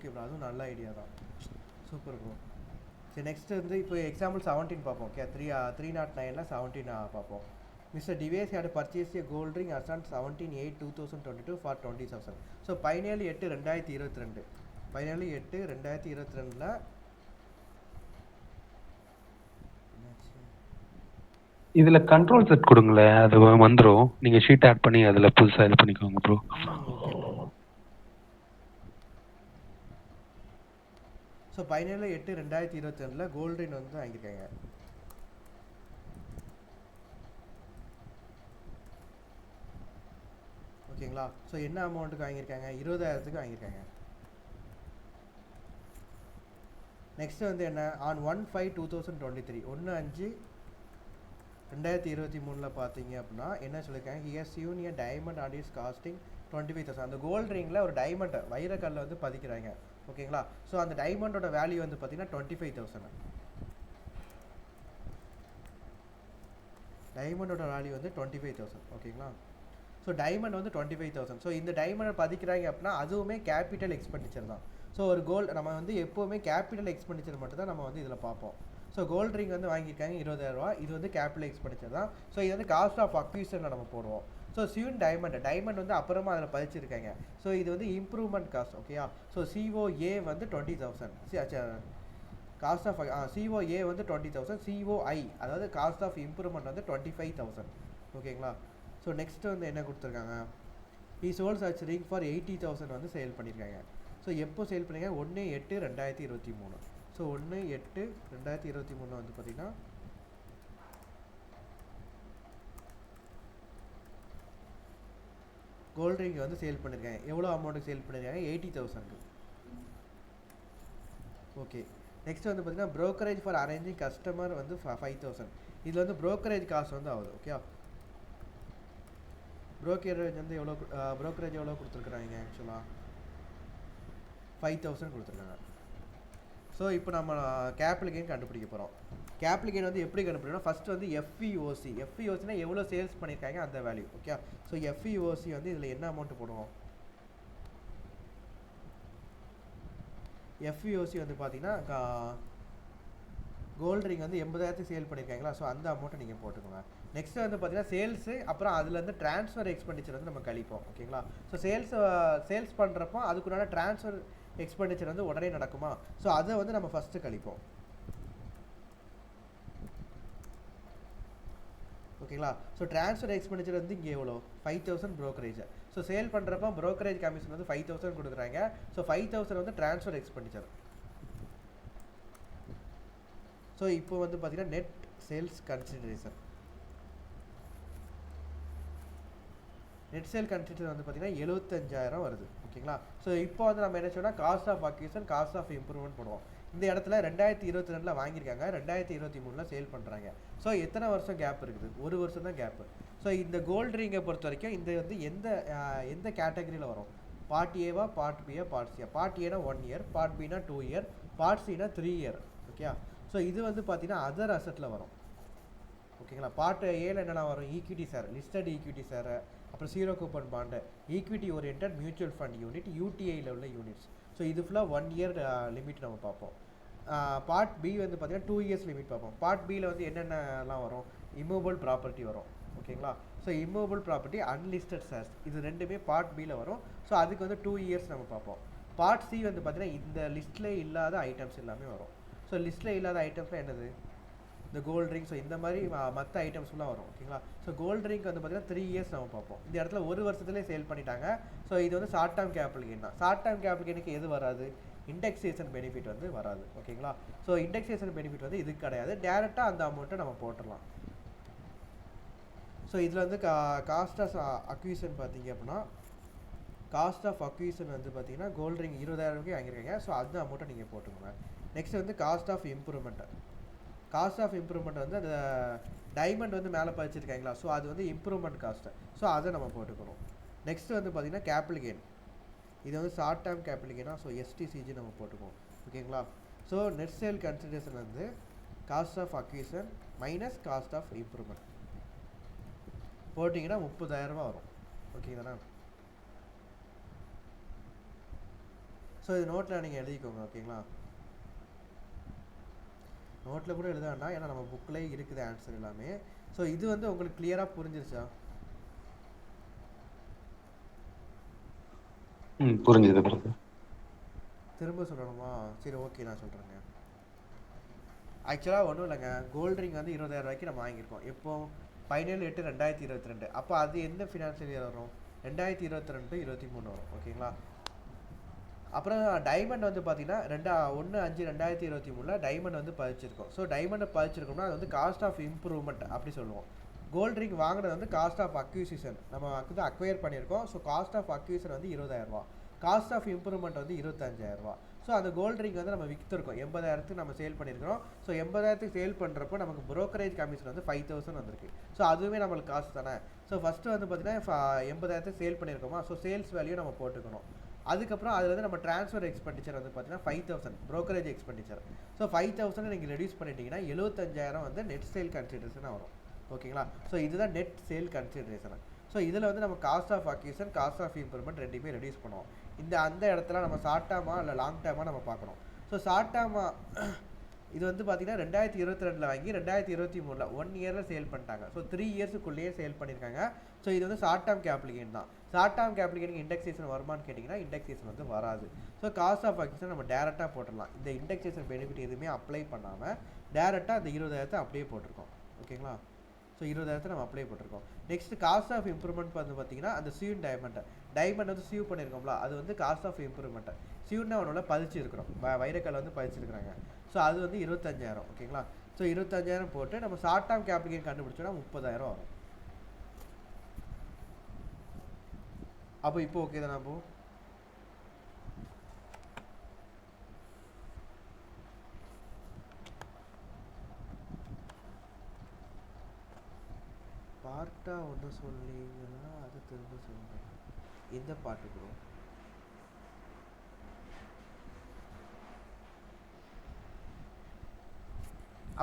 Okay bro, அதுவும் நல்ல idea தான். Super bro. சரி, நெக்ஸ்ட் வந்து இப்போ எக்ஸாம்பிள் 17 பார்ப்போம். ஓகே, 309ல் 17 பார்ப்போம். Mister Dives had purchase a gold ring as on 17/8/2022 for 20,000. So 17/8/2022, 17/8/2022 இதுல கண்ட்ரோல் செட் கொடுங்களேன், அது வந்துடும். நீங்க ஷீட் ஆட் பண்ணி அதுல புதுசா இது பண்ணிக்கோங்க bro. Okay bro. So 17/8/2022 gold ring வந்து வாங்கியிருக்காங்க. ஓகேங்களா? ஸோ என்ன அமௌண்ட்டுக்கு வாங்கியிருக்காங்க? 20,000க்கு வாங்கியிருக்காங்க. நெக்ஸ்ட் வந்து என்ன, ஆன் 1/5/2023, 1/5/2023 பார்த்தீங்க அப்படின்னா என்ன சொல்லியிருக்காங்க, here union diamond at is costing 25,000. அந்த கோல்ட் ரிங்கில் ஒரு டைமண்டை வைரக்கல்ல வந்து பதிக்கிறாங்க. ஓகேங்களா? ஸோ அந்த டைமண்டோட வேல்யூ வந்து பார்த்தீங்கன்னா 25,000. டைமண்டோட வேல்யூ வந்து 25,000. ஓகேங்களா? ஸோ டைமண்ட் வந்து 25,000. ஸோ இந்த டைமண்டை பதிக்கிறாங்க அப்படின்னா அதுவுமே கேபிட்டல் எக்ஸ்பெண்டிச்சர் தான். ஸோ ஒரு கோல்டு நம்ம வந்து எப்போவுமே கேபிட்டல் எக்ஸ்பெண்டிச்சர் மட்டும் தான் நம்ம வந்து இதில் பார்ப்போம். ஸோ கோல்ட் ரிங் வந்து வாங்கியிருக்காங்க 20,000, இது வந்து கேபிட்டல் எக்ஸ்பெண்டிச்சர் தான். ஸோ இது வந்து காஸ்ட் ஆஃப் அக்விசிஷனில் நம்ம போடுவோம். ஸோ சியூன் டைமண்ட் வந்து அப்புறமா அதில் பதிச்சிருக்காங்க. ஸோ இது வந்து இம்ப்ரூவ்மெண்ட் காஸ்ட். ஓகேயா? ஸோ சிஓஏ வந்து 20,000, காஸ்ட் ஆஃப் சிஓஏ வந்து 20,000, சிஓஐ அதாவது காஸ்ட் ஆஃப் இம்ப்ரூவ்மெண்ட் வந்து 25,000. ஓகேங்களா? ஸோ நெக்ஸ்ட் வந்து என்ன கொடுத்துருக்காங்க, he sold such ring for 80,000 வந்து சேல் பண்ணியிருக்காங்க. ஸோ எப்போ சேல் பண்ணியிருக்காங்க, 1/8/2023. ஸோ 1/8/2023 வந்து பார்த்தீங்கன்னா கோல்ட் ரிங் வந்து சேல் பண்ணியிருக்காங்க. எவ்வளோ அமௌண்ட்டுக்கு சேல் பண்ணியிருக்காங்க? 80,000. ஓகே, நெக்ஸ்ட் வந்து பார்த்தீங்கன்னா ப்ரோக்கரேஜ் ஃபார் அரேஞ்சிங் கஸ்டமர் வந்து 5,000. இதில் வந்து ப்ரோக்கரேஜ் காஸ்ட் வந்து ஆகுது. ஓகே, ப்ரோக்கரேஜ் வந்து எவ்வளோ கொடுத்துருக்குறாங்க, ஆக்சுவலாக 5,000 கொடுத்துருக்காங்க. ஸோ இப்போ நம்ம கேபிட்டல் கெயின் கண்டுபிடிக்க போகிறோம். கேபிட்டல் கெயின் வந்து எப்படி கண்டுபிடிக்கணும், ஃபஸ்ட்டு வந்து எஃப்இஓசினா எவ்வளோ சேல்ஸ் பண்ணியிருக்காங்க அந்த வேல்யூ. ஓகே, ஸோ எஃப்இஓசி வந்து இதில் என்ன அமௌண்ட் போடுவோம், எஃப்இஓசி வந்து பார்த்தீங்கன்னா கோல்ட் ரிங் வந்து 80,000 சேல் பண்ணியிருக்காங்களா, ஸோ அந்த அமௌண்ட்டை நீங்கள் போட்டுக்கோங்க. நெக்ஸ்ட் வந்து பார்த்தீங்கன்னா சேல்ஸு, அப்புறம் அதுலேருந்து ட்ரான்ஸ்ஃபர் எக்ஸ்பெண்டிச்சர் வந்து நம்ம கழிப்போம். ஓகேங்களா? ஸோ சேல்ஸ் பண்ணுறப்போ அதுக்குண்டான ட்ரான்ஸ்ஃபர் எக்ஸ்பெண்டிச்சர் வந்து உடனே நடக்குமா, ஸோ அதை வந்து நம்ம ஃபஸ்ட்டு கழிப்போம். ஓகேங்களா? ஸோ ட்ரான்ஸ்ஃபர் எக்ஸ்பெண்டிச்சர் வந்து இங்கே எவ்வளோ, 5,000 ப்ரோக்கரேஜ். ஸோ சேல் பண்ணுறப்போ ப்ரோக்கரேஜ் கமிஷன் வந்து 5,000 கொடுக்குறாங்க. ஸோ 5,000 வந்து ட்ரான்ஸ்ஃபர் எக்ஸ்பெண்டிச்சர். ஸோ இப்போ வந்து பார்த்தீங்கன்னா net sales consideration, net sale consideration வந்து பார்த்தீங்கன்னா 75,000 வருது. ஓகேங்களா? ஸோ இப்போ வந்து நம்ம என்ன சொன்னால் cost of acquisition, cost of improvement போடுவோம். இந்த இடத்துல 2022 வாங்கியிருக்காங்க, 2023 சேல் பண்ணுறாங்க. ஸோ எத்தனை வருஷம் கேப் இருக்குது, ஒரு வருஷம் தான் கேப்பு. ஸோ இந்த கோல்ட் ரிங்கை பொறுத்த வரைக்கும் இந்த வந்து எந்த கேட்டகரியில் வரும், பார்ட் ஏவா, பார்ட் பியா, பார்ட் சியா. பார்ட் ஏனா 1 இயர், பார்ட் பினா 2 இயர், பார்ட் சினா 3 இயர். ஓகே, ஸோ இது வந்து பார்த்தீங்கன்னா அதர் அசட்டில் வரும். ஓகேங்களா? பார்ட் ஏல என்னெல்லாம் வரும், equity share, listed equity share, அப்புறம் zero coupon bond, equity oriented mutual fund unit, யூடிஐயில் உள்ள யூனிட்ஸ். ஸோ இது ஃபுல்லாக 1 இயர் லிமிட் நம்ம பார்ப்போம். பார்ட் பி வந்து பார்த்தீங்கன்னா 2 இயர்ஸ் லிமிட் பார்ப்போம். பார்ட் பியில் வந்து என்னென்னலாம் வரும், இம்மூவபிள் ப்ராப்பர்ட்டி வரும். ஓகேங்களா? So immovable property, unlisted shares, இது ரெண்டுமே பார்ட் பியில் வரும். ஸோ அதுக்கு வந்து 2 இயர்ஸ் நம்ம பார்ப்போம். பார்ட் சி வந்து பார்த்தீங்கன்னா இந்த லிஸ்ட்டில் இல்லாத ஐட்டம்ஸ் எல்லாமே வரும். ஸோ லிஸ்ட்டில் இல்லாத ஐட்டம்ஸ்லாம் என்னது, இந்த கோல்ட் ரிங். ஸோ இந்த மாதிரி மற்ற ஐட்டம்ஸ்லாம் வரும். ஓகேங்களா? ஸோ கோல்ட் ரிங்க் வந்து பார்த்தீங்கன்னா 3 இயர்ஸ் நம்ம பார்ப்போம். இந்த இடத்துல ஒரு வருஷத்துலேயே சேல் பண்ணிட்டாங்க. ஸோ இது வந்து ஷார்ட் டேர்ம் கேபிட்டல் கெயின் தான். ஷார்ட் டேர்ம் கேபிட்டல் கெயினுக்கு எது வராது, இண்டெக்ஸேஷன் பெனிஃபிட் வந்து வராது. ஓகேங்களா? ஸோ இண்டெக்ஸேஷன் பெனிஃபிட் வந்து இது கிடையாது, டேரெக்டாக அந்த அமௌண்ட்டை நம்ம போட்டுடலாம். ஸோ இதில் வந்து காஸ்ட் ஆஃப் அக்விசிஷன் பார்த்தீங்க அப்படின்னா, காஸ்ட் ஆஃப் அக்விசிஷன் வந்து பார்த்தீங்கன்னா கோல்ட் ரிங் 20,000 வாங்கியிருக்காங்க. ஸோ அந்த அமௌண்ட்டை நீங்கள் போட்டுக்கோங்க. நெக்ஸ்ட் வந்து cost of improvement, cost of improvement வந்து அந்த டைமண்ட் வந்து மேலே பதிச்சிருக்காங்களா, ஸோ அது வந்து இம்ப்ரூவ்மெண்ட் காஸ்ட்டு. ஸோ அதை நம்ம போட்டுக்கணும். நெக்ஸ்ட் வந்து பார்த்தீங்கன்னா கேபிட்டல் கெயின், இது வந்து ஷார்ட் டேர்ம் கேபிட்டல் கெயினா, ஸோ எஸ்டிசிஜி நம்ம போட்டுக்குவோம். ஓகேங்களா? ஸோ நெட் சேல் கன்சிடரேஷன் வந்து cost of acquisition minus cost of improvement போட்டிங்கன்னா 30,000 வரும். ஓகேங்களா? ஸோ இது நோட்டில் நீங்கள் எழுதிக்கோங்க ஓகேங்களா. நோட்டில் கூட எழுத வேண்டாம், ஏன்னா நம்ம புக்கிலே இருக்குது ஆன்சர் எல்லாமே. ஸோ இது வந்து உங்களுக்கு கிளியராக புரிஞ்சிருச்சா? புரிஞ்சுது பிரதர். திரும்ப சொல்லணுமா? சரி ஓகே, நான் சொல்கிறேங்க. ஆக்சுவலாக ஒன்றும் இல்லைங்க, கோல்டு ரிங் வந்து 20,000 ரூபாய்க்கு நம்ம வாங்கியிருக்கோம். எப்போ 17/8/2022. அப்போ அது எந்த ஃபினான்ஷியல் இயர் வரும்? 2022-23 வரும் ஓகேங்களா. அப்புறம் டைமண்ட் வந்து பார்த்தீங்கன்னா 1/5/2023 டைமண்ட் வந்து பதிச்சிருக்கோம். ஸோ டைமண்டை பதிச்சிருக்கோம்னா அது வந்து காஸ்ட் ஆஃப் இம்ப்ரூவ்மெண்ட் அப்படி சொல்லுவோம். கோல்டு ரிங் வாங்கினது வந்து காஸ்ட் ஆஃப் அக்யூசிஷன், நம்ம வந்து அக்வயர் பண்ணியிருக்கோம். ஸோ காஸ்ட் ஆஃப் அக்யூசிஷன் வந்து 20,000 ரூபா, காஸ்ட் ஆஃப் இம்ப்ரூவ்மெண்ட் வந்து 25,000 ரூபா. ஸோ அந்த கோல்டு ரிங் வந்து நம்ம விற்றுருக்கோம் 80,000க்கு நம்ம சேல் பண்ணியிருக்கிறோம். ஸோ 80,000க்கு சேல் பண்ணுறப்போ நமக்கு ப்ரோக்கரேஜ் கமிஷன் வந்து 5,000 வந்திருக்கு. ஸோ அதுவுமே நம்மளுக்கு காசு தானே. ஸோ ஃபஸ்ட்டு வந்து பார்த்தீங்கன்னா 80,000க்கு சேல் பண்ணியிருக்கோமா, ஸோ சேல்ஸ் வேல்யூ நம்ம போட்டுக்கணும். அதுக்கப்புறம் அதில் வந்து நம்ம ட்ரான்ஸ்ஃபர் எக்ஸ்பெண்டிச்சர் வந்து பார்த்தீங்கன்னா 5,000 ப்ரோக்கரேஜ் எக்ஸ்பெண்டிச்சர். ஸோ 5,000 நீங்கள் ரெடியூஸ் பண்ணிட்டீங்கன்னா 75,000 வந்து நெட் சேல் கன்சிடரேஷனாக வரும் ஓகேங்களா. ஸோ இதுதான் நெட் சேல் கன்சிடரேஷன். ஸோ இதில் வந்து நம்ம cost of acquisition, cost of improvement ரெண்டுமே ரெடியூஸ் பண்ணுவோம். அந்த இடத்துல நம்ம ஷார்ட் டேர்மா இல்லை லாங் டேர்மாக நம்ம பார்க்கணும். ஸோ ஷார்ட் டேர்மா இது வந்து பார்த்தீங்கன்னா 2022 வாங்கி 2023 1 இயரில் சேல் பண்ணிட்டாங்க. ஸோ 3 இயர்ஸுக்குள்ளேயே சேல் பண்ணியிருக்காங்க. ஸோ இது வந்து ஷார்ட் டேர்ம் கேப்ளிகேன் தான். ஷார்ட் டேர்ம் கேப்ளிகேனுக்கு இண்டெக்ஸேஷன் வருமானு கேட்டிங்கன்னா இண்டெக்ஸேஷன் வந்து வராது. ஸோ காஸ்ட் ஆஃப் அக்யூசன் நம்ம டேரெக்டாக போட்டுடலாம். இந்த இண்டெக்ஸேஷன் பெனிஃபிட் எதுவுமே அப்ளை பண்ணாமல் டேரெக்டாக அந்த 20,000 அப்படியே போட்டிருக்கோம் ஓகேங்களா. ஸோ 20,000 நம்ம அப்ளை போட்டிருக்கோம். நெக்ஸ்ட் காஸ்ட் ஆஃப் இம்ப்ரூவ்மெண்ட் வந்து பார்த்தீங்கன்னா அந்த சியூன் டைமண்ட் வந்து சியூ பண்ணியிருக்கோம்ல, அது வந்து காஸ்ட் ஆஃப் இம்ப்ரூவ்மெண்ட். சியூன்னா அவனோட பதிச்சிருக்கிறோம், வைரக்கல் வந்து பதிச்சிருக்கிறாங்க. ஸோ அது வந்து 25,000 ஓகேங்களா. ஸோ 25,000 போட்டு நம்ம ஷார்ட் டேர்ம் கேப்ளிகேன் கண்டுபிடிச்சோன்னா 30,000 வரும். அப்போ இப்போ ஓகே தானே? அப்போ பார்ட்டாக ஒன்று சொன்னீங்கன்னா அது திரும்ப சொல்லுங்கள். எந்த பாட்டு ப்ரோ?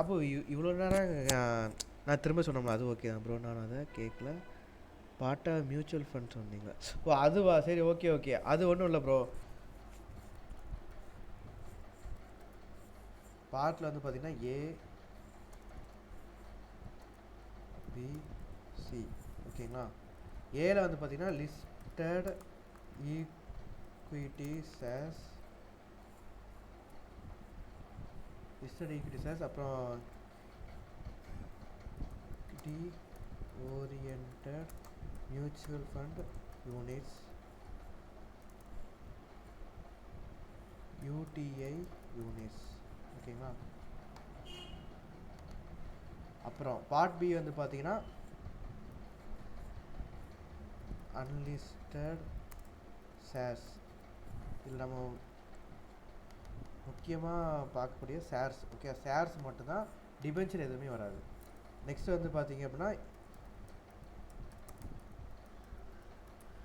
அப்போ இவ்வளோ நேரம் நான் திரும்ப சொன்னோம்ல, அது ஓகே தான் ப்ரோ. நான் அதை கேட்கல. பாட்டாக மியூச்சுவல் ஃபண்ட் சொன்னீங்க. ஓ அதுவா, சரி ஓகே ஓகே. அது ஒன்றும் இல்லை ப்ரோ. பார்ட்டில் வந்து பார்த்தீங்கன்னா ABC ஓகேங்களா. ஏல வந்து பார்த்தீங்கன்னா லிஸ்டட் ஈக்விட்டி ஷேர்ஸ், அப்புறம் equity oriented mutual fund units, UTI units ஓகேங்களா. அப்புறம் பார்ட் பி வந்து பார்த்தீங்கன்னா அன்லிஸ்டட் ஷேர்ஸ். இதில் நம்ம முக்கியமாக பார்க்கக்கூடிய ஷேர்ஸ் ஓகே. ஷேர்ஸ் மட்டும்தான், டிபென்ச்சர் எதுவுமே வராது. நெக்ஸ்ட் வந்து பார்த்தீங்க அப்படின்னா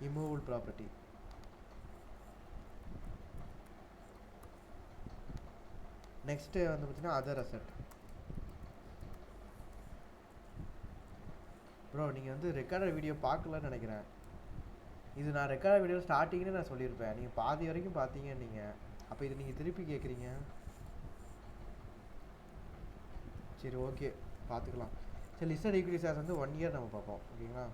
இம்மூவபிள் ப்ராப்பர்ட்டி. நெக்ஸ்ட்டு வந்து பார்த்தீங்கன்னா அதர் அசெட். ப்ரோ நீங்கள் வந்து ரெக்கார்டட் வீடியோ பார்க்கலன்னு நினைக்கிறேன். இது நான் ரெக்கார்டட் வீடியோ ஸ்டார்டிங்னே நான் சொல்லியிருப்பேன், நீங்கள் பாதி வரைக்கும் பார்த்தீங்க நீங்கள். அப்போ இது நீங்கள் திருப்பி கேட்குறீங்க. சரி ஓகே பார்த்துக்கலாம். சரி லிஸ்டட் ஈக்விட்டி ஷேர்ஸ் வந்து 1 இயர் நம்ம பார்ப்போம் ஓகேங்களா.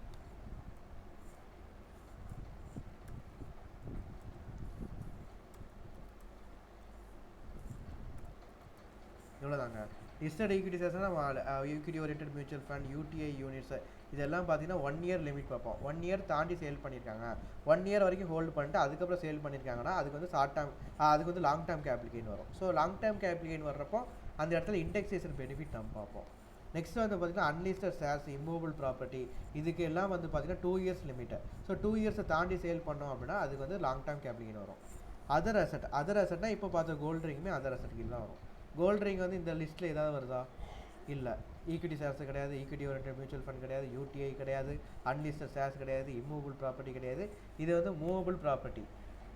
இவ்வளோதாங்க. லிஸ்டட் ஈக்விட்டி ஷேர்ஸ் நம்ம equity oriented mutual fund, UTI units இதெல்லாம் பார்த்தீங்கன்னா 1 இயர் லிமிட் பார்ப்போம். 1 இயர் தாண்டி சேல் பண்ணியிருக்காங்க, 1 இயர் வரைக்கும் ஹோல்டு பண்ணிட்டு அதுக்கப்புறம் சேல் பண்ணியிருக்காங்கன்னா அதுக்கு வந்து ஷார்ட் டேர்ம், அதுக்கு வந்து லாங் டேர்ம் கேப்ளிகேன் வரும். ஸோ லாங் டேர்ம் கேப்ளிகேன் வர்றப்போ அந்த இடத்துல இண்டெக்ஸேஷன் பெனிஃபிட் நம்ம பார்ப்போம். நெக்ஸ்ட் வந்து பார்த்தீங்கன்னா அன்லிஸ்டட் ஷேர்ஸ், இம்மூவபிள் ப்ராப்பர்ட்டி, இதுக்கு எல்லாம் வந்து பார்த்தீங்கன்னா 2 இயர்ஸ் லிமிட்டு. ஸோ 2 இயர்ஸை தாண்டி சேல் பண்ணோம் அப்படின்னா அதுக்கு வந்து லாங் டேர்ம் கேப்ளிகேன் வரும். அதர் அசெட்னா இப்போ பார்த்த கோல்டு ரிங்குமே அதர் அசெட்டுக்கு தான் வரும். கோல்டு ரிங் வந்து இந்த லிஸ்ட்டில் ஏதாவது வருதா? இல்லை. ஈக்விட்டி ஷேர்ஸ் கிடையாது, ஈக்விட்டி ஓரியன்டட் மியூச்சுவல் ஃபண்ட் கிடையாது, UTI கிடையாது, அன்லிஸ்டட் ஷேர்ஸ் கிடையாது, இம்மூவபிள் ப்ராப்பர்ட்டி கிடையாது. இது வந்து மூவபிள் ப்ராப்பர்ட்டி.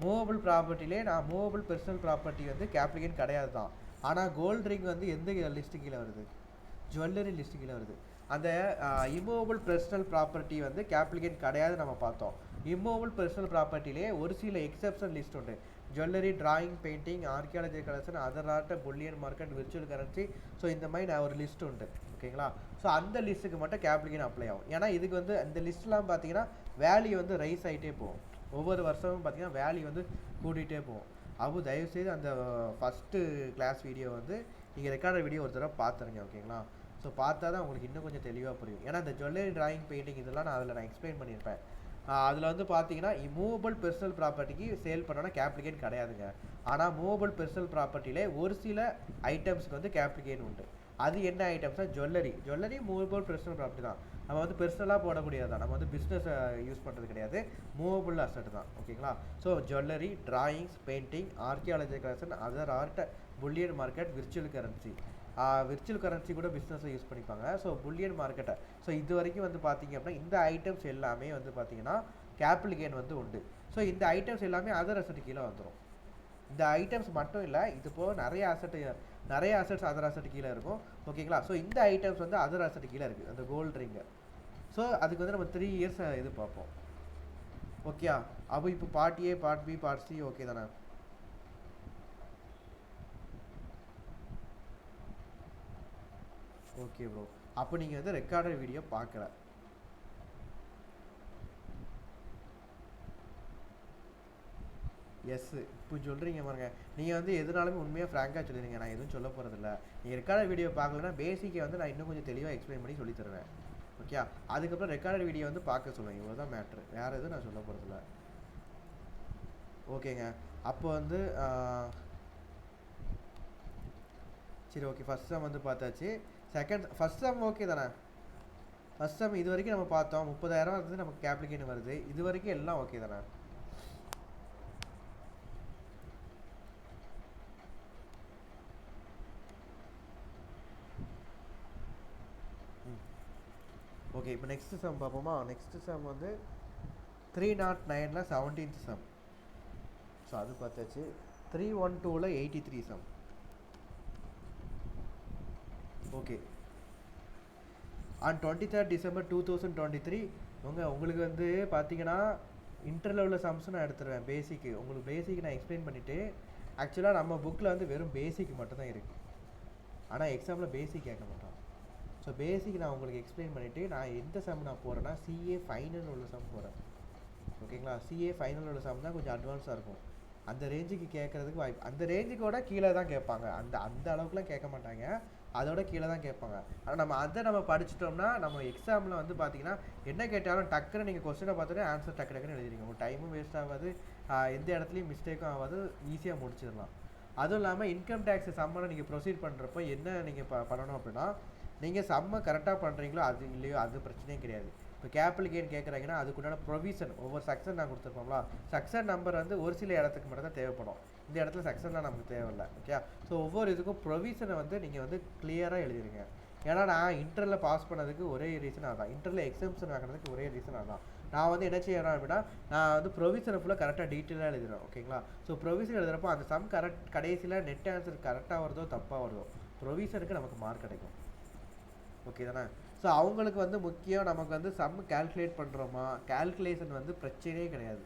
மூவபிள் ப்ராப்பர்ட்டிலே நான் மூவபிள் பர்சனல் ப்ராப்பர்ட்டி வந்து கேப்ளிகேன் கிடையாது தான். ஆனால் கோல்டு ரிங் வந்து எந்த லிஸ்ட்டு கீழே வருது? ஜுவல்லரி லிஸ்ட்டு கீழே வருது. அந்த இம்மூவபிள் பர்சனல் ப்ராப்பர்ட்டி வந்து கேபிட்டல் கெயின் கிடையாது நம்ம பார்த்தோம். இம்மூவபிள் பர்சனல் ப்ராப்பர்ட்டிலே ஒரு சில எக்ஸப்ஷன் லிஸ்ட் உண்டு. Jewellery, drawing, painting, archaeology collection, other art, bullion market, virtual currency. So இந்த மாதிரி நான் ஒரு லிஸ்ட் உண்டு. ஓகேங்களா? ஸோ அந்த லிஸ்ட்டுக்கு மட்டும் கேபிட்டல் கெயின் அப்ளை ஆகும். ஏன்னா இதுக்கு வந்து இந்த லிஸ்ட்லாம் பார்த்தீங்கன்னா வேல்யூ வந்து ரைஸ் ஆகிட்டே போகும். ஒவ்வொரு வருஷமும் பார்த்தீங்கன்னா வேல்யூ வந்து கூட்டிகிட்டே போகும். தயவுசெய்து அந்த ஃபஸ்ட்டு கிளாஸ் வீடியோ வந்து நீங்கள் ரெக்கார்டட் வீடியோ ஒரு தடவை பார்த்துருங்க. ஓகேங்களா? ஸோ பார்த்தா தான் உங்களுக்கு இன்னும் கொஞ்சம் தெளிவாக புரியும். ஏன்னா இந்த ஜுவல்லரி, டிராயிங், பெயிண்டிங் இதெல்லாம் நான் எக்ஸ்பிளைன் பண்ணியிருப்பேன். அதில் வந்து பார்த்தீங்கன்னா மூவபிள் பர்சனல் ப்ராப்பர்ட்டிக்கு சேல் பண்ணோன்னா கேபிட்டல் கெயின் கிடையாதுங்க. ஆனால் மூவபிள் பர்சனல் ப்ராப்பர்ட்டிலே ஒரு சில ஐட்டம்ஸ்க்கு வந்து கேபிட்டல் கெயின் உண்டு. அது என்ன ஐட்டம்ஸ்னால் ஜுவல்லரி மூவபிள் பர்சனல் ப்ராப்பர்ட்டி தான். நம்ம வந்து பர்சனலாக போடக்கூடியது தான். நம்ம வந்து பிஸ்னஸ் யூஸ் பண்ணுறது கிடையாது. மூவபிள் அசட் தான். ஓகேங்களா? So jewellery, drawings, painting, archaeology collection, other art, bullion market, virtual currency. Virtual currency கூட பிஸ்னஸை யூஸ் பண்ணிப்பாங்க. ஸோ புல்லியன் மார்க்கெட்டை ஸோ இது வரைக்கும் வந்து பார்த்தீங்க அப்படின்னா இந்த ஐட்டம்ஸ் எல்லாமே வந்து பார்த்தீங்கன்னா கேபிட்டல் கெயின் வந்து உண்டு. ஸோ இந்த ஐட்டம்ஸ் எல்லாமே அதர் அசட் கீழே வந்துடும். இந்த ஐட்டம்ஸ் மட்டும் இல்லை, இது போக நிறைய அசட்ஸ் அதர் அசட் கீழே இருக்கும். ஓகேங்களா? ஸோ இந்த ஐட்டம்ஸ் வந்து அதர் அசட் கீழே இருக்குது. அந்த கோல்டு ரிங்கு. ஸோ அதுக்கு வந்து நம்ம 3 இயர்ஸ் இது பார்ப்போம். ஓகே. அப்போ இப்போ part A, part B, part C okay தானே? Okay bro. அப்போ நீங்கள் வந்து ரெக்கார்டட் வீடியோ பார்க்கல. எஸ். இப்போ சொல்கிறீங்க பாருங்க, நீங்கள் வந்து எதுனாலுமே உண்மையாக ஃப்ராங்காக சொல்லிடுங்க. நான் எதுவும் சொல்ல போகிறதில்ல. நீங்கள் ரெக்கார்டட் வீடியோ பார்க்கலன்னா பேசிக்கை வந்து நான் இன்னும் கொஞ்சம் தெளிவாக எக்ஸ்பிளைன் பண்ணி சொல்லி தருவேன். ஓகே. அதுக்கப்புறம் ரெக்கார்டட் வீடியோ வந்து பார்க்க சொல்லுவேன். இவ்வளோ தான் மேட்ரு. வேறு எதுவும் நான் சொல்ல போகிறதில்ல. ஓகேங்க. அப்போ வந்து சரி ஓகே. ஃபஸ்ட் சம் வந்து பார்த்தாச்சு. ஃபஸ்ட் சம் ஓகே தானே? ஃபஸ்ட் சம் இது வரைக்கும் நம்ம பார்த்தோம். 30,000 வந்து நமக்கு கேபிட்டல் கெயின் வருது. இது வரைக்கும் எல்லாம் ஓகே தானே? ஓகே. இப்போ நெக்ஸ்ட் சம் பார்ப்போமா? நெக்ஸ்ட் சம் வந்து 309ல் 17th சம். ஸோ அது பார்த்தாச்சு. 312ல் 83 sum. Okay. On 23rd December 2023 உங்களுக்கு வந்து பார்த்தீங்கன்னா இன்டர்ல உள்ள சம்ஸ் நான் எடுத்துருவேன். உங்களுக்கு பேசிக் நான் எக்ஸ்பிளைன் பண்ணிவிட்டு ஆக்சுவலாக நம்ம புக்கில் வந்து வெறும் பேசிக் மட்டும்தான் இருக்குது. ஆனால் எக்ஸாமில் பேசிக் கேட்க மாட்டோம். ஸோ பேசிக் நான் உங்களுக்கு எக்ஸ்பிளைன் பண்ணிவிட்டு நான் எந்த சம் நான் போகிறேன்னா சிஏ ஃபைனல் உள்ள சம் போகிறேன். ஓகேங்களா? சிஏ ஃபைனல் உள்ள சம் தான் கொஞ்சம் அட்வான்ஸாக இருக்கும். அந்த ரேஞ்சுக்கு கேட்குறதுக்கு வாய்ப்பு, அந்த ரேஞ்சுக்கோட கீழே தான் கேட்பாங்க. அந்த அளவுக்குலாம் கேட்க மாட்டாங்க. அதோட கீழே தான் கேட்பாங்க. ஆனால் நம்ம படிச்சிட்டோம்னா நம்ம எக்ஸாமில் வந்து பார்த்தீங்கன்னா என்ன கேட்டாலும் டக்குன்னு நீங்கள் கொஸ்டினை பார்த்துட்டு ஆன்சர் டக்குன்னு எழுதிடுங்க. உங்கள் டைமும் வேஸ்ட் ஆகாது, எந்த இடத்துலையும் மிஸ்டேக்கும் ஆகாது, ஈஸியாக முடிச்சிடலாம். அதுவும் இல்லாமல் இன்கம் டேக்ஸ் சம்மனை நீங்கள் ப்ரொசீட் பண்ணுறப்போ என்ன நீங்கள் பண்ணணும் அப்படின்னா, நீங்கள் சம்மை கரெக்டாக பண்ணுறீங்களோ அது இல்லையோ அது பிரச்சனையே கிடையாது. இப்போ கேபிட்டல் கெயின் கேட்குறாங்கன்னா அதுக்குண்டான ப்ரொவிஷன் ஒவ்வொரு செக்ஷன் நான் கொடுத்துருப்போம்ல, செக்ஷன் நம்பர் வந்து ஒரு சில இடத்துக்கு மட்டும் தான் தேவைப்படும். இந்த இடத்துல செக்ஷன்லாம் நமக்கு தேவையில்லை. ஓகே. ஸோ ஒவ்வொரு இதுக்கும் ப்ரொவிஷனை வந்து நீங்கள் வந்து கிளியராக எழுதிடுங்க. ஏன்னா நான் இன்டரில் பாஸ் பண்ணதுக்கு ஒரே ரீசன் அதான், இன்டரில் எக்ஸாம்ஷன் வாங்கினதுக்கு ஒரே ரீசன் அதான். நான் வந்து என்ன செய்யறேன் அப்படின்னா நான் வந்து ப்ரொவிஷனை ஃபுல்லாக கரெக்டாக டீட்டெயிலாக எழுதுறேன். ஓகேங்களா? ஸோ ப்ரொவிஷன் எழுதுறப்போ அந்த சம் கடைசியில் நெட் ஆன்சர் கரெக்டாக வருதோ தப்பாக வருதோ ப்ரொவிஷனுக்கு நமக்கு மார்க் கிடைக்கும். ஓகே தானே? ஸோ அவங்களுக்கு வந்து முக்கியம் நமக்கு வந்து சம் கால்குலேட் பண்ணுறோமா, கால்குலேஷன் வந்து பிரச்சனையே கிடையாது.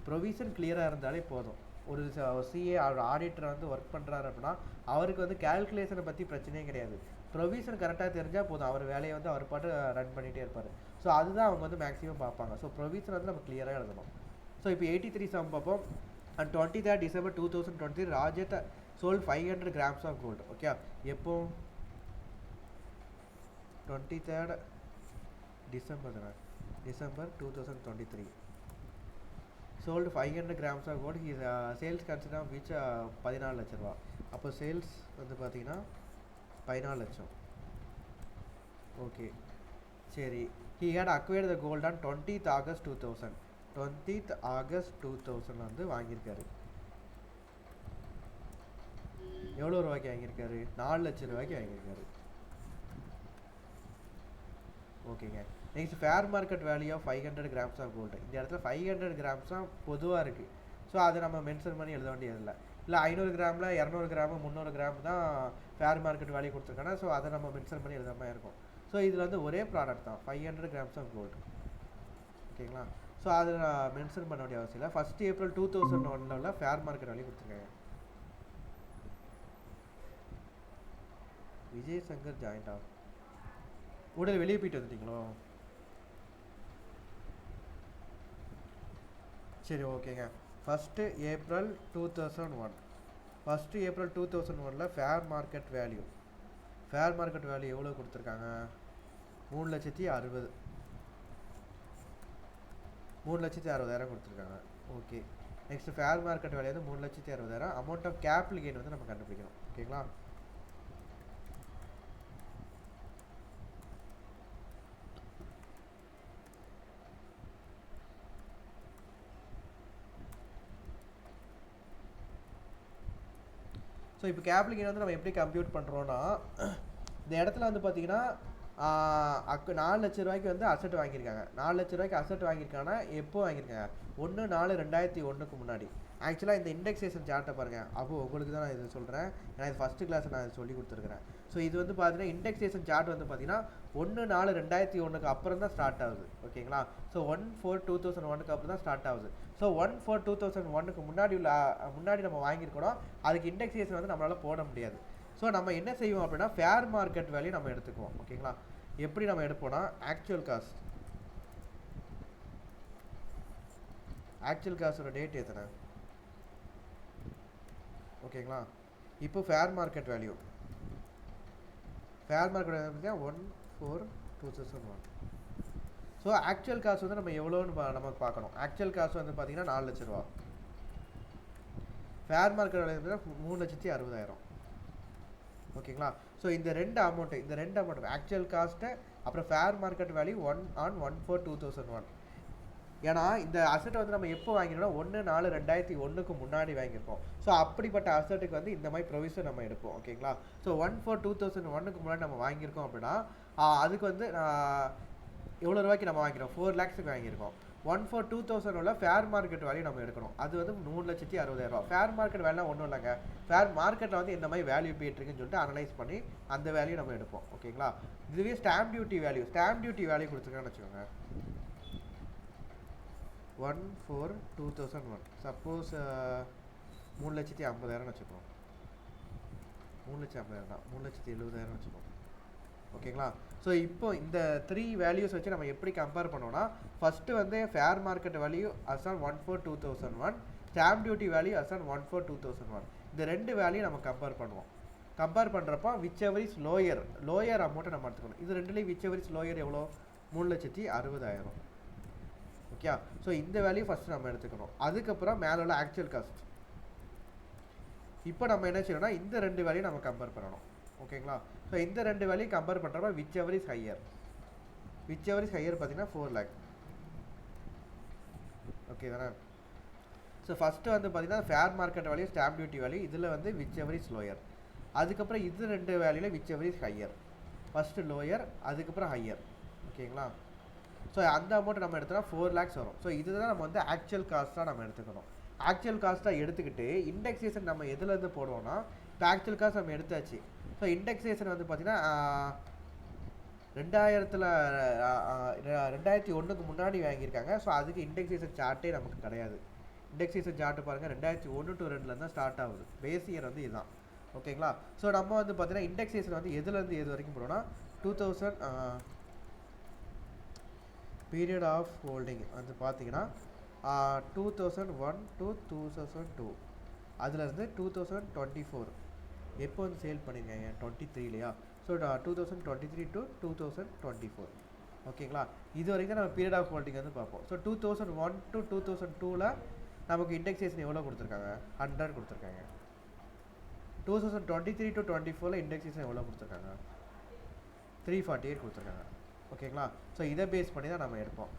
ப்ரொவிஷன் கிளியராக இருந்தாலே போதும். ஒரு சிஏ ஆடிட்டர் வந்து ஒர்க் பண்ணுறாரு அப்படின்னா அவருக்கு வந்து கால்குலேஷனை பற்றி பிரச்சனையே கிடையாது. ப்ரொவிஷன் கரெக்டாக தெரிஞ்சால் போதும், அவர் வேலையை வந்து அவர் பாட்டு ரன் பண்ணிகிட்டே இருப்பார். ஸோ அதுதான் அவங்க வந்து மேக்ஸிமம் பார்ப்பாங்க. ஸோ ப்ரொவிஷன் வந்து நம்ம கிளியராக எழுதணும். ஸோ இப்போ 83 சம் பார்ப்போம். அண்ட் 23rd December 2023 ராஜேட் sold 500 grams of gold. Okay. எப்போ? 23rd December 2023 sold 500 grams of gold. His sales consider of which 14 லட்ச ரூபா. அப்போ சேல்ஸ் வந்து பார்த்தீங்கன்னா 14 லட்சம். ஓகே சரி. he had acquired the gold on 20th August 2000. 20th August 2000 வந்து வாங்கியிருக்காரு. எவ்வளோ ரூபாய்க்கு வாங்கியிருக்காரு? 4 லட்சம் ரூபாய்க்கு வாங்கியிருக்காரு. ஓகேங்க. Next fair market value of 500 grams of gold. இந்த இடத்துல 500 grams தான் பொதுவாக இருக்குது. ஸோ அதை நம்ம மென்ஷன் பண்ணி எழுத வேண்டியதில்லை. இல்லை 500 கிராமில் 200 கிராமு 300 கிராம் தான் ஃபேர் மார்க்கெட் வேல்யூ கொடுத்துருக்காங்க. ஸோ அதை நம்ம மென்ஷன் பண்ணி எழுத மாதிரி இருக்கும். ஸோ ஸோ இதில் வந்து ஒரே ப்ராடக்ட் தான் 500 grams ஆஃப் கோல்டு. ஓகேங்களா? ஸோ அது நான் மென்ஷன் பண்ண வேண்டிய அவசியம் இல்லை. 1st April 2001 உள்ள ஃபேர் மார்க்கெட் வேல்யூ கொடுத்துருக்காங்க. விஜய் சங்கர் ஜாயிண்டா உடனே வெளியே போயிட்டு வந்துட்டீங்களோ? சரி ஓகேங்க. 1st April 2001 1st April 2001 fair market value எவ்வளோ கொடுத்துருக்காங்க? 3,60,000 3,60,000 கொடுத்துருக்காங்க. Okay, next fair market value வந்து 3,60,000. அமௌண்ட் ஆஃப் கேபிட்டல் கெயின் வந்து நம்ம கண்டுபிடிக்கணும். ஓகேங்களா? ஸோ இப்போ கேபிட்டல் கெயின் வந்து நம்ம எப்படி கம்ப்யூட் பண்ணுறோன்னா, இந்த இடத்துல வந்து பார்த்தீங்கன்னா 4 லட்ச ரூபாய்க்கு வந்து அசெட் வாங்கியிருக்காங்க. 4 லட்ச ரூபாய்க்கு அசெட் வாங்கியிருக்காங்கன்னா எப்போ வாங்கியிருக்காங்க? 1/4/2001 முன்னாடி. ஆக்சுவலாக இந்த இண்டெக்ஸேஷன் சார்ட்டை பாருங்கள். அப்போது உங்களுக்கு தான் நான் இது சொல்கிறேன், ஏன்னா இது ஃபஸ்ட்டு கிளாஸ் நான் சொல்லி கொடுத்துருக்குறேன். ஸோ இது வந்து பார்த்தீங்கன்னா இண்டெக்ஸேஷன் சார்ட் வந்து பார்த்தீங்கன்னா 1/4/2001 அப்புறம் தான் ஸ்டார்ட் ஆகுது. ஓகேங்களா? ஸோ 1/4/2001 அப்புறம் தான் ஸ்டார்ட் ஆகுது. ஸோ 1/4/2001 முன்னாடி நம்ம வாங்கியிருக்கணும். அதுக்கு இண்டெக்ஸேஷன் வந்து நம்மளால் போட முடியாது. ஸோ நம்ம என்ன செய்வோம் அப்படின்னா ஃபேர் மார்க்கெட் வேல்யூ நம்ம எடுத்துக்குவோம். ஓகேங்களா? எப்படி நம்ம எடுப்போம்னா ஆக்சுவல் காஸ்டோட டேட் எத்தனை? ஓகேங்களா? இப்போ ஃபேர் மார்க்கெட் வேல்யூ பார்த்தீங்கன்னா 1/4/2001. ஸோ ஆக்சுவல் காஸ்ட் வந்து நம்ம எவ்வளோன்னு நமக்கு பார்க்கணும். ஆக்சுவல் காஸ்ட் வந்து பார்த்தீங்கன்னா 4 லட்ச ரூபா. ஃபேர் மார்க்கெட் வேல்யூ பார்த்தீங்கன்னா 3,60,000. ஓகேங்களா? ஸோ இந்த ரெண்டு அமௌண்ட் ஆக்சுவல் காஸ்ட்டு அப்புறம் ஃபேர் மார்க்கெட் வேல்யூ 1/4/2001. ஏன்னா இந்த அசெட்டை வந்து நம்ம எப்போ வாங்கினோம்னா 1/4/2001 முன்னாடி வாங்கியிருக்கோம். ஸோ அப்படிப்பட்ட அசெட்டுக்கு வந்து இந்த மாதிரி ப்ரொவிஷன் நம்ம எடுப்போம். ஓகேங்களா? ஸோ 1/4/2001 முன்னாடி நம்ம வாங்கியிருக்கோம் அப்படின்னா அதுக்கு வந்து எவ்வளோ ரூபாய்க்கு நம்ம வாங்கிக்கிறோம்? 4 lakhs வாங்கியிருக்கோம். 1/4/2001 ஃபேர் மார்க்கெட் வேல்யூ நம்ம எடுக்கணும். அது வந்து 3,60,000. ஃபேர் மார்க்கெட் வேல்யூ ஒன்றும் இல்லைங்க. ஃபேர் மார்க்கெட்டில் வந்து இந்த மாதிரி வேல்யூ போயிட்டுருக்குன்னு சொல்லிட்டு அனலைஸ் பண்ணி அந்த வேல்யூ நம்ம எடுப்போம். ஓகேங்களா? இதுவே ஸ்டாம்ப் டியூட்டி வேல்யூ கொடுத்துருக்கான்னு வச்சுக்கோங்க. 1/4/2001 சப்போஸ் 3,50,000 வச்சுக்கோம். 3,50,000 தான், 3,70,000 வச்சுக்கோம். ஓகேங்களா? ஸோ இப்போ இந்த 3 வேல்யூஸ் வச்சு நம்ம எப்படி கம்பேர் பண்ணோம்னா, ஃபஸ்ட்டு வந்து fair market value as on 1/4/2001, stamp duty value as on 1/4/2001. இந்த ரெண்டு வேல்யூ நம்ம கம்பேர் பண்ணுவோம். கம்பேர் பண்ணுறப்போ விச் எவர் இஸ் லோயர் அமௌண்ட்டை நம்ம எடுத்துக்கணும். இது ரெண்டுலேயும் விச் எவர் இஸ் லோயர் எவ்வளோ? 3,60,000. ஓகே, ஸோ இந்த வேல்யூ ஃபஸ்ட்டு நம்ம எடுத்துக்கணும். அதுக்கப்புறம் மேலே உள்ள ஆக்சுவல் காஸ்ட். இப்போ நம்ம என்ன செய்யணும்னா இந்த ரெண்டு வேல்யூ நம்ம கம்பேர் பண்ணணும். ஓகேங்களா? ஸோ இந்த ரெண்டு வேல்யூ கம்பேர் பண்ணுறப்ப விச் எவர் இஸ் ஹையர் பார்த்தீங்கன்னா 4 lakh. ஓகே தானே? ஸோ ஃபஸ்ட்டு வந்து பார்த்தீங்கன்னா fair market value, stamp duty value, இதில் வந்து விச் எவர் இஸ் லோயர். அதுக்கப்புறம் இது ரெண்டு வேல்யூவில் whichever is higher. First lower, அதுக்கப்புறம் ஹையர். ஓகேங்களா? ஸோ அந்த அமௌண்ட் நம்ம எடுத்தோம்னா 4 lakhs வரும். ஸோ இதுதான் நம்ம வந்து ஆக்சுவல் காஸ்ட்டாக நம்ம எடுத்துக்கணும். ஆக்சுவல் காஸ்ட்டாக எடுத்துக்கிட்டு இண்டெக்ஸேஷன் நம்ம எதுலேருந்து போடுவோம்னா, இப்போ ஆக்சுவல் காஸ்ட் நம்ம எடுத்தாச்சு. ஸோ இண்டெக்ஸேஷன் வந்து பார்த்தீங்கன்னா 2001 முன்னாடி வாங்கியிருக்காங்க. ஸோ அதுக்கு இண்டெக்ஸேஷன் சார்ட்டே நமக்கு கிடையாது. இண்டெக்ஸேஷன் சார்ட்டு பாருங்கள் 2001 to 2 தான் ஸ்டார்ட் ஆகுது. பேஸ் இயர் வந்து இதுதான். ஓகேங்களா? ஸோ நம்ம வந்து பார்த்தீங்கன்னா இண்டெக்ஸேஷன் வந்து எதுலேருந்து எது வரைக்கும் போடுவோம்னா 2000 பீரியட் ஆஃப் ஹோல்டிங் வந்து பார்த்தீங்கன்னா 2001 to 2002, அதுலேருந்து 2024 எப்போ வந்து சேல் பண்ணியிருக்காங்க? 23 ஸோ 2023 to 2024. ஓகேங்களா? இது வரைக்கும் தான் நம்ம பீரியட் ஆஃப் ஹோல்டிங் வந்து பார்ப்போம். ஸோ 2001 to 2002 நமக்கு இண்டெக்ஸேஷன் எவ்வளோ கொடுத்துருக்காங்க? 100 கொடுத்துருக்காங்க. 2023 to 2024 இண்டெக்ஸேஷன் எவ்வளோ கொடுத்துருக்காங்க? 348 கொடுத்துருக்காங்க. ஓகேங்களா? ஸோ இதை பேஸ் பண்ணி தான் நம்ம எடுப்போம்.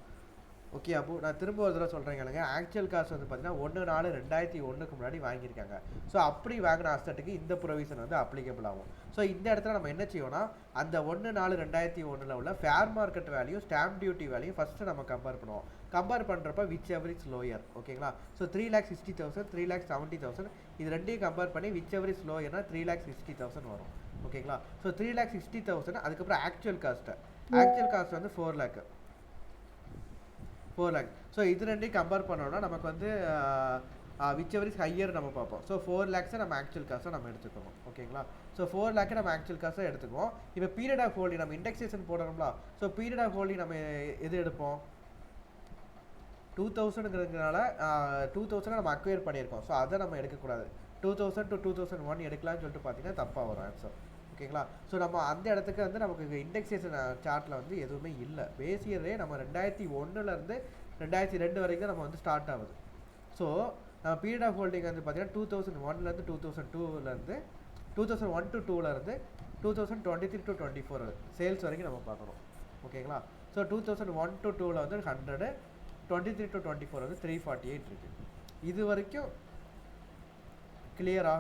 ஓகே. அப்போ நான் திரும்ப ஒரு தடவை சொல்கிறேங்க. ஆக்சுவல் காஸ்ட் வந்து பார்த்தீங்கன்னா 1/4/2001க்கு முன்னாடி வாங்கியிருக்காங்க. ஸோ அப்படி வாங்கின அசட்டுக்கு இந்த ப்ரொவிஷன் வந்து அப்ளிகபிள் ஆகும். ஸோ இந்த இடத்துல நம்ம என்ன செய்வோம்னா, அந்த 1/4/2001 உள்ள fair market value, stamp duty value first நம்ம கம்பேர் பண்ணுவோம். கம்பேர் பண்ணுறப்ப விச் எவர் இஸ் லோயர். ஓகேங்களா? ஸோ 3,60,000, 3,70,000 இது ரெண்டையும் கம்பேர் பண்ணி விச் எவர் இஸ் லோயர்னா 3,60,000 வரும். ஓகேங்களா? ஸோ 3,60,000 அதுக்கப்புறம் ஆக்சுவல் காஸ்ட் வந்து 4 lakh. ஸோ இது ரெண்டையும் கம்பேர் பண்ணோம்னா நமக்கு வந்து விச் எவர் இஸ் ஹையர் நம்ம பார்ப்போம். ஸோ 4 lakhs நம்ம ஆக்சுவல் காஸ்ட்டை நம்ம எடுத்துக்கணும். ஓகேங்களா? ஸோ 4 lakh நம்ம ஆக்சுவல் காஸ்ட்டை எடுத்துக்குவோம். இப்போ பீரியட் ஆஃப் ஹோல்டிங் நம்ம இண்டெக்ஸேஷன் போடணும்ல. ஸோ பீரியட் ஆஃப் ஹோல்டிங் நம்ம எது எடுப்போம்? 2000ங்கிறதுனால 2000 நம்ம அக்வயர் பண்ணியிருக்கோம். ஸோ அதை நம்ம எடுக்கக்கூடாது. 2000 to 2001 எடுக்கலாம்னு சொல்லிட்டு பார்த்தீங்கன்னா தப்பாக வரும் ஆன்சர். ஓகேங்களா? ஸோ நம்ம அந்த இடத்துக்கு வந்து நமக்கு இண்டெக்ஸேஷன் சார்ட்டில் வந்து எதுவுமே இல்லை. பேசியரே நம்ம 2001லேருந்து 2002 வரைக்கும் தான் நம்ம வந்து ஸ்டார்ட் ஆகுது. ஸோ நம்ம பீரியட் ஆஃப் ஹோல்டிங் வந்து பார்த்தீங்கன்னா 2001லேருந்து 2002லேருந்து 2001 to 2லேருந்து 2023 to 24 சேல்ஸ் வரைக்கும் நம்ம பார்க்கணும். ஓகேங்களா? ஸோ 2001 to 2ல் வந்து 100, 23 to 24 வந்து 348 இருக்குது. இது வரைக்கும் கிளியரா?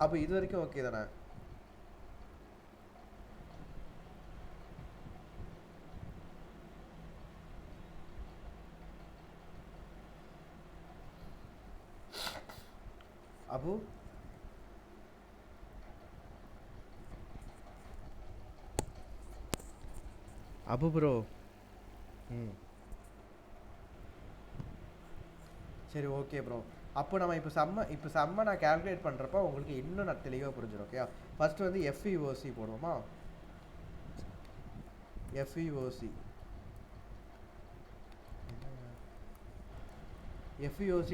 அப்போ இது வரைக்கும் ஓகே தானே? அபு ப்ரோ. சரி, ஓகே ப்ரோ. அப்போ நம்ம இப்போ சம்ம நான் கால்குலேட் பண்ணுறப்ப உங்களுக்கு இன்னும் நான் தெளிவாக புரிஞ்சிடும். ஓகே, ஃபஸ்ட்டு வந்து எஃப்இஓசி போடுவோமா? எஃப்இஓசி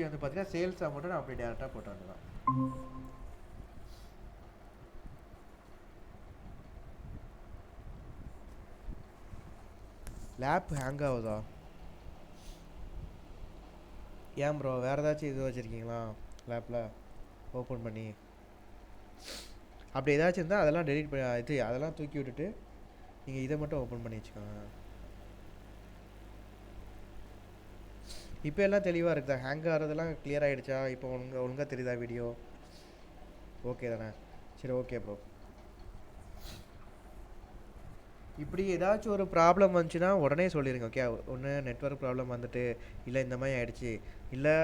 வந்து பார்த்தீங்கன்னா சேல்ஸ் அமௌண்ட்டை நான் அப்படி டேரெக்டாக போட்டு வந்துடலாம். லேப் ஹேங் ஆகுதா? ஏன் ப்ரோ, வேறு ஏதாச்சும் இது வச்சுருக்கீங்களா லேப்பில் ஓப்பன் பண்ணி? அப்படி ஏதாச்சும் இருந்தால் அதெல்லாம் டெலீட் பண்ணி அதெல்லாம் தூக்கி விட்டுட்டு நீங்கள் இதை மட்டும் ஓப்பன் பண்ணி வச்சுக்கோங்க. இப்போ எல்லாம் தெளிவாக இருக்குதா? ஹேங் ஆகிறதெல்லாம் கிளியர் ஆகிடுச்சா? இப்போ ஒழுங்காக தெரியுதா வீடியோ? ஓகே தானே? சரி, ஓகே ப்ரோ. இப்படி ஏதாச்சும் ஒரு ப்ராப்ளம் வந்துச்சுன்னா உடனே சொல்லிடுங்க. ஓகே, ஒன்று நெட்வொர்க் ப்ராப்ளம் வந்துட்டு, இல்லை இந்த மாதிரி ஆகிடுச்சு, இல்லை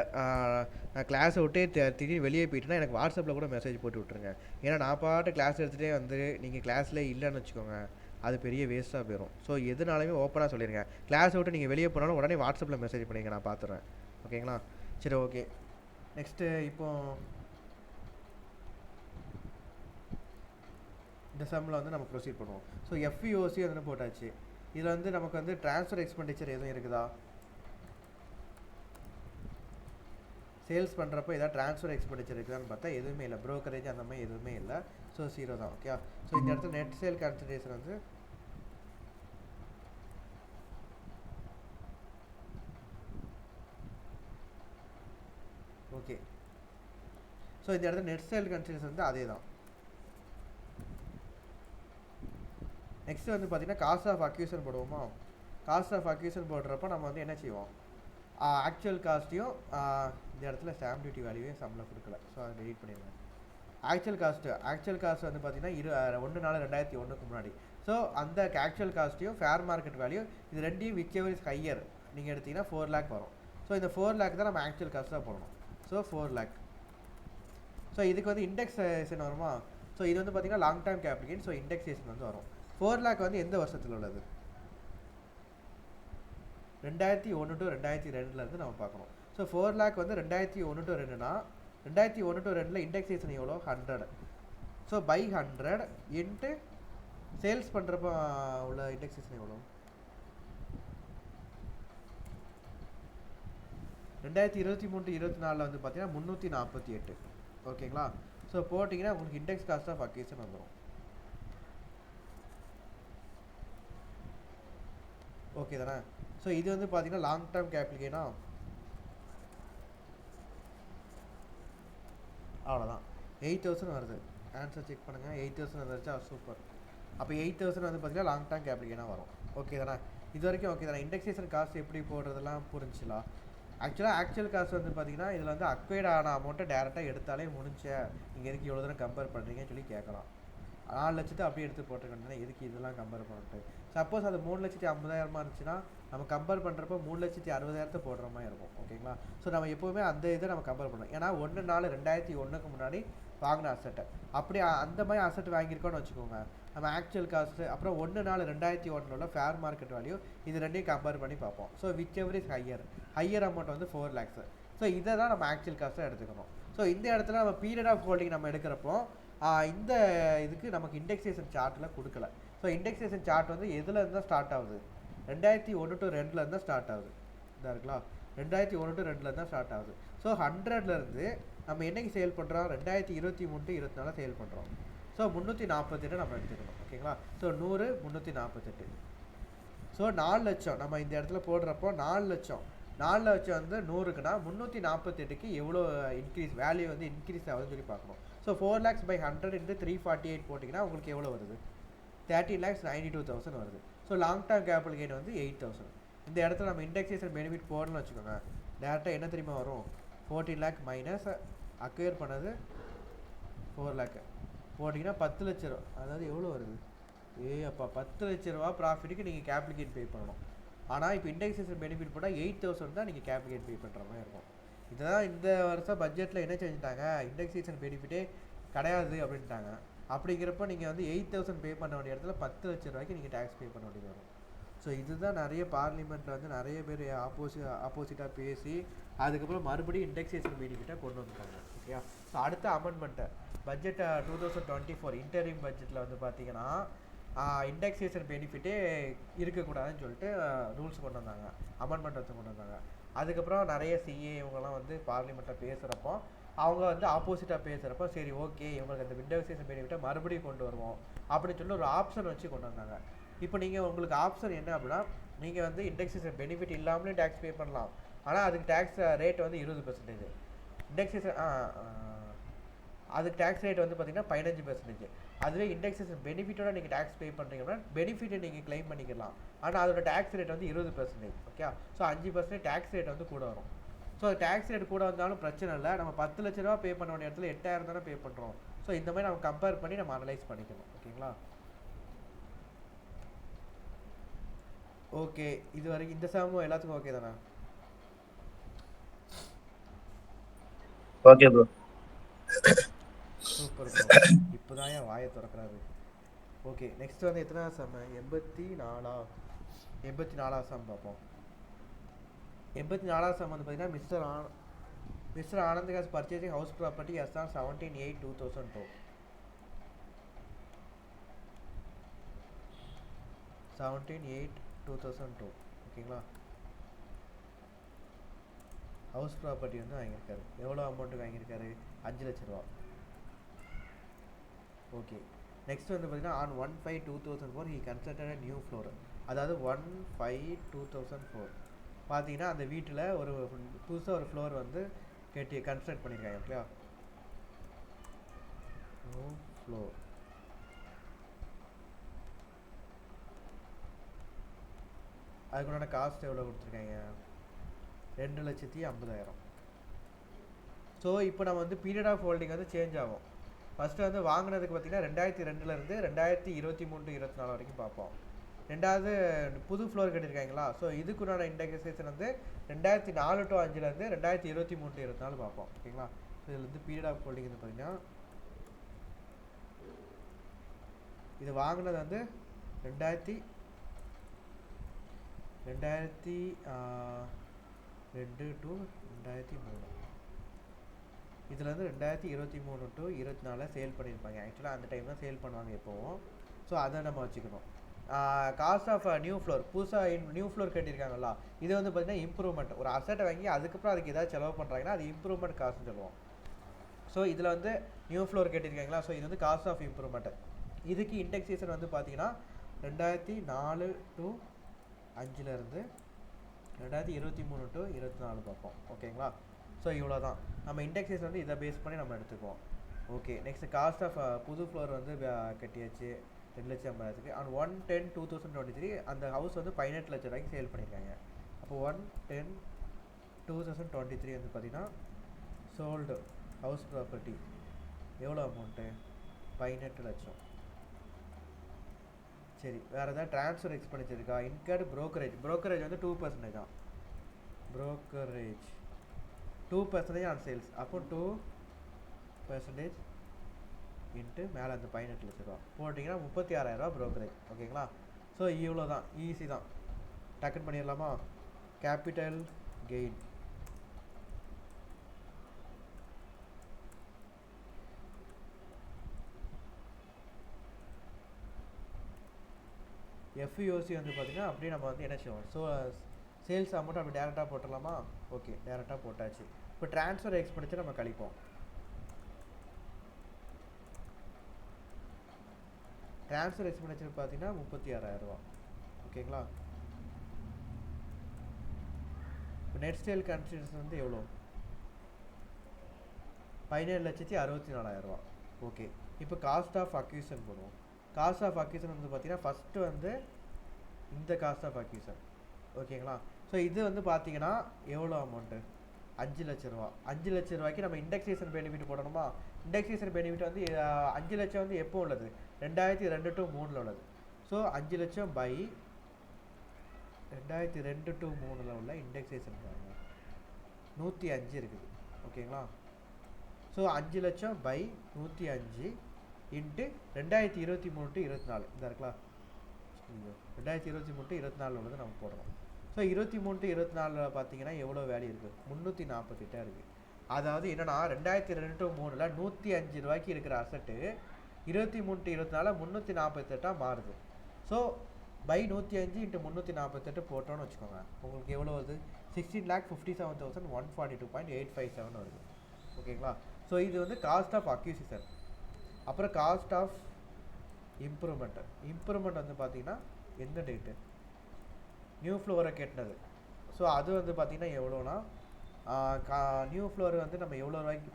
நான் கிளாஸை விட்டு திடீர்னு வெளியே போயிட்டேன்னா எனக்கு வாட்ஸ்அப்பில் கூட மெசேஜ் போட்டு விட்ருங்க. ஏன்னா நான் பாட்டு கிளாஸ் எடுத்துகிட்டே வந்து நீங்கள் கிளாஸில் இல்லைன்னு வச்சுக்கோங்க, அது பெரிய வேஸ்ட்டாக போயிடும். ஸோ எதுனாலுமே ஓப்பனாக சொல்லிடுங்க. கிளாஸை விட்டு நீங்கள் வெளியே போனாலும் உடனே வாட்ஸ்அப்பில் மெசேஜ் பண்ணிங்க, நான் பார்த்துறேன். ஓகேங்களா? சரி, ஓகே. நெக்ஸ்ட்டு இப்போ இந்த சம்மில் வந்து நம்ம ப்ரொசீட் பண்ணுவோம். ஸோ எஃப்இஓசி வந்து போட்டாச்சு. இதில் வந்து நமக்கு வந்து ட்ரான்ஸ்ஃபர் எக்ஸ்பெண்டிச்சர் எதுவும் இருக்குதா? சேல்ஸ் பண்ணுறப்போ ஏதாவது ட்ரான்ஸ்ஃபர் எக்ஸ்பெண்டிச்சர் இருக்குதான்னு பார்த்தா எதுவுமே இல்லை. ப்ரோக்கரேஜ் அந்த மாதிரி எதுவுமே இல்லை. ஸோ 0 தான். ஓகே. ஸோ இந்த இடத்துல நெட் சேல் கான்சன்ட்ரேஷன் வந்து ஓகே. ஸோ இந்த இடத்துல நெட் சேல் கான்சன்ட்ரேஷன் வந்து அதே தான். நெக்ஸ்ட்டு வந்து பார்த்திங்கன்னா காஸ்ட் ஆஃப் அக்யூஷன் போடுவோமா? காஸ்ட் ஆஃப் அக்யூஷன் போடுறப்போ நம்ம வந்து என்ன செய்வோம்? ஆக்சுவல் காஸ்ட்டையும் இந்த இடத்துல ஸ்டாம்ப் டியூட்டி வேல்யூவே சம்மில் கொடுக்கல. ஸோ அதை டெலிட் பண்ணிடுங்க. ஆக்சுவல் காஸ்ட் வந்து பார்த்திங்கன்னா 1/4/2001க்கு முன்னாடி. ஸோ அந்த ஆக்சுவல் காஸ்ட்டையும் ஃபேர் மார்க்கெட் வேல்யூ இது ரெண்டையும் விச் எவர் இஸ் ஹையர் நீங்கள் எடுத்திங்கன்னா 4 lakh வரும். ஸோ இந்த 4 lakh தான் நம்ம ஆக்சுவல் காஸ்ட்டாக போடணும். So 4 lakh. ஸோ இதுக்கு வந்து இண்டெக்ஸேஷன் வருமா? ஸோ இது வந்து பார்த்திங்கன்னா long term capital. So indexation வந்து வரும். 4 lakh வந்து எந்த வருஷத்தில் உள்ளது? 2001 to 2002 நம்ம பார்க்கணும். ஸோ 4 lakh வந்து 2001 to 2னா 2001 to 2ல் இண்டெக்ஸேஷன் எவ்வளோ? 100. ஸோ பை 100 இன்ட்டு சேல்ஸ் பண்ணுறப்ப உள்ள இண்டெக்ஸேஷன் எவ்வளோ? 2023 to 24 வந்து பார்த்தீங்கன்னா 348. ஓகேங்களா? ஸோ போட்டிங்கன்னா உங்களுக்கு இண்டெக்ஸ் காஸ்ட் ஆஃப் அக்யூஷன் வந்துடும். ஓகே தானே? ஸோ இது வந்து பார்த்தீங்கன்னா லாங் டேர்ம் கேபிட்டல்னா அவ்வளோதான். 8000 வருது. ஆன்சர் செக் பண்ணுங்கள். 8000 வந்துருச்சா? சூப்பர். அப்போ 8000 வந்து பார்த்தீங்கன்னா லாங் டேர்ம் கேபிட்டல் கெயினாக வரும். ஓகே தானே? இது வரைக்கும் ஓகே தானே? இண்டெக்ஸேஷன் காஸ்ட் எப்படி போடுறதெல்லாம் புரிஞ்சுலாம். ஆக்சுவல் காஸ்ட் வந்து பார்த்தீங்கன்னா இதில் வந்து அக்வைர்ட் ஆன அமௌண்ட்டை டேரெக்டாக எடுத்தாலே முடிஞ்ச நீங்கள் எதுக்கு இவ்வளோ தூரம் கம்பேர் பண்ணுறீங்கன்னு சொல்லி கேட்கலாம். 4 லட்சத்தை அப்படியே எடுத்து போட்டுருக்கேன், எதுக்கு இதெல்லாம் கம்பேர் பண்ணிட்டு. சப்போஸ் அது 3,50,000 இருந்துச்சுன்னா நம்ம கம்பேர் பண்ணுறப்போ 3,60,000 போடுற மாதிரி இருக்கும். ஓகேங்களா? ஸோ நம்ம எப்போவுமே அந்த இதை நம்ம கம்பேர் பண்ணோம். ஏன்னா 1/4/2001 முன்னாடி வாங்கின அசெட்டை அப்படி அந்த மாதிரி அசெட் வாங்கியிருக்கோன்னு வச்சுக்கோங்க. நம்ம ஆக்சுவல் காஸ்ட்டு அப்புறம் 1/4/2001 உள்ள ஃபேர் மார்க்கெட் வேல்யூ இது ரெண்டையும் கம்பேர் பண்ணி பார்ப்போம். So which ever is higher amount வந்து 4 lakhs. ஸோ இதை தான் நம்ம ஆக்சுவல் காஸ்ட்டாக எடுத்துக்கணும். ஸோ இந்த இடத்துல நம்ம பீரியட் ஆஃப் ஹோல்டிங் நம்ம எடுக்கிறப்போ இந்த இதுக்கு நமக்கு இண்டெக்ஸேஷன் சார்ட்டில் கொடுக்கல. ஸோ இண்டெக்ஸேஷன் சார்ட் வந்து எதில் இருந்தால் ஸ்டார்ட் ஆகுது? 2001 to 2 இருந்தால் ஸ்டார்ட் ஆகுது. இதாக இருக்கலாம், 2001 to 2 தான் ஸ்டார்ட் ஆகுது. ஸோ 100லேருந்து நம்ம என்னைக்கு சேல் பண்ணுறோம்? 2023 to 24 சேல் பண்ணுறோம். ஸோ 348 நம்ம எடுத்துக்கணும். ஓகேங்களா? ஸோ 100 348. ஸோ 4 லட்சம் நம்ம இந்த இடத்துல போடுறப்போ 4 லட்சம் வந்து 100க்குன்னா 348க்கு எவ்வளோ இன்க்ரீஸ் வேல்யூ வந்து இன்க்ரீஸ் ஆகுதுன்னு சொல்லி பார்க்கணும். ஸோ 4 lakhs by 100 into 348 போட்டிங்கன்னா உங்களுக்கு எவ்வளோ வருது? 13,92,000 வருது. So long term capital gain வந்து 8,000. இந்த இடத்துல நம்ம இண்டெக்ஸேஷன் பெனிஃபிட் போடணும்னு வச்சுக்கோங்க. டேரெக்டாக என்ன தெரியுமா வரும்? 14 lakh மைனஸ் அக்வயர் பண்ணது 4 lakh போட்டிங்கன்னா 10 லட்ச ரூபா. அதாவது எவ்வளோ வருது? அப்பா 10 லட்ச ரூபா ப்ராஃபிட்டுக்கு நீங்கள் கேபிட்டல் கெயின் பே பண்ணணும். ஆனால் இப்போ இண்டெக்ஸேஷன் பெனிஃபிட் போட்டால் 8,000 தான் நீங்கள் கேபிட்டல் கெயின் பே பண்ணுற மாதிரி இருக்கும். இதுதான் இந்த வருஷம் பட்ஜெட்டில் என்ன செஞ்சுட்டாங்க, இண்டெக்ஸேஷன் பெனிஃபிட்டே கிடையாது அப்படின்ட்டாங்க. அப்படிங்கிறப்ப நீங்கள் வந்து 8,000 பே பண்ண வேண்டிய இடத்துல 10 லட்ச ரூபாய்க்கு நீங்கள் டேக்ஸ் பே பண்ண வேண்டியது வரும். ஸோ இதுதான் நிறைய பார்லிமெண்ட்டில் வந்து நிறைய பேர் ஆப்போசிட்டாக பேசி அதுக்கப்புறம் மறுபடியும் இண்டெக்ஸேஷன் பெனிஃபிட்டை கொண்டு வந்துட்டாங்க. ஓகேயா? ஸோ அடுத்த அமெண்ட்மெண்ட்டு பட்ஜெட் 2024 இன்டரிம் பட்ஜெட்டில் வந்து பார்த்தீங்கன்னா இண்டெக்ஸேஷன் பெனிஃபிட்டே இருக்கக்கூடாதுன்னு சொல்லிட்டு ரூல்ஸ் கொண்டு வந்தாங்க, அமெண்ட்மெண்ட் வந்து கொண்டு வந்தாங்க. அதுக்கப்புறம் நிறைய சிஏ இவங்கெல்லாம் வந்து பார்லிமெண்ட்டில் பேசுகிறப்போ அவங்க வந்து ஆப்போசிட்டாக பேசுகிறப்போ சரி ஓகே இவங்களுக்கு அந்த இண்டெக்ஸேஷன் பெனிஃபிட்டை மறுபடியும் கொண்டு வருவோம் அப்படின்னு சொல்லி ஒரு ஆப்ஷன் வச்சு கொண்டு வந்தாங்க. இப்போ நீங்கள் உங்களுக்கு ஆப்ஷன் என்ன அப்படின்னா நீங்கள் வந்து இண்டெக்ஸேஷன் பெனிஃபிட் இல்லாமலே டேக்ஸ் பே பண்ணலாம். ஆனால் அதுக்கு டேக்ஸ் ரேட் வந்து 20%. இண்டெக்ஸேஷன் அதுக்கு டேக்ஸ் ரேட் வந்து பார்த்தீங்கன்னா 15%. அதுவே இண்டெக்ஸேஷன் பெனிஃபிட்டோட நீங்கள் டேக்ஸ் பே பண்ணுறீங்கன்னா பெனிஃபிட்டை நீங்கள் கிளைம் பண்ணிக்கலாம். ஆனால் அதோட டேக்ஸ் ரேட் வந்து 20%. ஓகே? ஸோ 5% டேக்ஸ் ரேட் வந்து கூட வரும். ஸோ டேக்ஸ் ரேட் கூட வந்தாலும் பிரச்சனை இல்லை. நம்ம 10 லட்ச ரூபா பே பண்ண வேண்டிய இடத்துல 8,000 தானே பே பண்ணுறோம். ஸோ இந்த மாதிரி நம்ம கம்பேர் பண்ணி நம்ம அனலைஸ் பண்ணிக்கணும். ஓகேங்களா? ஓகே, இது வரைக்கும் இந்த சமம் எல்லாத்துக்கும் ஓகே தானே? Okay bro. சூப்பர் ப்ரோ, இப்போதான் என் வாயை திறக்கிறாரு. ஓகே, நெக்ஸ்ட் வந்து எத்தனாவது சம்? 84வது சம் பார்ப்போம். 84வது சம் வந்து பார்த்தீங்கன்னா mister Anand has purchasing house property as on 17/8/2002. 17/8/2002. ஓகேங்களா? ஹவுஸ் ப்ராப்பர்ட்டி வந்து வாங்கியிருக்காரு. எவ்வளோ அமௌண்ட்டு வாங்கியிருக்காரு? 5 லட்ச ரூபா. ஓகே, நெக்ஸ்ட் வந்து பார்த்தீங்கன்னா on 1/5/2004 he constructed a new floor. அதாவது 1/5/2004 பார்த்தீங்கன்னா அந்த வீட்டில் ஒரு புதுசாக ஒரு ஃப்ளோர் வந்து கன்ஸ்ட்ரக்ட் பண்ணியிருக்காங்க. ஓகேயா? New floor. அதுக்குண்டான காஸ்ட் எவ்வளோ கொடுத்துருக்காங்க? 2,50,000. ஸோ இப்போ நம்ம வந்து பீரியட் ஆஃப் ஹோல்டிங் வந்து சேஞ்ச் ஆகும். ஃபஸ்ட்டு வந்து வாங்கினதுக்கு பார்த்தீங்கன்னா 2002லேருந்து 2023-24 வரைக்கும் பார்ப்போம். ரெண்டாவது புது ஃப்ளோர் கட்டியிருக்காங்களா? ஸோ இதுக்குண்டான இண்டெக்ஸேஷன் வந்து 2004 to 5லேருந்து 2023-24 பார்ப்போம். ஓகேங்களா? ஸோ இதில் வந்து பீரியட் ஆஃப் ஹோல்டிங் வந்து பார்த்தீங்கன்னா இது வாங்கினது வந்து 2002 to 2003. இதில் வந்து 2023 to 24 சேல் பண்ணியிருப்பாங்க. ஆக்சுவலாக அந்த டைம் தான் சேல் பண்ணுவாங்க எப்போவும். ஸோ அதை நம்ம வச்சுக்கணும். காஸ்ட் ஆஃப் நியூ ஃப்ளோர், புதுசாக நியூ ஃப்ளோர் கட்டியிருக்காங்களா, இது வந்து பார்த்தீங்கன்னா இம்ப்ரூவ்மெண்ட். ஒரு அசட்டை வாங்கி அதுக்கப்புறம் அதுக்கு ஏதாவது செலவு பண்ணுறாங்கன்னா அது இம்ப்ரூவ்மெண்ட் காஸ்ட்னு சொல்லுவோம். ஸோ இதில் வந்து நியூ ஃப்ளோர் கட்டியிருக்காங்களா, ஸோ இது வந்து காஸ்ட் ஆஃப் இம்ப்ரூவ்மெண்ட். இதுக்கு இண்டெக்ஸேஷன் வந்து பார்த்தீங்கன்னா 2004 to 5லேருந்து 2023 to 24 பார்ப்போம். ஓகேங்களா? ஸோ இவ்வளோ தான் நம்ம இண்டெக்ஸேஷன் வந்து இதை பேஸ் பண்ணி நம்ம எடுத்துக்குவோம். ஓகே, நெக்ஸ்ட் காஸ்ட் ஆஃப் புது ஃப்ளோர் வந்து கட்டியாச்சு. 2,50,000 on 1/10/2023 அந்த ஹவுஸ் வந்து 18 லட்சம் ரூபாய்க்கு சேல் பண்ணியிருக்காங்க. அப்போ 1/10/2023 வந்து பார்த்தீங்கன்னா சோல்டு ஹவுஸ் ப்ராப்பர்ட்டி எவ்வளோ அமௌண்ட்டு? 18 லட்சம். சரி, வேறு ஏதாவது ட்ரான்ஸ்ஃபர் எக்ஸ்பெண்டிச்சர் இருக்கா? இன்கர்டு ப்ரோக்கரேஜ் வந்து 2% தான். Brokerage 2% on sales. அப்போ 2% இன்ட்டு மேலே அந்த 18 லட்ச ரூபா போட்டிங்கன்னா 36,000 ரூபா ப்ரோக்கரேஜ். ஓகேங்களா? ஸோ இவ்வளோ தான், ஈஸி தான், டக்குன்னு பண்ணிடலாமா? கேபிட்டல் கெயின் எஃப்யூசி வந்து பார்த்தீங்கன்னா அப்படியே நம்ம வந்து என்ன செய்வோம்? ஸோ சேல்ஸ் அமௌண்ட் அப்படி டேரெக்டாக போட்டுடலாமா? ஓகே, டேரெக்டாக போட்டாச்சு. இப்போ ட்ரான்ஸ்ஃபர் எக்ஸ்பெண்டிச்சர் நம்ம கழிப்போம். ட்ரான்ஸ்ஃபர் எக்ஸ்பெண்டிச்சர் பார்த்தீங்கன்னா 36,000 ரூபா. ஓகேங்களா? இப்போ நெட் சேல் கன்சிடரேஷன் வந்து எவ்வளோ? 17,64,000 ரூபா. ஓகே, இப்போ காஸ்ட் ஆஃப் அக்யூசன் போடுவோம். காஸ்ட் ஆஃப் அக்யூசன் வந்து பார்த்தீங்கன்னா ஃபஸ்ட்டு வந்து இந்த காஸ்ட் ஆஃப் அக்யூசன். ஓகேங்களா? ஸோ இது வந்து பார்த்தீங்கன்னா எவ்வளோ அமௌண்ட்டு? 5 லட்ச ரூபா. 5 லட்ச ரூபாய்க்கு நம்ம இண்டெக்ஸேஷன் பெனிஃபிட் போடணுமா? இண்டெக்ஸேஷன் பெனிஃபிட் வந்து 5 லட்சம் வந்து எப்போ உள்ளது? 2002 to 3 உள்ளது. ஸோ 5 லட்சம் பை 2002 to 3 உள்ள இண்டெக்ஸேஷன் பாருங்க 105 இருக்குது. ஓகேங்களா? ஸோ 5 லட்சம் பை 105 இன்ட்டு 2023 to 24 இந்த இருக்கலாம். 2023 to 24 உள்ளது நம்ம போடுறோம். ஸோ 23 to 24 பார்த்தீங்கன்னா எவ்வளோ வேல்யூ இருக்குது? 348 இருக்குது. அதாவது என்னன்னா 2002 to 3 105 ரூபாய்க்கு இருக்கிற அசட்டு 23 to 24 348 மாறுது. ஸோ பை 105 இன்ட்டு 348 போட்டோன்னு வச்சுக்கோங்க, உங்களுக்கு எவ்வளோ வருது? 16,57,142.857 வருது. ஓகேங்களா? ஸோ இது வந்து காஸ்ட் ஆஃப் அக்யூசிஷன். அப்புறம் காஸ்ட் ஆஃப் இம்ப்ரூவ்மெண்ட் வந்து பார்த்தீங்கன்னா எந்த டேட்டு? நியூ ஃப்ளோரை கட்டினது. ஸோ அது வந்து பார்த்தீங்கன்னா எவ்வளோனா நியூ ஃப்ளோர் வந்து நம்ம எவ்வளோ ரூபாய்க்கு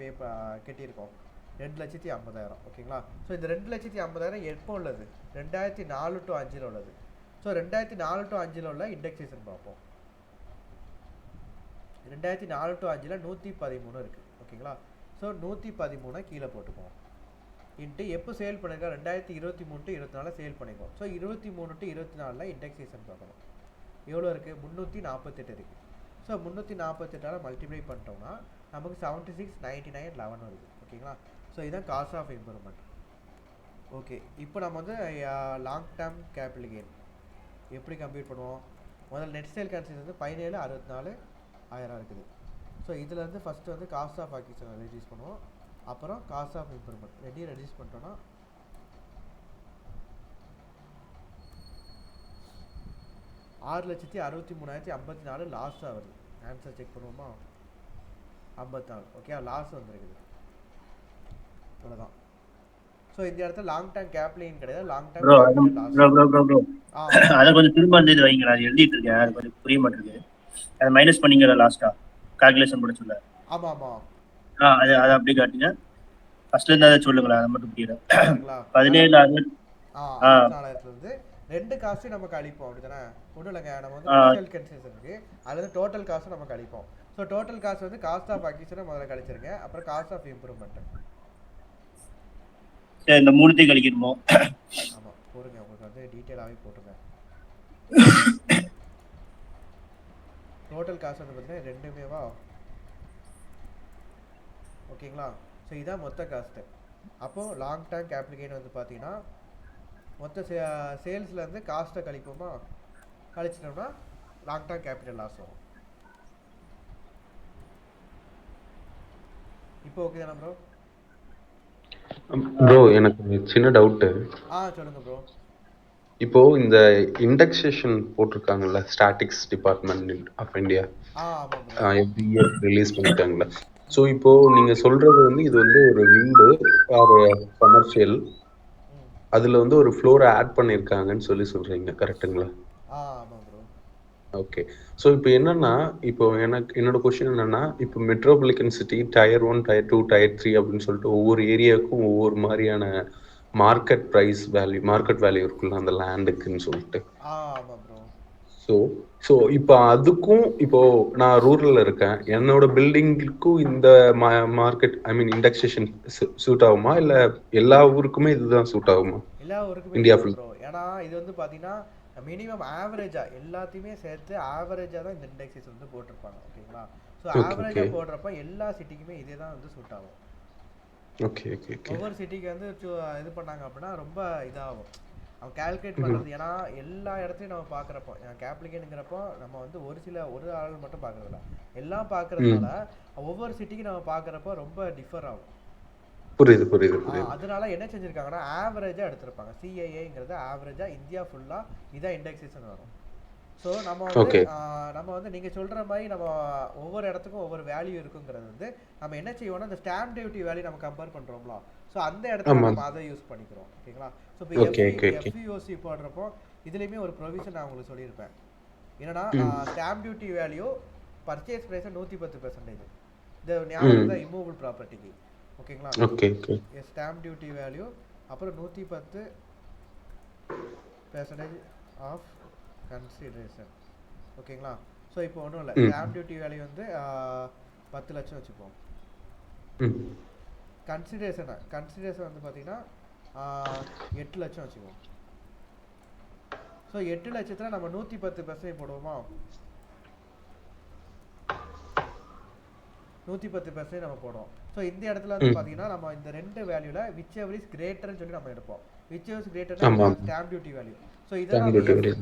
கட்டியிருக்கோம்? 2,50,000. ஓகேங்களா? ஸோ இந்த 2,50,000 எப்போ உள்ளது? 2004 to 5 உள்ளது. ஸோ 2004 to 5 உள்ள இண்டெக்ஸேஷன் பார்ப்போம். 2004 to 5 113 இருக்குது. ஓகேங்களா? ஸோ 113 கீழே போட்டுப்போம். இன்ட்டு எப்போ சேல் பண்ணிருக்கோம்? 2023 to 24 சேல் பண்ணிக்கோம். ஸோ 23 to 24 இண்டெக்ஸேஷன் பார்க்கணும். எவ்வளோ இருக்குது? 348 இருக்குது. ஸோ 348 மல்டிப்ளை பண்ணிட்டோம்னா நமக்கு 76,99,11 வருது. ஓகேங்களா? ஸோ இதுதான் காஸ்ட் ஆஃப் இம்ப்ரூவ்மெண்ட். ஓகே, இப்போ நம்ம வந்து லாங் டேர்ம் கேபிட்டல் கெயின் எப்படி கம்ப்யூட் பண்ணுவோம்? முதல்ல நெட் சேல் கன்சிடர் வந்து 17,64,000 இருக்குது. ஸோ இதில் வந்து ஃபஸ்ட்டு வந்து காஸ்ட் ஆஃப் அக்யூசிஷன் ரெடியூஸ் பண்ணுவோம். அப்புறம் காஸ்ட் ஆஃப் இம்ப்ரூவ்மெண்ட் ரெண்டையும் ரெடியூஸ் பண்ணிட்டோன்னா 6,63,054 லாஸ்ட்டாக வருது. ஆன்சர் செக் பண்ணுவோமா? 54. ஓகே, லாஸ் வந்துருக்குது. அவ்வளோதான். ஸோ இந்த இடத்துல லாங் டேர்ம் கேப்லைன் கிடையாது, லாங் டேர்ம் ப்ரோ அதை கொஞ்சம் திரும்ப வந்து இது வைங்க. அது எழுதிட்டு இருக்கேன், அது கொஞ்சம் புரிய மாட்டேங்குது. அதை மைனஸ் பண்ணீங்களா லாஸ்டா கால்குலேஷன் பண்ண சொல்ல? ஆமாம் ஆமாம். அது அதை அப்படியே காட்டுங்க. ஃபர்ஸ்ட்ல இருந்து அதை சொல்லுங்களா, அதை மட்டும் புரியல. 17,64,000 ரெண்டு காஸ்ட்டும் நமக்கு அழிப்போம். அப்படிதானே? ஒன்றும் இல்லைங்க, நம்ம வந்து இனிஷியல் கன்சிடரேஷன் இருக்குது, அது வந்து டோட்டல் காஸ்ட் நமக்கு அழிப்போம். ஸோ டோட்டல் காஸ்ட் வந்து காஸ்ட் ஆஃப் அக்யூசிஷனை முதல்ல கழிச்சிருங்க, அப்புறம் காஸ்ட் ஆஃப் இம்ப்ரூவ்மெண்ட். சரி, இந்த மூணுத்தையும் கழிக்கணுமோ? ஆமாம், போடுங்க, உங்களுக்கு வந்து டீட்டெயிலாகவே போட்டுருங்க. டோட்டல் காஸ்ட் வந்து பார்த்தீங்கன்னா ரெண்டுமேவா? ஓகேங்களா? ஸோ இதான் மொத்த காஸ்ட்டு. அப்போது லாங் டேர்ம் கேபிட்டல் கெயின் வந்து பார்த்தீங்கன்னா மொத்த சேல்ஸ்லேருந்து காஸ்ட்டை கழிப்போமா? கழிச்சிட்டோம்னா லாங் டேர்ம் கேபிட்டல் லாஸ் வரும். இப்போ ஓகே தானே ப்ரோ? ப்ரோ எனக்கு சின்ன டவுட்டு. சொல்லுங்க ப்ரோ. இப்போ இந்த இண்டெக்ஸேஷன் போட்டிருக்காங்கல்ல, statistics department of India every year release பண்ணிட்டாங்கல்ல. ஸோ இப்போ நீங்க சொல்றது வந்து இது வந்து ஒரு வீடு ஆர் கமர்ஷியல், அதுல வந்து ஒரு ஃப்ளோரை ஆட் பண்ணியிருக்காங்கன்னு சொல்றீங்க, கரெக்டுங்களா? ஆமாம் ப்ரோ. ஓகே, ஸோ இப்போ என்னன்னா, இப்போ என்னோட கொஸ்டின் என்னன்னா, இப்போ metropolitan city tier 1 tier 2 tier 3 அப்படின்னு சொல்லிட்டு ஒவ்வொரு ஏரியாவுக்கும் ஒவ்வொரு மாதிரியான மார்க்கெட் வேல்யூ இருக்குல்ல அந்த லேண்டுக்குன்னு சொல்லிட்டு. ஆமா ப்ரோ. ஸோ ஸோ இப்போ அதுக்கும் இப்போ நான் ரூரல்ல இருக்கேன், என்னோட பில்டிங்குக்கும் இந்த மார்க்கெட் இண்டெக்ஸேஷன் சூட் ஆகுமா, இல்லை எல்லா ஊருக்குமே இதுதான் சூட் ஆகுமா? எல்லா ஊருக்குமே இந்தியா இதுதான் ஃபுல். ப்ரோ. ஏன்னா இது வந்து பார்த்தீங்கன்னா மினிமம் ஆவரேஜாக எல்லாத்தையுமே சேர்த்து ஆவரேஜாக தான் இந்த இண்டெக்ஸஸ் வந்து போட்டிருப்பாங்க. ஓகேங்களா? ஸோ ஓகே ஓகே ஆவரேஜாக போடுறப்ப எல்லா சிட்டிக்குமே இதே தான் வந்து சூட் ஆகும். ஓகே ஓகே ஓகே ஒவ்வொரு சிட்டிக்கு வந்து இது பண்ணாங்க அப்படின்னா ரொம்ப இதாகும் அவன் கால்குலேட் பண்ணுறது. ஏன்னா எல்லா இடத்தையும் நம்ம பார்க்குறப்போ கேப்ளிகேனுங்கிறப்போ நம்ம வந்து ஒரு ஆள் மட்டும் பார்க்குறதில்ல, எல்லாம் பார்க்கறதுனால ஒவ்வொரு சிட்டிக்கு நம்ம பார்க்குறப்போ ரொம்ப டிஃபர் ஆகும். புரியுது புரியுது புரியுது. அதனால என்ன செஞ்சுருக்காங்கன்னா ஆவரேஜாக எடுத்திருப்பாங்க. சிஐஏங்கிறது ஆவரேஜாக இந்தியா ஃபுல்லாக இதான் இண்டெக்ஸேஷன் வரும். ஸோ நம்ம வந்து நீங்கள் சொல்கிற மாதிரி நம்ம ஒவ்வொரு இடத்துக்கும் ஒவ்வொரு வேல்யூ இருக்குங்கிறது வந்து நம்ம என்ன செய்வோம்னா இந்த ஸ்டாம்ப் டியூட்டி வேல்யூ நம்ம கம்பேர் பண்ணுறோம்ல, ஸோ அந்த இடத்துல நம்ம அதை யூஸ் பண்ணிக்கிறோம். ஓகேங்களா? ஸோ இப்போ எஃப்இஓசி போடுறப்போ இதுலேயுமே ஒரு ப்ரொவிஷன் நான் உங்களுக்கு சொல்லியிருப்பேன். என்னன்னா stamp duty value purchase price 110%. இந்த ஞாபகம் தான் இம்மூவபிள் ப்ராப்பர்ட்டிக்கு. ஓகேங்களா? Okay okay. Stamp duty value அப்புறம் 110% ஆஃப் கன்சிடரேஷன். ஓகேங்களா? ஸோ இப்போ ஒன்றும் இல்லை, ஸ்டாம்ப் டியூட்டி வேல்யூ வந்து 10 லட்சம் வச்சுப்போம். கன்சிடரேஷன் வந்து பார்த்தீங்கன்னா 8 லட்சம் வச்சுக்குவோம். ஸோ 8 லட்சத்தில் நம்ம 110% போடுவோமா? 110% நம்ம போடுவோம். ஸோ இந்த இடத்துல வந்து பார்த்தீங்கன்னா நம்ம இந்த ரெண்டு வேல்யூல விச் எவர் இஸ் கிரேட்டர்னு சொல்லி நம்ம எடுப்போம். விச் எவர் இஸ் கிரேட்டர்னா ஸ்டாம்ப் டியூட்டி வேல்யூ. ஸோ இதை நம்ம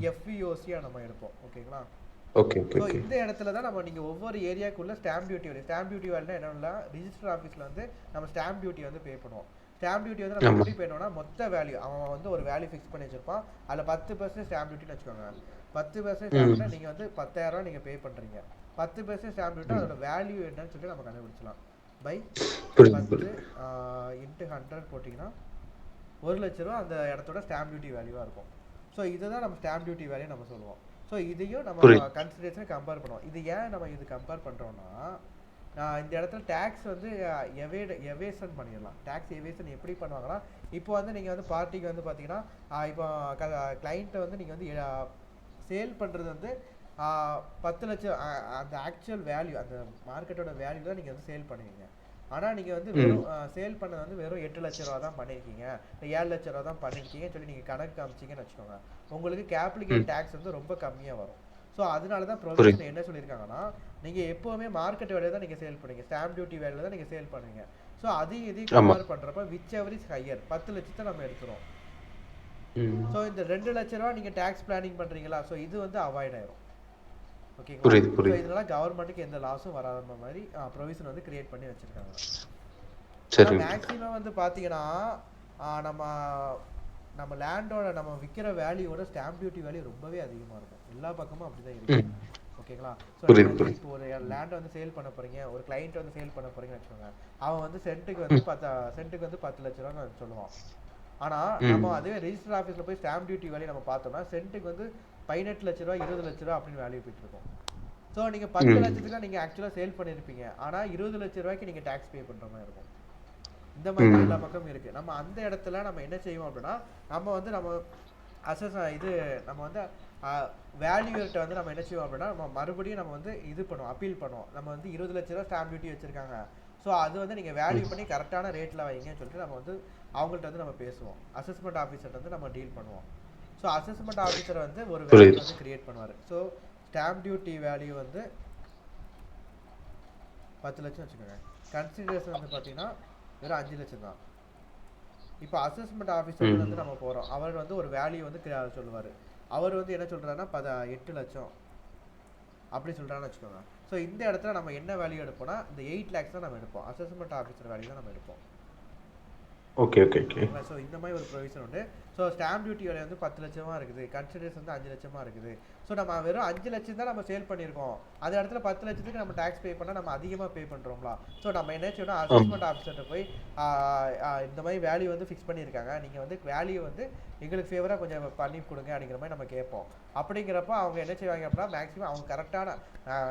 எஃப்இஓசியா நம்ம எடுப்போம். ஓகேங்களா? Okay okay. ஸோ இந்த இடத்துல தான் நம்ம நீங்கள் ஒவ்வொரு ஏரியாக்குள்ள ஸ்டாம்ப் டியூட்டி வேல்யூனா என்னன்னா ரிஜிஸ்டர் ஆஃபீஸில் வந்து நம்ம ஸ்டாம்ப் டியூட்டி வந்து பே பண்ணுவோம். ஸ்டாம்ப் டியூட்டி வந்து நம்ம எப்படி பே பண்ணுவோம்னா மொத்த வேல்யூ அவன் வந்து ஒரு வேல்யூ ஃபிக்ஸ் பண்ணி வச்சிருப்பான், அதில் 10% ஸ்டாம்ப் டியூட்டின்னு வச்சுக்கோங்க. 10% ஸ்டாம்ப் டியூட்டி நீங்கள் வந்து 10,000 நீங்கள் பே பண்ணுறீங்க. 10% ஸ்டாம்ப் டியூட்டி அதோட வேல்யூ என்னன்னு சொல்லி நம்ம கண்டுபிடிச்சலாம். பை 10 × 100 போட்டிங்கன்னா 1 லட்ச ரூபா அந்த இடத்தோட ஸ்டாம்ப் டியூட்டி வேல்யூவாக இருக்கும். ஸோ இதுதான் நம்ம ஸ்டாம்ப் டியூட்டி வேல்யூ நம்ம சொல்லுவோம். ஸோ இதையும் நம்ம கன்சிடரேஷன் கம்பேர் பண்ணுவோம். இது ஏன் நம்ம இது கம்பேர் பண்ணுறோம்னா இந்த இடத்துல டேக்ஸ் வந்து எவேஷன் பண்ணிடலாம். டேக்ஸ் எவேஷன் எப்படி பண்ணுவாங்கன்னா இப்போ வந்து நீங்கள் வந்து பார்ட்டிக்கு வந்து பார்த்தீங்கன்னா இப்போ கிளைண்ட்டை வந்து நீங்கள் வந்து சேல் பண்ணுறது வந்து 10 லட்சம் அந்த ஆக்சுவல் வேல்யூ அந்த மார்க்கெட்டோட வேல்யூ தான் நீங்கள் வந்து சேல் பண்ணுவீங்க. ஆனால் நீங்கள் வந்து வெறும் சேல் பண்ணது வந்து வெறும் 8 லட்ச ரூபா தான் பண்ணியிருக்கீங்க, இல்லை 7 லட்ச ரூபா தான் பண்ணியிருக்கீங்கன்னு சொல்லி நீங்கள் கணக்கு காமிச்சிங்கன்னு வச்சுக்கோங்க, உங்களுக்கு கேப்ளிகேட் டேக்ஸ் வந்து ரொம்ப கம்மியாக வரும். ஸோ அதனால தான் ப்ரொவிஷன் என்ன சொல்லியிருக்காங்கன்னா நீங்கள் எப்போவுமே மார்க்கெட் வேலையை தான் நீங்கள் சேல் பண்ணுவீங்க, ஸ்டாம்ப் டியூட்டி வேலையில் தான் நீங்கள் சேல் பண்ணுவீங்க. ஸோ இதையும் கம்பேர் பண்ணுறப்ப விச் எவர் இஸ் ஹையர் 10 லட்சத்தை நம்ம எடுத்துரும். ஸோ இந்த 2 லட்ச ரூபா நீங்கள் டேக்ஸ் பிளானிங் பண்ணுறீங்களா, ஸோ இது வந்து அவாய்ட் ஆயிரும். ஓகேங்களா? ஸோ இதனால கவர்மெண்ட்டுக்கு எந்த லாஸும் வராத மாதிரி ப்ரொவிஷன் வந்து கிரியேட் பண்ணி வச்சிருக்காங்க. மேக்ஸிமம் வந்து பார்த்தீங்கன்னா நம்ம லேண்டோட நம்ம விற்கிற வேல்யூவோட ஸ்டாம்ப் டியூட்டி வேல்யூ ரொம்பவே அதிகமாக இருக்கும். எல்லா பக்கமும் அப்படிதான் இருக்கு. ஓகேங்களா? ஸோ இப்போ ஒரு லேண்டை வந்து சேல் பண்ண போறீங்க, ஒரு கிளைண்ட் வந்து சேல் பண்ண போறீங்கன்னு வச்சுக்கோங்க, அவன் வந்து சென்ட்டுக்கு வந்து 10 லட்ச ரூபா சொல்லுவான். ஆனால் நம்ம அதுவே ரெஜிஸ்டர் ஆஃபீஸில் போய் ஸ்டாம்ப் டியூட்டி வேல்யூ நம்ம பார்த்தோம்னா சென்ட்டுக்கு வந்து 18 லட்ச ரூபா 20 லட்ச ரூபா அப்படின்னு வேல்யூ போயிட்டு இருக்கும். ஸோ நீங்கள் 10 லட்சத்துக்கு நீங்கள் ஆக்சுவலாக சேல் பண்ணியிருப்பீங்க, ஆனால் 20 லட்ச ரூபாய்க்கு நீங்கள் டேக்ஸ் பே பண்ணுற மாதிரி இருக்கும். இந்த மாதிரி எல்லா பக்கமும் இருக்கு. நம்ம அந்த இடத்துல நம்ம என்ன செய்வோம் அப்படின்னா நம்ம வந்து நம்ம நம்ம வந்து வேல்யூட்ட வந்து நம்ம என்ன செய்வோம் அப்படின்னா நம்ம மறுபடியும் நம்ம வந்து இது பண்ணுவோம், அப்பீல் பண்ணுவோம். நம்ம வந்து 20 லட்ச ரூபா ஸ்டாம்ப் டியூட்டி வச்சிருக்காங்க, ஸோ அது வந்து நீங்கள் வேல்யூ பண்ணி கரெக்டான ரேட்டில் வைங்கன்னு சொல்லிட்டு நம்ம வந்து அவங்கள்ட்ட வந்து நம்ம பேசுவோம். அசஸ்மெண்ட் ஆஃபீஸர்கிட்ட வந்து நம்ம டீல் பண்ணுவோம். ஸோ அசஸ்மெண்ட் ஆஃபீஸர் வந்து ஒரு வேல்யூ வந்து கிரியேட் பண்ணுவார். ஸோ ஸ்டாம்ப் டியூட்டி வேல்யூ வந்து 10 லட்சம் வச்சுக்கோங்க, கன்சிடரேஷன் வந்து பார்த்தீங்கன்னா வெறும் 5 லட்சம் தான். இப்போ அசஸ்மெண்ட் ஆஃபீஸர் வந்து நம்ம போகிறோம், அவர் வந்து ஒரு வேல்யூ வந்து சொல்லுவார். அவர் வந்து என்ன சொல்கிறாருன்னா 8 லட்சம் அப்படி சொல்கிறான்னு வச்சுக்கோங்க. ஸோ இந்த இடத்துல நம்ம என்ன வேல்யூ எடுப்போம்னா இந்த 8 lakhs தான் நம்ம எடுப்போம், அசஸ்மெண்ட் ஆஃபீஸர் வேல்யூ தான் நம்ம எடுப்போம். Okay okay okay. ஸோ இந்த மாதிரி ஒரு ப்ரொவிஷன் உண்டு. ஸோ ஸ்டாம்ப் டியூட்டி விலை வந்து 10 லட்சமாக இருக்குது, கன்சிடரேஷன் வந்து 5 லட்சமாக இருக்குது. ஸோ நம்ம வெறும் 5 லட்சம் தான் நம்ம சேல் பண்ணியிருக்கோம், அது இடத்துல 10 லட்சத்துக்கு நம்ம டேக்ஸ் பே பண்ணால் நம்ம அதிகமாக பே பண்ணுறோம்ல. ஸோ நம்ம என்ன செய்யணும், அசஸ்மெண்ட் ஆஃபீஸர்கிட்ட போய் இந்த மாதிரி வேல்யூ வந்து ஃபிக்ஸ் பண்ணியிருக்காங்க, நீங்கள் வந்து வேல்யூ வந்து எங்களுக்கு ஃபேவராக கொஞ்சம் பண்ணி கொடுங்க அப்படிங்கிற மாதிரி நம்ம கேட்போம். அப்படிங்கிறப்ப அவங்க என்ன செய்வாங்க அப்படின்னா மேக்ஸிமம் அவங்க கரெக்டான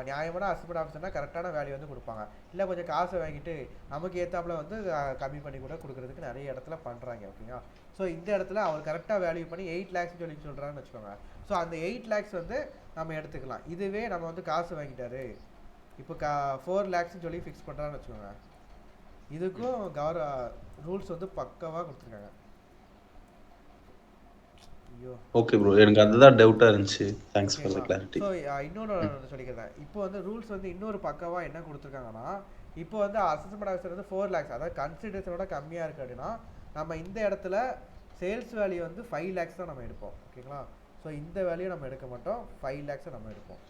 நியாயமான அசஸ்மெண்ட் ஆஃபீஸர்னால் கரெக்டான வேல்யூ வந்து கொடுப்பாங்க. இல்லை கொஞ்சம் காசை வாங்கிட்டு நமக்கு ஏற்றாப்புல வந்து கம்மி பண்ணி கூட கொடுக்குறதுக்கு நிறைய இடத்துல பண்ணுறாங்க. ஓகேங்களா. ஸோ இந்த இடத்துல அவர் கரெக்டாக வேல்யூ பண்ணி 8 lakhs சொல்லி சொல்கிறான்னு வச்சுக்கோங்க. ஸோ அந்த 8 lakhs வந்து நம்ம எடுத்துக்கலாம். இதுவே நம்ம வந்து காசு வாங்கிட்டாரு, இப்போ 4 lakhs சொல்லி ஃபிக்ஸ் பண்ணுறான்னு வச்சுக்கோங்க, இதுக்கும் ரூல்ஸ் வந்து பக்காவாக கொடுத்துருக்காங்க. ஓகே ப்ரோ, எனக்கு அதுதான் டவுட்டா இருந்துச்சு. Thanks for the clarity. So இன்னொன்று சொல்லிக்கிறேன், இப்போ வந்து ரூல்ஸ் வந்து இன்னொரு பக்காவாக என்ன கொடுத்துருக்காங்கன்னா, இப்போ வந்து அசஸ்மெண்ட் ஆஃபீஸர் வந்து 4 lakhs அதாவது கன்சிடரேஷனோட கம்மியாக இருக்குது அப்படின்னா நம்ம இந்த இடத்துல சேல்ஸ் வேல்யூ வந்து 5 lakhs தான் நம்ம எடுப்போம். ஓகேங்களா. ஸோ இந்த வேல்யூ நம்ம எடுக்க மாட்டோம், 5 lakhs நம்ம எடுப்போம்.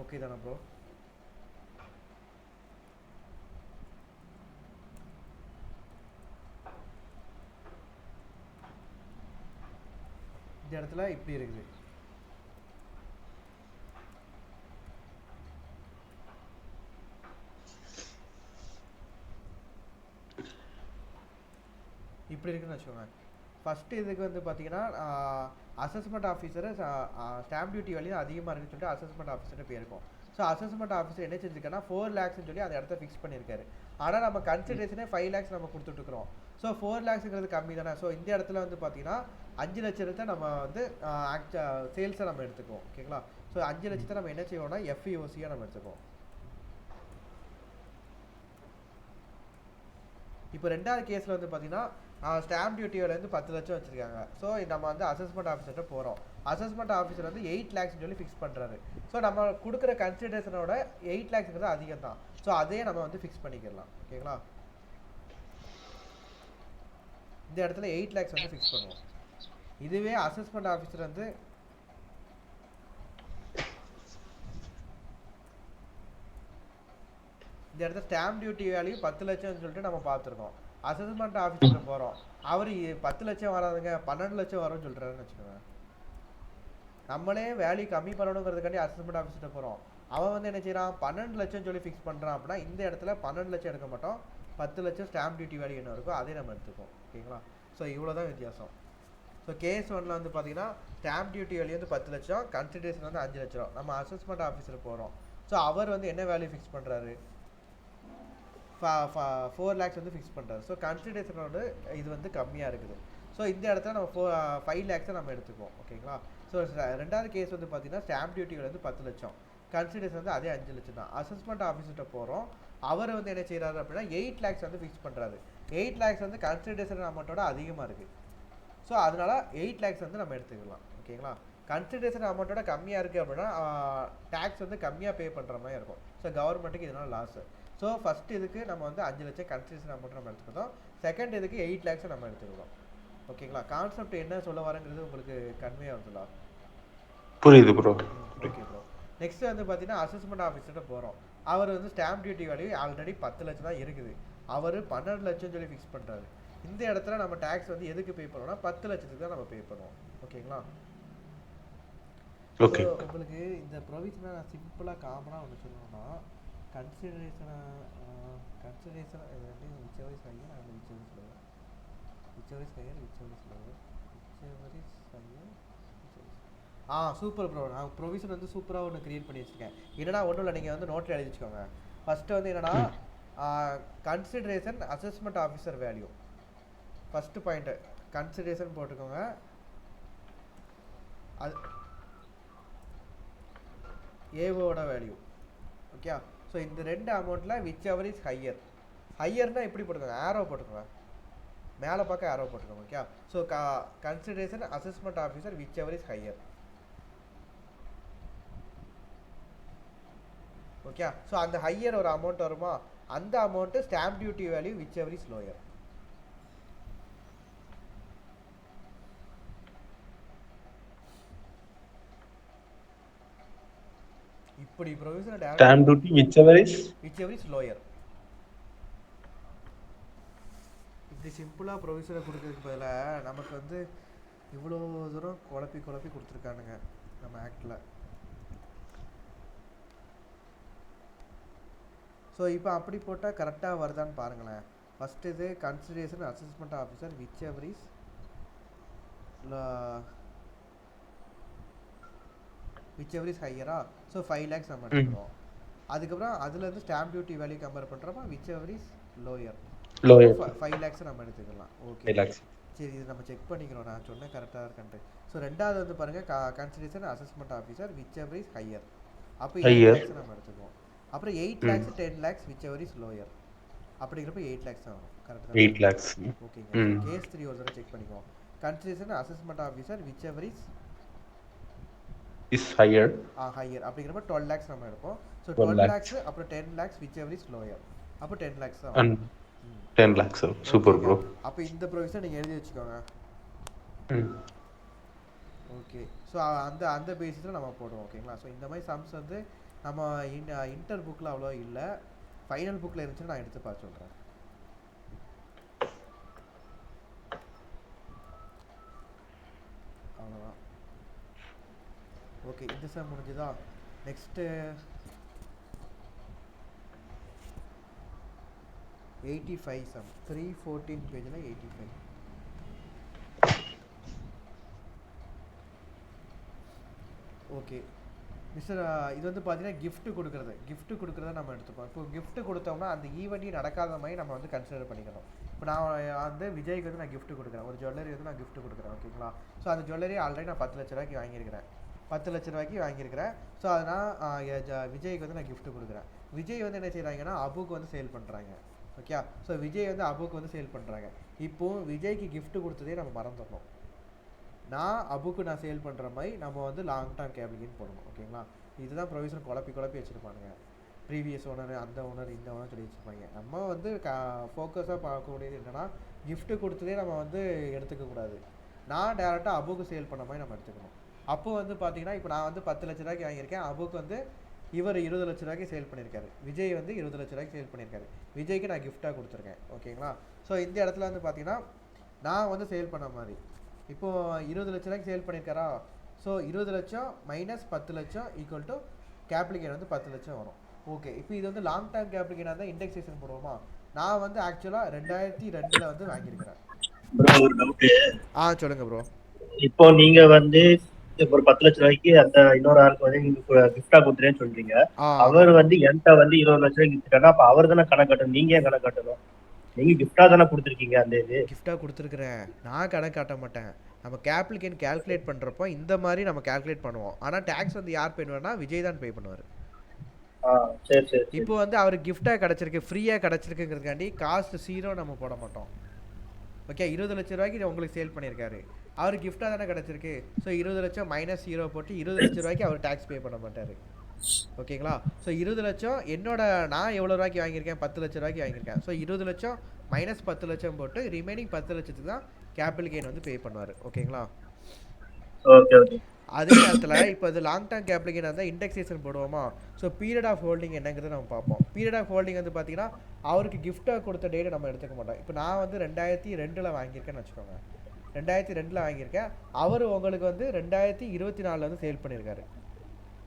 ஓகே தானே ப்ரோ? இந்த இடத்துல இப்படி இருக்குது. இப்படி இருக்குன்னு வச்சுக்கோங்க. ஃபஸ்ட்டு இதுக்கு வந்து பார்த்தீங்கன்னா assessment officer stamp duty value அதிகமாக இருக்குன்னு சொல்லிட்டு அசஸ்மெண்ட் ஆஃபீஸர்கிட்ட போயிருக்கோம். ஸோ அசஸ்மெண்ட் ஆஃபீஸர் என்ன செஞ்சுருக்காருன்னா 4 lakhs சொல்லி அந்த இடத்த ஃபிக்ஸ் பண்ணியிருக்காரு. ஆனால் நம்ம கன்சிடரேஷனே 5 lakhs நம்ம கொடுத்துட்ருக்குறோம். ஸோ 4 lakhsங்கிறது கம்மி தானே. ஸோ இந்த இடத்துல வந்து பார்த்தீங்கன்னா 5 லட்சத்தை நம்ம வந்து சேல்ஸை நம்ம எடுத்துக்குவோம். ஓகேங்களா. ஸோ 5 லட்சத்தை நம்ம என்ன செய்வோம்னா எஃப்இஓசியாக நம்ம எடுத்துக்குவோம். இப்போ ரெண்டாவது கேஸில் வந்து பார்த்தீங்கன்னா ஸ்டாம்ப் டியூட்டியோலேருந்து 10 லட்சம் வச்சுருக்காங்க. ஸோ நம்ம வந்து அசஸ்மெண்ட் ஆஃபீஸர்கிட்ட போகிறோம். அசஸ்மெண்ட் ஆஃபீஸர் வந்து 8 lakhs சொல்லி ஃபிக்ஸ் பண்ணுறாரு. ஸோ நம்ம கொடுக்குற கன்சிடரேஷனோட 8 lakhsங்கிறது அதிகம் தான். ஸோ அதே நம்ம வந்து ஃபிக்ஸ் பண்ணிக்கலாம். ஓகேங்களா. இந்த இடத்துல 8 lakhs வந்து ஃபிக்ஸ் பண்ணுவோம். இதுவே அசஸ்மெண்ட் ஆஃபீஸர் வந்து இந்த இடத்துல ஸ்டாம்ப் டியூட்டி வேல்யூ 10 லட்சம்னு சொல்லிட்டு நம்ம பார்த்துருக்கோம். அசஸ்மெண்ட் ஆஃபீஸர்கிட்ட போகிறோம், அவர் 10 லட்சம் வராதுங்க 12 லட்சம் வரும்னு சொல்கிறாருன்னு வச்சுக்கோங்க. நம்மளே வேல்யூ கம்மி பண்ணணுங்கிறதுக்காண்டி அசஸ்மெண்ட் ஆஃபீஸர்கிட்ட போகிறோம், அவன் வந்து என்ன செய்யறான் 12 லட்சம் சொல்லி ஃபிக்ஸ் பண்ணுறான். அப்படின்னா இந்த இடத்துல 12 லட்சம் எடுக்க மாட்டோம், 10 லட்சம் ஸ்டாம்ப் டியூட்டி வேல்யூ என்ன இருக்கோ அதே நம்ம எடுத்துப்போம். ஓகேங்களா. ஸோ இவ்வளோ தான் வித்தியாசம். ஸோ கேஸ் 1ல் வந்து பார்த்தீங்கன்னா ஸ்டாம்ப் டியூட்டி வேல்யூ வந்து 10 லட்சம், கன்சிடரேஷன் வந்து 5 லட்சம். நம்ம அசஸ்மெண்ட் ஆஃபீஸர் போகிறோம். ஸோ அவர் வந்து என்ன வேல்யூ ஃபிக்ஸ் பண்ணுறாரு, 4 lakhs வந்து ஃபிக்ஸ் பண்ணுறாரு. ஸோ கன்சிடரேஷனோட இது வந்து கம்மியாக இருக்குது. ஸோ இந்த இடத்துல நம்ம 5 lakhs நம்ம எடுத்துக்குவோம். ஓகேங்களா. ஸோ ரெண்டாவது கேஸ் வந்து பார்த்தீங்கன்னா ஸ்டாம்ப் டியூட்டி வந்து 10 லட்சம், கன்சிடரேஷன் வந்து அதே 5 லட்சம் தான். அசஸ்மெண்ட் ஆஃபீஸர்கிட்ட போகிறோம், அவர் வந்து என்ன செய்கிறாரு அப்படின்னா 8 lakhs வந்து ஃபிக்ஸ் பண்ணுறாரு. 8 lakhs வந்து கன்சிடரேஷன் அமௌண்ட்டோட அதிகமாக இருக்குது. ஸோ அதனால 8 lakhs வந்து நம்ம எடுத்துக்கலாம். ஓகேங்களா. கன்சிடரேஷன் அமௌண்ட்டோட கம்மியாக இருக்குது அப்படின்னா டேக்ஸ் வந்து கம்மியாக பே பண்ணுற மாதிரி இருக்கும். ஸோ கவர்மெண்ட்டுக்கு இதனால் லாஸு. ஸோ ஃபஸ்ட் இதுக்கு நம்ம வந்து 5 லட்சம் கன்சிடரேஷன் அமௌண்ட் நம்ம எடுத்துக்கிட்டோம். செகண்ட் இதுக்கு 8 lakhs நம்ம எடுத்துக்கிறோம். ஓகேங்களா. கான்செப்ட் என்ன சொல்ல வரங்கிறது உங்களுக்கு கன்வே ஆகுதுங்களா? புரியுது ப்ரோ. Okay bro. நெக்ஸ்ட் வந்து பார்த்தீங்கன்னா அசஸ்மெண்ட் ஆஃபீஸர்கிட்ட போகிறோம். அவர் வந்து ஸ்டாம்ப் டியூட்டி வேல்யூ ஆல்ரெடி 10 லட்சம் தான் இருக்குது, அவர் 12 லட்சம் சொல்லி ஃபிக்ஸ் பண்ணுறாரு. இந்த இடத்துல நம்ம டேக்ஸ் வந்து எதுக்கு பே பண்ணுவோம்னா 10 லட்சத்துக்கு தான் நம்ம பே பண்ணுவோம். ஓகேங்களா. ஓகே. உங்களுக்கு இந்த ப்ரொவிஷனை நான் சிம்பிளாக காமனாக ஒன்று சொல்லணும்னா consideration whichever is higher and whichever is lower, whichever is higher whichever is lower, whichever is higher whichever is. Super bro. நான் ப்ரொவிஷன் வந்து சூப்பராக ஒன்று க்ரியேட் பண்ணி வச்சுருக்கேன். என்னன்னா ஒன்றும் இல்லை, நீங்கள் வந்து நோட்டில் எழுதி வச்சுக்கோங்க. ஃபஸ்ட்டு வந்து என்னென்னா consideration assessment officer value, first point consideration போட்டுக்கோங்க. அது ஏவோட வேல்யூ. ஓகே. ஸோ இந்த ரெண்டு அமௌண்ட்டில் விச் எவர் இஸ் ஹையர். ஹையர்னால் எப்படி போட்டுக்கோங்க, ஆரோ போட்டுக்கோங்க, மேலே பார்க்க ஆரோ போட்டுக்கோங்க. Okay. So consideration assessment officer whichever is higher. Okay. So அந்த ஹையர் ஒரு அமௌண்ட் வருமா, அந்த amount stamp duty value whichever is lower. இப்படி provisional stamp duty whichever is lower. இப்படி சிம்பிளாக ப்ரொவிஷனை கொடுக்கறதுக்கு பதிலாக நமக்கு வந்து இவ்வளோ தூரம் குழப்பி கொடுத்துருக்கானுங்க நம்ம ஆக்டில். ஸோ இப்போ அப்படி போட்டால் கரெக்டாக வருதான்னு பாருங்களேன். ஃபஸ்ட்டு இது consideration assessment officer whichever is ஹையரா. ஸோ 5 lakhs நம்ம எடுத்துக்கிறோம். அதுக்கப்புறம் அதுலேருந்து ஸ்டாம்ப் டியூட்டி வேல்யூ கம்பேர் பண்ணுறப்ப whichever is lower 5 lakhs நம்ம எடுத்துக்கலாம். ஓகே சரி, இது நம்ம செக் பண்ணிக்கிறோம் நான் சொன்னேன் கரெக்டாக இருக்கான்ட்டு. ஸோ ரெண்டாவது வந்து பாருங்கள் consideration assessment officer whichever is higher. அப்போ 8 lakhs நம்ம எடுத்துக்குவோம். அப்புறம் 8 lakhs 10 lakhs which ever is lower அப்படிங்கிறப்ப 8 lakhs தான் வரும். கரெக்டாக 8 lakhs. ஓகேங்க. கேஸ் 3 ஒரு தடவை செக் பண்ணிக்குவோம். Consideration assessment officer whichever is higher அப்படிங்கிறப்ப 12 lakhs நம்ம எடுப்போம். ஸோ 12 lakhs அப்புறம் 10 lakhs which ever is lower அப்போ 10 lakhs தான் 10 lakhs. Super bro. அப்போ இந்த ப்ரொவிஷன் நீங்கள் எழுதி வச்சுக்கோங்க. ஓகே. ஸோ அந்த பேசிஸில் நம்ம போடுவோம். ஓகேங்களா. ஸோ இந்த மாதிரி சம்ஸ் வந்து நம்ம இன்டர் புக்கில் அவ்வளோ இல்லை, ஃபைனல் புக்கில் இருந்துச்சுன்னு நான் எடுத்து பார்த்து சொல்கிறேன். அவ்வளோதான். ஓகே, இந்த சம் முடிஞ்சுதா. நெக்ஸ்ட்டு 85 சம் 314 பேஜில் 85. ஓகே மிஸ்டர், இது வந்து பார்த்தீங்கன்னா கிஃப்ட் கொடுக்குறத நம்ம எடுத்துப்போம். இப்போ கிஃப்ட் கொடுத்தோம்னா அந்த ஈவெண்ட்டே நடக்காத மாதிரி நம்ம வந்து கன்சிடர் பண்ணிக்கணும். இப்போ நான் வந்து விஜய்க்கு வந்து நான் கிஃப்ட் கொடுக்குறேன், ஒரு ஜுவல்லரி வந்து நான் கிஃப்ட் கொடுக்குறேன். ஓகேங்களா. ஸோ அந்த ஜுவல்லரி ஆல்ரெடி நான் 10 லட்ச ரூபாய்க்கு வாங்கியிருக்கிறேன். 10 லட்ச ரூபாய்க்கு வாங்கியிருக்கிறேன். ஸோ அதனால் விஜய்க்கு வந்து நான் கிஃப்ட் கொடுக்குறேன். விஜய் வந்து என்ன செய்கிறாங்கன்னா அபுக்கு வந்து சேல் பண்ணுறாங்க. ஓகே. ஸோ விஜய் வந்து அபுக்கு வந்து சேல் பண்ணுறாங்க. இப்போது விஜய்க்கு கிஃப்ட் கொடுத்ததே நம்ம மறந்துடணும். நான் அபுக்கு நான் சேல் பண்ணுற மாதிரி நம்ம வந்து லாங் டேர்ம் கேபிளின்னு போடணும். ஓகேங்களா. இதுதான் ப்ரொவிஷன் குழப்பி வச்சுருப்பானுங்க. ப்ரீவியஸ் ஓனர், அந்த ஓனர், இந்த ஓனர் சொல்லி வச்சுருப்பாங்க. நம்ம வந்து ஃபோக்கஸாக பார்க்கக்கூடியது என்னென்னா கிஃப்ட்டு கொடுத்ததே நம்ம வந்து எடுத்துக்கக்கூடாது. நான் டேரெக்டாக அபுக்கு சேல் பண்ண மாதிரி நம்ம எடுத்துக்கணும். அப்போ வந்து பார்த்தீங்கன்னா இப்போ நான் வந்து 10 லட்ச ரூபாய்க்கு வாங்கியிருக்கேன், அபுக்கு வந்து இவர் 20 லட்ச ரூபாய்க்கு சேல் பண்ணியிருக்காரு, விஜய் வந்து 20 லட்ச ரூபாய்க்கு சேல் பண்ணியிருக்காரு. விஜய்க்கு நான் கிஃப்ட்டாக கொடுத்துருக்கேன். ஓகேங்களா. ஸோ இந்த இடத்துல வந்து பார்த்தீங்கன்னா நான் வந்து சேல் பண்ண மாதிரி இப்போது 20 லட்ச ரூபாய்க்கு சேல் பண்ணியிருக்காரா. ஸோ 20 லட்சம் மைனஸ் 10 லட்சம் ஈக்குவல் டு கேப்ளிகேட் வந்து 10 லட்சம் வரும். ஓகே. இப்போ இது வந்து லாங் டேர்ம் கேப்ளிகேட்டாக இருந்தால் இண்டெக்ஸேஷன் போடுவோமா. நான் வந்து ஆக்சுவலாக 2002 வந்து வாங்கியிருக்கிறேன். ஒரு டவுட்டு. சொல்லுங்க ப்ரோ. இப்போ நீங்க வந்து ஒரு 10 லட்ச ரூபாய்க்கு அந்த இன்னொரு ஆளுக்கு வந்து நீங்க கிஃப்டா கொடுத்துறேன்னு சொல்றீங்க. அவர் வந்து என்கிட்ட வந்து 20 லட்ச ரூபாய்க்கு கிஃப்ட், அப்ப அவர் தானே கணக்கு காட்டணும், நீங்க ஏன் கணக்கு காட்டணும்? நீங்க கிஃப்டா தானே கொடுத்துருக்கீங்க. அந்த இது கிஃப்டா கொடுத்துருக்கிறேன், நான் கணக்கு காட்ட மாட்டேன். நம்ம கேப்ளிகேட் கால்குலேட் பண்ணுறப்போ இந்த மாதிரி நம்ம கால்குலேட் பண்ணுவோம். ஆனால் டேக்ஸ் வந்து யார் பே பண்ணுவார்னா விஜய் தான் பே பண்ணுவார். இப்போ வந்து அவருக்கு கிஃப்டாக கிடச்சிருக்கு, ஃப்ரீயாக கிடச்சிருக்குங்கிறதுக்காண்டி காஸ்ட் 0 நம்ம போட மாட்டோம். ஓகே. 20 லட்ச ரூபாய்க்கு உங்களுக்கு சேல் பண்ணியிருக்காரு, அவருக்கு கிஃப்டாக தானே கிடச்சிருக்கு. ஸோ 20 லட்சம் மைனஸ் 0 போட்டு 20 லட்ச ரூபாய்க்கு அவர் டேக்ஸ் பே பண்ண மாட்டார். ஓகேங்களா. ஸோ 20 லட்சம் நான் எவ்வளோ ரூபாய்க்கு வாங்கியிருக்கேன், 10 லட்ச ரூபாய்க்கு வாங்கியிருக்கேன். ஸோ 20 லட்சம் மைனஸ் 10 லட்சம் போட்டு ரிமைனிங் 10 லட்சத்துக்கு தான் கேபிட்டல் கெயின் வந்து பே பண்ணுவார். ஓகேங்களா. அதே நேரத்தில் இப்போ அது லாங் டேர்ம் கேபிட்டல் கெயின் இருந்தால் இண்டெக்ஸேஷன் போடுவோமா. ஸோ பீரியட் ஆஃப் ஹோல்டிங் என்னங்கிறத நம்ம பார்ப்போம். பீரியட் ஆஃப் ஹோல்டிங் வந்து பார்த்தீங்கன்னா அவருக்கு கிஃப்ட்டாக கொடுத்த டேட்டை நம்ம எடுத்துக்க மாட்டோம். இப்போ நான் வந்து 2002 வாங்கியிருக்கேன்னு வச்சுக்கோங்க, 2002 வாங்கியிருக்கேன், அவர் உங்களுக்கு வந்து 2024 வந்து சேல் பண்ணியிருக்காரு.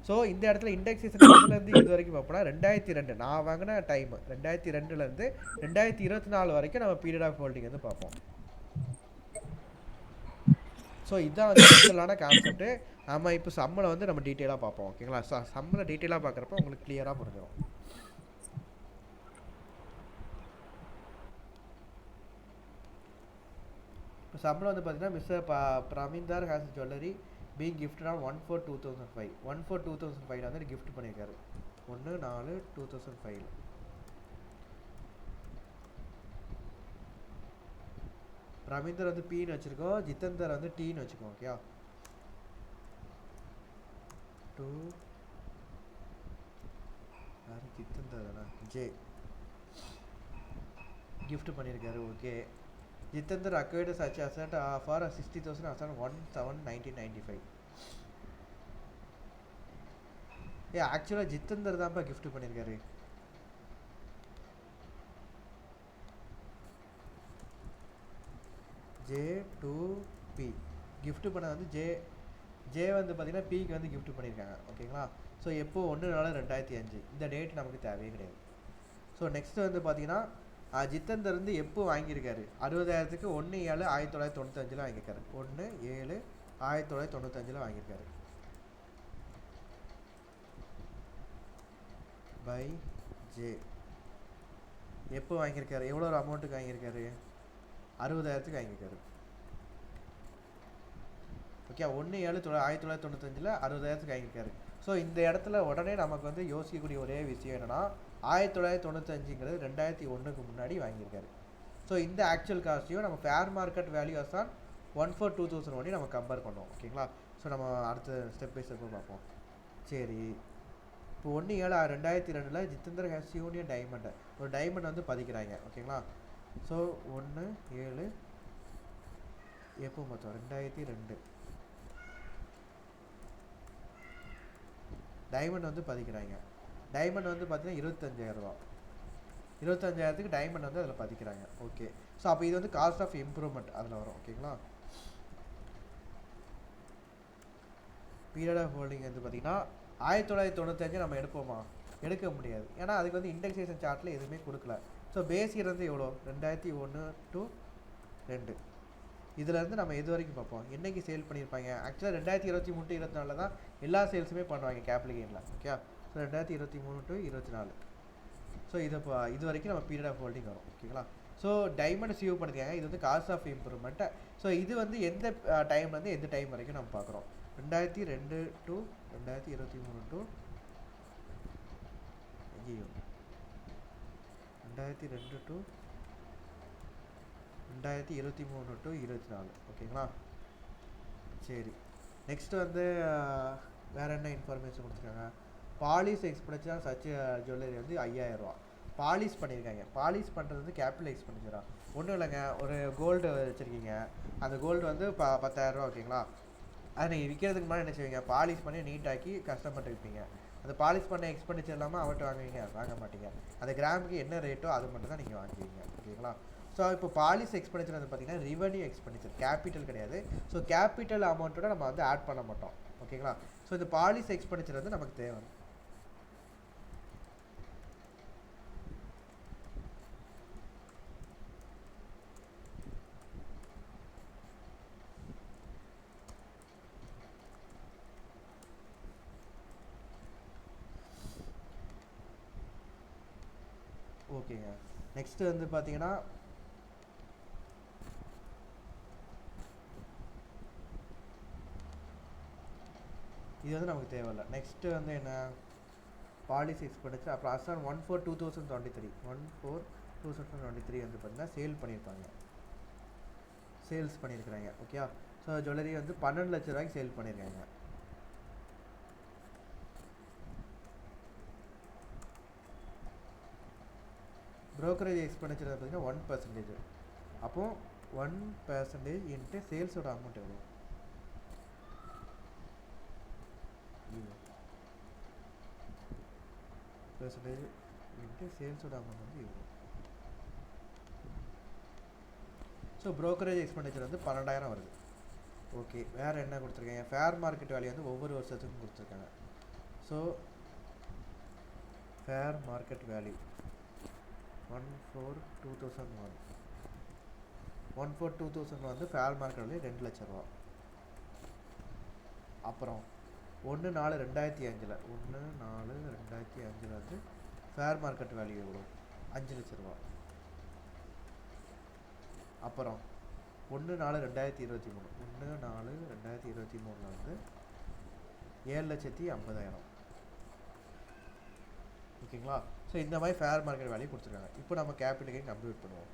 ஸோ இந்த இடத்துல இண்டெக்ஸேஷன் இதுலேருந்து இது வரைக்கும் பார்ப்போம்னா 2002 நான் வாங்கின டைம் 2002லேருந்து 2024 வரைக்கும் நம்ம பீரியட் ஆஃப் ஹோல்டிங் வந்து பார்ப்போம். ஸோ இதுதான் வந்து ஸ்பெஷலான கான்செப்ட்டு. நம்ம இப்போ சம்மில் வந்து நம்ம டீட்டெயிலாக பார்ப்போம். ஓகேங்களா. ஸோ சம்மில் டீட்டெயிலாக பார்க்குறப்ப உங்களுக்கு கிளியராக புரிஞ்சிடும். இப்போ சம்மில் வந்து பார்த்தீங்கன்னா மிஸ்டர் பிரமிந்தார் has jewellery being gifted on 1/4/2005. 1/4/2005 வந்து கிஃப்ட் பண்ணியிருக்காரு. 1/4/2005. பிரமிந்தர் வந்து பீன்னு வச்சுருக்கோம், ஜித்தந்தர் வந்து டீன்னு வச்சுக்கோம். ஓகே. 2 யார் ஜித்தந்தர் ஜே கிஃப்ட் பண்ணியிருக்காரு. Okay. ஜித்தந்தர் acquired such asset for 60,000 as on 1/7/1995. ஆக்சுவலாக ஜித்தந்தர் தான்ப்பா கிஃப்ட் பண்ணியிருக்காரு. J to be. gift பண்ண வந்து ஜே வந்து பார்த்தீங்கன்னா பிக்கு வந்து gift பண்ணியிருக்காங்க. ஓகேங்களா? ஸோ எப்போ 1/4/2005 இந்த டேட் நமக்கு தேவையே கிடையாது. ஸோ நெக்ஸ்ட் வந்து பார்த்தீங்கன்னா ஜித்தேந்தர் வந்து எப்போ வாங்கியிருக்காரு? 60,000க்கு 1/7/1995 வாங்கியிருக்காரு. 1/7/1995 வாங்கியிருக்காரு. By J. எப்போ வாங்கியிருக்காரு? எவ்வளோ ஒரு அமௌண்ட்டுக்கு வாங்கியிருக்காரு? 60,000க்கு வாங்கியிருக்காரு. ஓகே, 1/7/1995 60,000க்கு வாங்கியிருக்காரு. ஸோ இந்த இடத்துல உடனே நமக்கு வந்து யோசிக்கக்கூடிய ஒரே விஷயம் என்னன்னா 1995ங்கிறது 2001க்கு முன்னாடி வாங்கியிருக்காரு. ஸோ இந்த ஆக்சுவல் காஸ்ட்டையும் நம்ம ஃபேர் மார்க்கெட் வேல்யூஸ் தான் 1/4/2001 நம்ம கம்பேர் பண்ணோம். ஓகேங்களா? ஸோ நம்ம அடுத்த ஸ்டெப் பை ஸ்டெப்பாக பார்ப்போம். சரி, இப்போ 1/7/2002 ஜித்தேந்தர் ஹேஸ் யூனியன் டைமண்ட் ஒரு டைமண்ட் வந்து பதிக்கிறாங்க. ஓகேங்களா? ஸோ 1/7 எப்போ மொத்தம் 2002 டைமண்ட் வந்து பதிக்கிறாங்க. டைமண்ட் வந்து பார்த்தீங்கன்னா 25,000 25,000க்கு டைமண்ட் வந்து அதில் பதிக்கிறாங்க. ஓகே, ஸோ அப்போ இது வந்து காஸ்ட் ஆஃப் இம்ப்ரூவ்மெண்ட் அதில் வரும். ஓகேங்களா? பீரியட் ஆஃப் ஹோல்டிங் வந்து பார்த்தீங்கன்னா 1995 நம்ம எடுப்போமா? எடுக்க முடியாது. ஏன்னா அதுக்கு வந்து இண்டெக்ஸேஷன் சார்ட்டில் எதுவுமே கொடுக்கல. ஸோ பேஸ் இயர் வந்து எவ்வளோ? 2001 to 2. இதுலேருந்து நம்ம எது வரைக்கும் பார்ப்போம்? என்றைக்கு சேல் பண்ணியிருப்பாங்க? ஆக்சுவலாக 2023 to 24 தான் எல்லா சேல்ஸுமே பண்ணுவாங்க கேப்லிகேனில். Okay, so 2023 to 24. ஸோ இது வரைக்கும் நம்ம பீரியட் ஆஃப் ஹோல்டிங் வரும். ஓகேங்களா? ஸோ டைமண்ட் சேவ் பண்ணிருக்காங்க. இது வந்து காஸ்ட் ஆஃப் இம்ப்ரூவ்மெண்ட். ஸோ இது வந்து எந்த டைம்லேருந்து எந்த டைம் வரைக்கும் நம்ம பார்க்குறோம்? 2002 to 2023 to 2002 to 2023 to 24. ஓகேங்களா? சரி, நெக்ஸ்ட் வந்து வேறு என்ன இன்ஃபர்மேஷன் கொடுத்துருக்காங்க? பாலிஷ் எக்ஸ்பெண்டிச்சர் சச் ஜுவல்லரி வந்து 5,000 ரூபா பாலிஷ் பண்ணியிருக்காங்க. பாலிஷ் பண்ணுறது வந்து கேபிட்டல் எக்ஸ்பெண்டிச்சரா? ஒன்றும் இல்லைங்க, ஒரு கோல்டு வச்சுருக்கீங்க, அந்த கோல்டு வந்து 10,000 ரூபா. ஓகேங்களா? அதை நீங்கள் விற்கிறதுக்கு முன்னாடி என்ன செய்வீங்க? பாலிஷ் பண்ணி நீட்டாக்கி கஷ்டப்பட்டு விற்பீங்க. அந்த பாலிஷ் பண்ண எக்ஸ்பெண்டிச்சர் இல்லாமல் அவர்கிட்ட வாங்குவீங்க? வாங்க மாட்டீங்க. அந்த கிராமுக்கு என்ன ரேட்டோ அது மட்டும் தான் நீங்கள் வாங்குவீங்க. ஓகேங்களா? ஸோ இப்போ பாலிஷ் எக்ஸ்பெண்டிச்சர் வந்து பார்த்தீங்கன்னா ரெவன்யூ எக்ஸ்பெண்டிச்சர், கேபிட்டல் கிடையாது. ஸோ கேபிட்டல் அமௌண்ட்டோட நம்ம வந்து ஆட் பண்ண மாட்டோம். ஓகேங்களா? ஸோ இந்த பாலிஷ் எக்ஸ்பெண்டிச்சர் வந்து நமக்கு தேவை. ஓகேங்க, நெக்ஸ்ட் வந்து பார்த்தீங்கன்னா இது வந்து நமக்கு தேவையில்லை. நெக்ஸ்ட்டு வந்து என்ன? Policy expenditure. அப்புறம் அசான் 1/4/2023 1/4/2023 வந்து பார்த்தீங்கன்னா சேல் பண்ணியிருப்பாங்க, சேல்ஸ் பண்ணியிருக்கிறாங்க. ஓகே, ஸோ ஜுவல்லரி வந்து 12 லட்ச ரூபாய்க்கு சேல் பண்ணியிருக்காங்க. ப்ரோக்கரேஜ் எக்ஸ்பெண்டிச்சர் பார்த்தீங்கன்னா 1%. அப்போது 1% இன்ட்டு சேல்ஸோட அமௌண்ட் எவ்வளோ? பெர்சன்டேஜ் இன்ட்டு சேல்ஸோட அமௌண்ட் வந்து இவ்வளோ. ஸோ ப்ரோக்கரேஜ் எக்ஸ்பெண்டிச்சர் வந்து 12,000 வருது. ஓகே, வேறு என்ன கொடுத்துருக்காங்க? ஃபேர் மார்க்கெட் வேல்யூ வந்து ஒவ்வொரு வருஷத்துக்கும் கொடுத்துருக்காங்க. ஸோ ஃபேர் மார்க்கெட் வேல்யூ 1/4/2001 1/4/2001 வந்து ஃபேர் மார்க்கெட் வேல்யூ 2 லட்ச ரூபா. அப்புறம் 1/4/2005 1/4/2005 வந்து ஃபேர் மார்க்கெட் வேல்யூ எவ்வளோ? 5 லட்ச ரூபா. அப்புறம் 1/4/2023 1/4/2023 வந்து 7,50,000. ஓகேங்களா? ஸோ இந்த மாதிரி ஃபேர் மார்க்கெட் வேல்யூ கொடுத்துருக்காங்க. இப்போ நம்ம கேபிட்டல் கெயின் கம்ப்யூட் பண்ணுவோம்.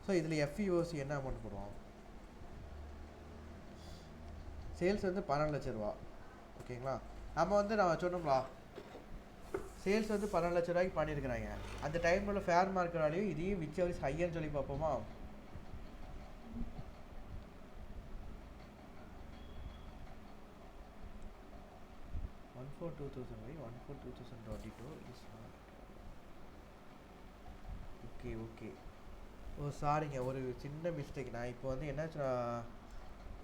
ஸோ இதில் எஃப்இஓசி என்ன அமௌண்ட் போடுவோம்? சேல்ஸ் வந்து 12 லட்ச ரூபா. ஓகேங்களா? நம்ம சொன்னோம்லா, சேல்ஸ் வந்து 12 லட்ச ரூபாய்க்கு பண்ணியிருக்கிறாங்க. அந்த டைமில் உள்ள ஃபேர் மார்க்கெட் வேல்யூ இதையும் விச் எவர் இஸ் ஹையர்னு சொல்லி பார்ப்போமா? $1/4/2022 is not ஓகே ஓகே. ஓ சாரிங்க, ஒரு சின்ன மிஸ்டேக். நான் இப்போ வந்து என்ன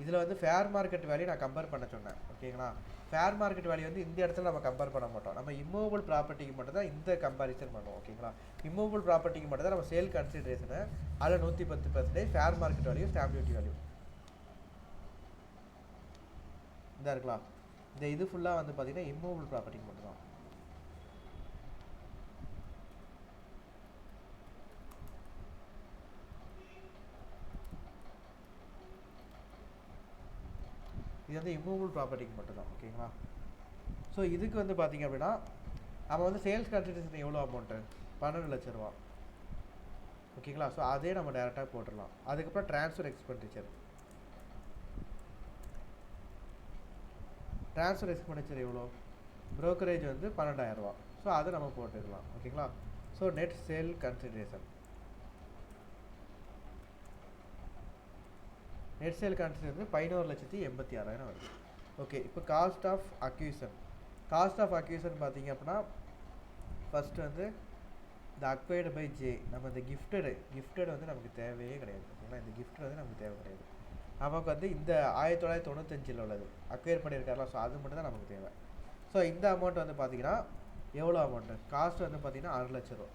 இதில் வந்து ஃபேர் மார்க்கெட் வேல்யூ நான் கம்பேர் பண்ண சொன்னேன். ஓகேங்களா, ஃபேர் மார்க்கெட் வேல்யூ வந்து இந்த இடத்துல நம்ம கம்பேர் பண்ண மாட்டோம். நம்ம இம்மூவபிள் ப்ராப்பர்ட்டிக்கு மட்டும் தான் இந்த கம்பேரிசன் பண்ணுவோம். ஓகேங்களா, இம்மூவபிள் ப்ராப்பர்ட்டிக்கு மட்டும் தான் நம்ம சேல் கன்சிடரேஷனு அதில் 110%, fair market value, stamp duty value இந்த இருக்கலாம். இந்த இது ஃபுல்லாக வந்து பார்த்தீங்கன்னா இம்மூவபிள் ப்ராப்பர்ட்டிக்கு மட்டும் தான். இது வந்து இம்மூவபிள் ப்ராப்பர்ட்டிக்கு மட்டும்தான். ஓகேங்களா, ஸோ இதுக்கு வந்து பார்த்தீங்க அப்படின்னா நம்ம வந்து சேல்ஸ் கன்சிடரேஷன் எவ்வளோ அமௌண்ட்டு, 12 லட்ச ரூபா. ஓகேங்களா, ஸோ அதே நம்ம டேரெக்டாக போட்டுடலாம். அதுக்கப்புறம் ட்ரான்ஸ்ஃபர் எக்ஸ்பெண்டிச்சர் எவ்வளோ, ப்ரோக்கரேஜ் வந்து 12,000 ரூபா. ஸோ அதை நம்ம போட்டுக்கலாம். ஓகேங்களா, ஸோ நெட் சேல் கன்சிடரேஷன் வந்து 11,86,000 வருது. ஓகே, இப்போ காஸ்ட் ஆஃப் அக்யூசன் பார்த்தீங்க அப்படின்னா ஃபஸ்ட்டு வந்து இந்த அக்வைர்டு பை ஜே, நம்ம இந்த கிஃப்டட் வந்து நமக்கு தேவையே கிடையாது. ஓகேங்களா, இந்த கிஃப்ட் வந்து நமக்கு தேவை கிடையாது. நமக்கு வந்து இந்த 1995 உள்ளது அக்வயர் பண்ணியிருக்காருல, ஸோ அது மட்டும் தான் நமக்கு தேவை. ஸோ இந்த அமௌண்ட் வந்து பார்த்தீங்கன்னா எவ்வளோ அமௌண்ட்டு, காஸ்ட் வந்து பார்த்தீங்கன்னா 6 லட்ச ரூபா,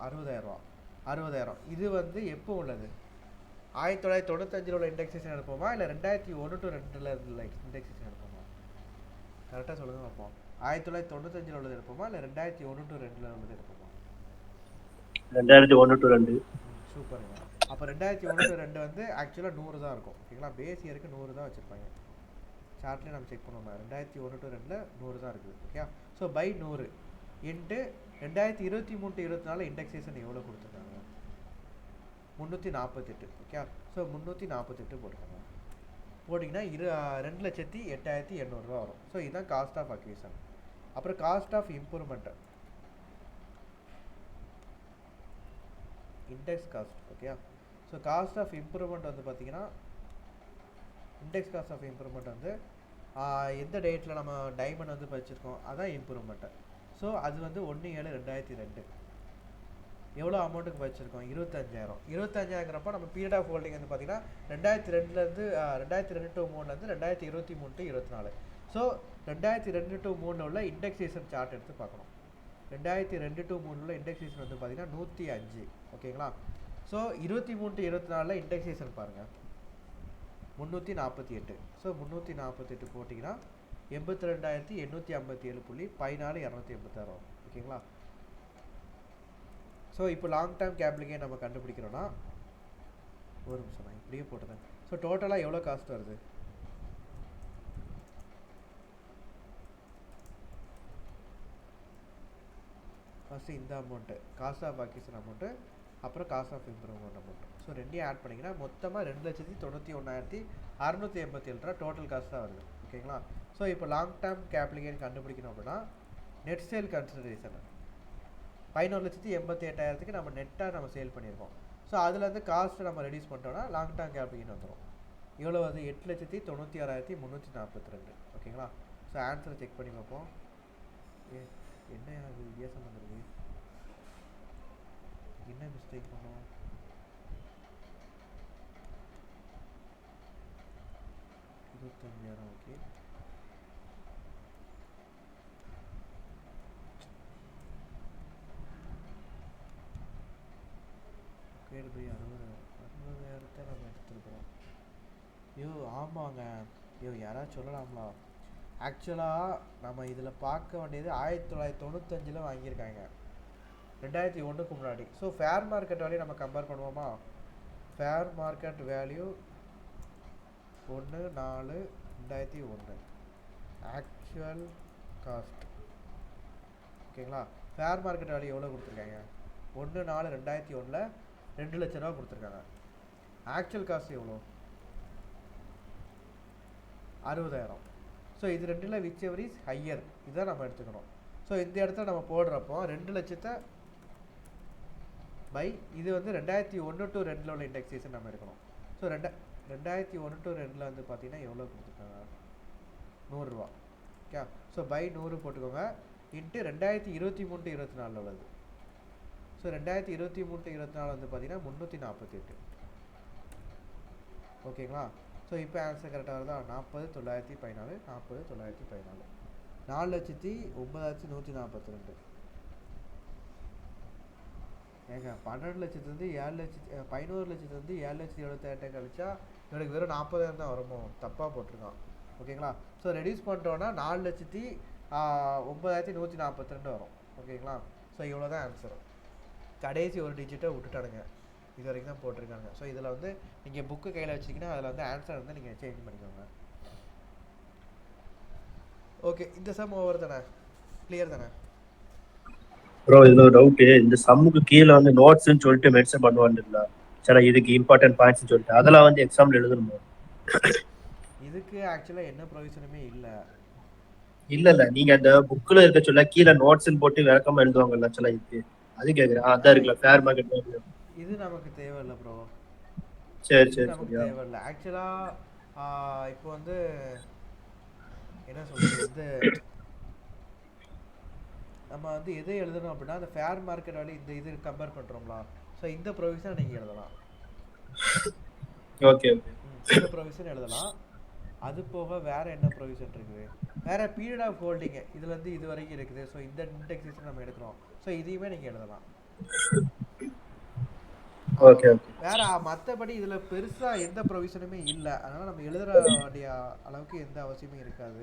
60,000. இது வந்து எப்போ உள்ளது, 1995 உள்ள இண்டெக்ஸேஷன் எடுப்போமா இல்லை 2001 to 2002 இண்டெக்ஸேஷன் எடுப்போமா? கரெக்டாக சொல்லுங்கள் பார்ப்போம். 1995 உள்ளது எடுப்போமா இல்லை 2001 to 2002 உள்ளது எடுப்போமா? 2001 to 2002. சூப்பருங்க. அப்போ 2001 to 2002 வந்து ஆக்சுவலாக 100 தான் இருக்கும். ஓகேங்களா, பேஸ் இயருக்கு 100 தான் வச்சுருப்பாங்க. சார்ட்லேயே நம்ம செக் பண்ணுவோம். 2001 to 2002 100 தான் இருக்குது. Okay, so by 100 into 2023 to 2024 indexation எவ்வளோ கொடுத்துருக்காங்க, 348. ஓகே, ஸோ 348 போட்டுக்கோங்க. போட்டிங்கன்னா 2,08,800 ரூபா வரும். ஸோ இதுதான் காஸ்ட் ஆஃப் அக்விசிஷன். அப்புறம் cost of improvement, index cost. Okay, so cost of improvement வந்து பார்த்தீங்கன்னா இண்டெக்ஸ் காஸ்ட் ஆஃப் இம்ப்ரூவ்மெண்ட் வந்து எந்த டேட்டில் நம்ம டைமண்ட் வந்து வச்சுருக்கோம் அதான் இம்ப்ரூவ்மெண்ட்டு. ஸோ அது வந்து 1/7/2002 எவ்வளோ அமௌண்ட்டுக்கு வச்சுருக்கோம், 25,000. 25,000ங்கிறப்ப நம்ம பீரியட் ஆஃப் ஹோல்டிங் வந்து பார்த்தீங்கன்னா 2002 to 2023 to 2024. ஸோ 2002 to 2023 உள்ள இண்டெக்ஸேஷன் சார்ட் எடுத்து பார்க்கணும். 2002 to 2023 உள்ள இண்டெக்ஸேஷன் வந்து பார்த்தீங்கன்னா 105. ஓகேங்களா, ஸோ 23 to 24 இண்டெக்ஸேஷன் பாருங்கள் 348. ஸோ 348 போட்டிங்கன்னா 82,857.14,286 வரும். ஓகேங்களா, ஸோ இப்போ லாங் டேர்ம் கேபிளுக்கே நம்ம கண்டுபிடிக்கிறோன்னா ஒரு நிமிஷம் நான் இப்படியே போட்டுறேன். ஸோ டோட்டலாக எவ்வளோ காஸ்ட் வருது, ஃபஸ்ட்டு இந்த amount cost of acquisition amount, அப்புறம் cost of improvement amount. So ரெண்டையும் ஆட் பண்ணிங்கன்னா மொத்தமாக 2,91,187 ரூபா டோட்டல் காஸ்ட் தான் வருது. ஓகேங்களா, ஸோ இப்போ லாங் டேர்ம் கேபிளுக்கேன்னு கண்டுபிடிக்கணும் அப்படின்னா நெட் சேல் கன்சிடரேஷன் 11,88,000 நம்ம நெட்டாக நம்ம சேல் பண்ணியிருக்கோம். ஸோ அதுலேருந்து காஸ்ட்டு நம்ம ரெடியூஸ் பண்ணிட்டோம்னா லாங் டேர்ம் கேபிளுக்கேன்னு வந்துடும். எவ்வளோ வருது, 8,96,342. ஓகேங்களா, ஸோ ஆன்சரை செக் பண்ணி பார்ப்போம். என்ன அது வித்தியாசம் வந்துருக்கு, என்ன மிஸ்டேக் பண்ணோம், 25,000. ஓகே, கேடு போய் 60,000 நம்ம எடுத்துருக்குறோம். ஐயோ ஆமாங்க, ஐயோ யாராவது சொல்லலாங்களா, ஆக்சுவலாக நம்ம இதில் பார்க்க வேண்டியது 1995 வாங்கியிருக்காங்க, 2001க்கு முன்னாடி. ஸோ ஃபேர் மார்க்கெட் வேல்யூ நம்ம கம்பேர் பண்ணுவோமா, fair market value 1/4/2001 actual cost. ஓகேங்களா, ஃபேர் மார்க்கெட் வேல்யூ எவ்வளோ கொடுத்துருக்காங்க, 1/4/2001 2 லட்ச ரூபா கொடுத்துருக்காங்க. ஆக்சுவல் காஸ்ட் எவ்வளோ, 60,000. ஸோ இது ரெண்டில் விச் எவர் இஸ் ஹையர், இதுதான் நம்ம எடுத்துக்கணும். ஸோ இந்த இடத்துல நம்ம போடுறப்போ 2 லட்சத்தை பை இது வந்து 2001 to 2002 உள்ள இண்டெக்ஸேஷன் நம்ம எடுக்கணும். ஸோ 2001 to 2002 வந்து பார்த்தீங்கன்னா எவ்வளோ கொடுத்துருக்காங்க, 100 ரூபா. ஓகே, ஸோ பை 100 போட்டுக்கோங்க இன்ட்டு 2023 to 2024 உள்ளது. ஸோ 2023-24 வந்து பார்த்தீங்கன்னா 348. ஓகேங்களா? ஸோ இப்போ ஆன்சர் கரெக்டாக வருதா? 40,914, 40,914, 4,09,142. ஏங்க 12 லட்சத்துலேருந்து 7 லட்சத்து 11 லட்சத்துலேருந்து 7,78,000 கழிச்சா இவனுக்கு வெறும் 40,000 தான் வருமோ? தப்பாக போட்டிருக்கான். ஓகேங்களா? ஸோ ரெடியூஸ் பண்ணிட்டோன்னா 4,09,142 வரும். ஓகேங்களா? ஸோ இவ்வளோ தான் ஆன்சர். கடைசி ஒரு டிஜிட்டை விட்டுட்டானுங்க, இது வரைக்கும் தான் போட்டிருக்காங்க. ஸோ இதில் வந்து நீங்கள் புக்கு கையில் வச்சிங்கன்னா அதில் வந்து ஆன்சர் வந்து நீங்கள் சேஞ்ச் பண்ணிக்கோங்க. ஓகே, இந்த சம் ஓவர் தானே? கிளியர் தானே ப்ரோ? இதுல ஒரு டவுட், இந்த சம்முக்கு கீழே வந்து நோட்ஸ்ன்னு சொல்லிட்டு மென்ஷன் பண்ணுவாங்கல்ல, சரி இதுக்கு இம்பார்ட்டன்ட் பாயிண்ட்ஸ் சொல்லிட்டு, அதெல்லாம் வந்து எக்ஸாம்ல எழுதணுமா? இதுக்கு ஆக்சுவலாக என்ன ப்ரொவிஷனுமே இல்லை. இல்ல நீங்க அந்த புக்ல இருக்க சொல்ல கீழே நோட்ஸ்ன்னு போட்டு விளக்கமா எழுதுவாங்கல்ல சில இதுக்கு, அது கேக்குறேன். அதான் இருக்குல்ல ஃபேர் மார்க்கெட். இது நமக்கு தேவையில்லை ப்ரோ. சரி இது சரி நமக்கு சரியா. தேவையில்லை ஆக்சுவலாக. இப்போ வந்து என்ன சொல்கிறது, வந்து நம்ம வந்து எதை எழுதணும் அப்படின்னா அந்த ஃபேர் மார்க்கெட் வேல்யூ இந்த இது கம்பேர் பண்ணுறோம்ல, ஸோ இந்த ப்ரொவிஷன் நீங்கள் எழுதலாம். ஓகே ஓகே, இந்த ப்ரொவிஷன் எழுதலாம். அது போக வேறு என்ன ப்ரொவிஷன் இருக்குது? வேறு பீரியட் ஆஃப் ஹோல்டிங்கு இதுலேருந்து இது வரைக்கும் இருக்குது. ஸோ இந்த இண்டெக்ஸேஷன் நம்ம எடுக்கிறோம். ஸோ இதையுமே நீங்கள் எழுதலாம். Okay okay. வேறு மற்றபடி இதில் பெருசாக எந்த ப்ரொவிஷனுமே இல்லை. அதனால் நம்ம எழுதுகிற வேண்டிய அளவுக்கு எந்த அவசியமே இருக்காது.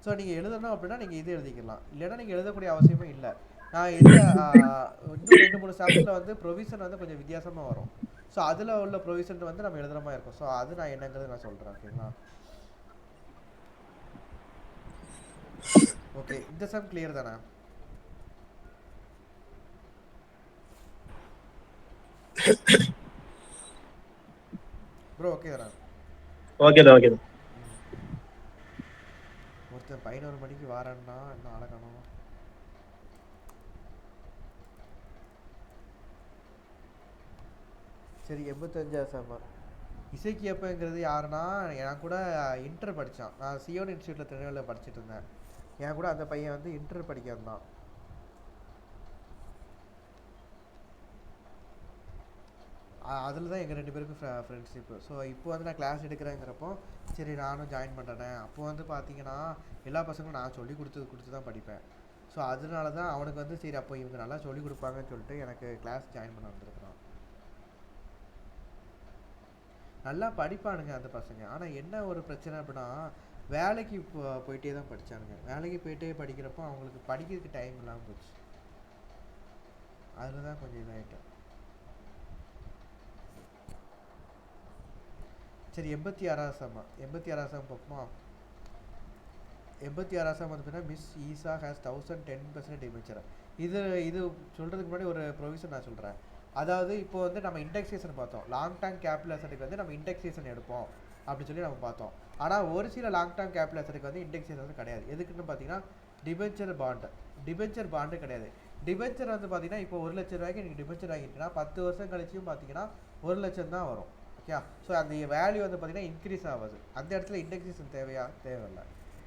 ஸோ நீங்கள் எழுதணும் அப்படின்னா நீங்கள் இது எழுதிக்கலாம், இல்லைன்னா நீங்கள் எழுதக்கூடிய அவசியமே இல்லை. நான் எந்த இன்னும் 2-3 சாப்டரில் வந்து ப்ரொவிஷன் வந்து கொஞ்சம் வித்தியாசமாக வரும். ஸோ அதில் உள்ள ப்ரொவிஷன் வந்து நம்ம எழுதுகிற மாதிரி இருக்கும். ஸோ அது நான் என்னங்கிறது நான் சொல்கிறேன். ஓகேங்களா? ஓகே, இந்த சம் கிளியர் தானே ப்ரோ? ஓகே தானே? ஓகே தான் ஓகே தான். ஒருத்தன் 11 மணிக்கு வாரேன்னா இன்னும் அழகணும். சரி, 85 சம். இசைக்கியப்பங்கிறது யாருன்னா, என் கூட இன்டர் படித்தான். நான் சியோன் இன்ஸ்டியூட்டில் திருநெல்வேலியில் படிச்சுட்டு இருந்தேன். என் கூட அந்த பையன் வந்து இன்டர் படிக்க இருந்தான். அதில் தான் எங்கள் 2 பேருக்கும் ஃப்ரெண்ட்ஷிப்பு. ஸோ இப்போ வந்து நான் கிளாஸ் எடுக்கிறேங்கிறப்போ சரி நானும் ஜாயின் பண்ணுறேன். அப்போது வந்து பார்த்தீங்கன்னா எல்லா பசங்களும் நான் சொல்லி கொடுத்து தான் படிப்பேன். ஸோ அதனால தான் அவனுக்கு வந்து சரி அப்போ இவங்க நல்லா சொல்லி கொடுப்பாங்கன்னு சொல்லிட்டு எனக்கு கிளாஸ் ஜாயின் பண்ண வந்திருக்கிறான். நல்லா படிப்பானுங்க அந்த பசங்க. ஆனால் என்ன ஒரு பிரச்சனை அப்படின்னா, வேலைக்கு போயிட்டே தான் படித்தானுங்க. வேலைக்கு போயிட்டே படிக்கிறப்போ அவங்களுக்கு படிக்கிறதுக்கு டைம் இல்லாமல் போச்சு. அதில் தான் கொஞ்சம் இதாகிட்டேன். சரி, 86 சம் பார்ப்போமா? 86 சம் வந்து பார்த்தீங்கன்னா மிஸ் ஈசா ஹேஸ் 1010% டிமென்ச்சர். இது சொல்கிறதுக்கு முன்னாடி ஒரு ப்ரொவிஷன் நான் சொல்கிறேன். அதாவது இப்போ வந்து நம்ம இண்டெக்ஸேஷன் பார்த்தோம். லாங் டேர்ம் கேபிட்டல் அசெட்டுக்கு வந்து நம்ம இண்டெக்ஸேஷன் எடுப்போம் அப்படின்னு சொல்லி நம்ம பார்த்தோம். ஆனால் ஒரு சில லாங் டேர்ம் கேபிட்டல் அசெட்டுக்கு வந்து இண்டெக்ஸேஷன் வந்து கிடையாது. எதுக்குன்னு பார்த்தீங்கன்னா டிபென்ச்சர் பாண்டு கிடையாது. டிபென்ச்சர் வந்து பார்த்தீங்கன்னா இப்போ 1 லட்சம் ரூபாய்க்கு நீங்கள் டிபென்ச்சர் வாங்கிட்டீங்கன்னா 10 வருஷம் கழிச்சும் பார்த்தீங்கன்னா 1 லட்சம் தான் வரும். ஓகே, ஸோ அந்த வேல்யூ வந்து பார்த்தீங்கன்னா இன்க்ரீஸ் ஆகாது. அந்த இடத்துல இண்டெக்ஸேஷன் தேவையில்லை.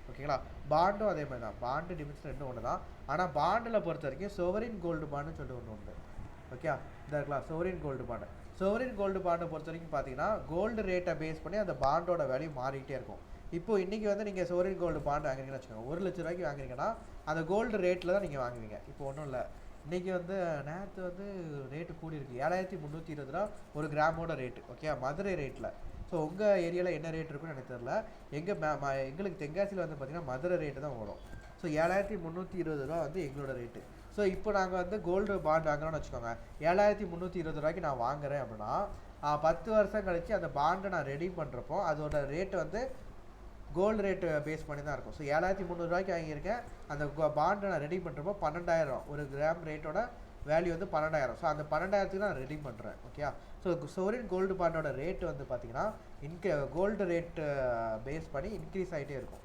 ஓகேங்களா? பாண்டும் அதே மாதிரி தான். பாண்டு டிபென்ச்சர் ரெண்டும் ஒன்று தான். ஆனால் பாண்டில் பொறுத்த வரைக்கும் சோவரின் கோல்டு பாண்டுன்னு சொல்லிட்டு ஒன்று உண்டு. ஓகே, இந்த இருக்கலாம் sovereign gold bond. Sovereign gold பாண்டை பொறுத்த வரைக்கும் பார்த்தீங்கன்னா கோல்டு ரேட்டை பேஸ் பண்ணி அந்த பாண்டோட வேல்யூ மாறிக்கிட்டே இருக்கும். இப்போது இன்றைக்கி வந்து நீங்கள் சோவரின் கோல்டு பாண்டு வாங்குறீங்கன்னு வச்சுக்கோங்க. 1 லட்ச ரூபாய்க்கு வாங்குறீங்கன்னா அந்த கோல்டு ரேட்டில் தான் நீங்கள் வாங்குவீங்க. இப்போ ஒன்றும் இல்லை, இன்றைக்கி வந்து நேற்று வந்து ரேட்டு கூடியிருக்கு. 7,320 ரூபா ஒரு கிராமோட ரேட்டு. ஓகே, மதுரை ரேட்டில். ஸோ உங்கள் ஏரியாவில் என்ன ரேட் இருக்குன்னு எனக்கு தெரியல. எங்களுக்கு தென்காசியில் வந்து பார்த்திங்கன்னா மதுரை ரேட்டு தான் வரும். ஸோ 7,320 ரூபா வந்து எங்களோட ரேட்டு. ஸோ இப்போ நாங்கள் வந்து கோல்டு பாண்ட் வாங்குறோன்னு வச்சுக்கோங்க. 7,320 ரூபாய்க்கு நான் வாங்குறேன் அப்படின்னா 10 வருஷம் கழிச்சு அந்த பாண்டை நான் ரெடி பண்ணுறப்போ அதோட ரேட்டு வந்து கோல்டு ரேட்டு பேஸ் பண்ணி தான் இருக்கும். ஸோ 7,300 ரூபாய்க்கு வாங்கியிருக்கேன். அந்த பாண்டை நான் ரெடி பண்ணுறப்போ 12,000 ஒரு கிராம் ரேட்டோட வேல்யூ வந்து 12,000. ஸோ அந்த 12,000த்துக்கு நான் ரெடி பண்ணுறேன். ஓகே, ஸோ சோவரின் கோல்டு பாண்டோட ரேட்டு வந்து பார்த்தீங்கன்னா கோல்டு ரேட்டு பேஸ் பண்ணி இன்க்ரீஸ் ஆகிட்டே இருக்கும்.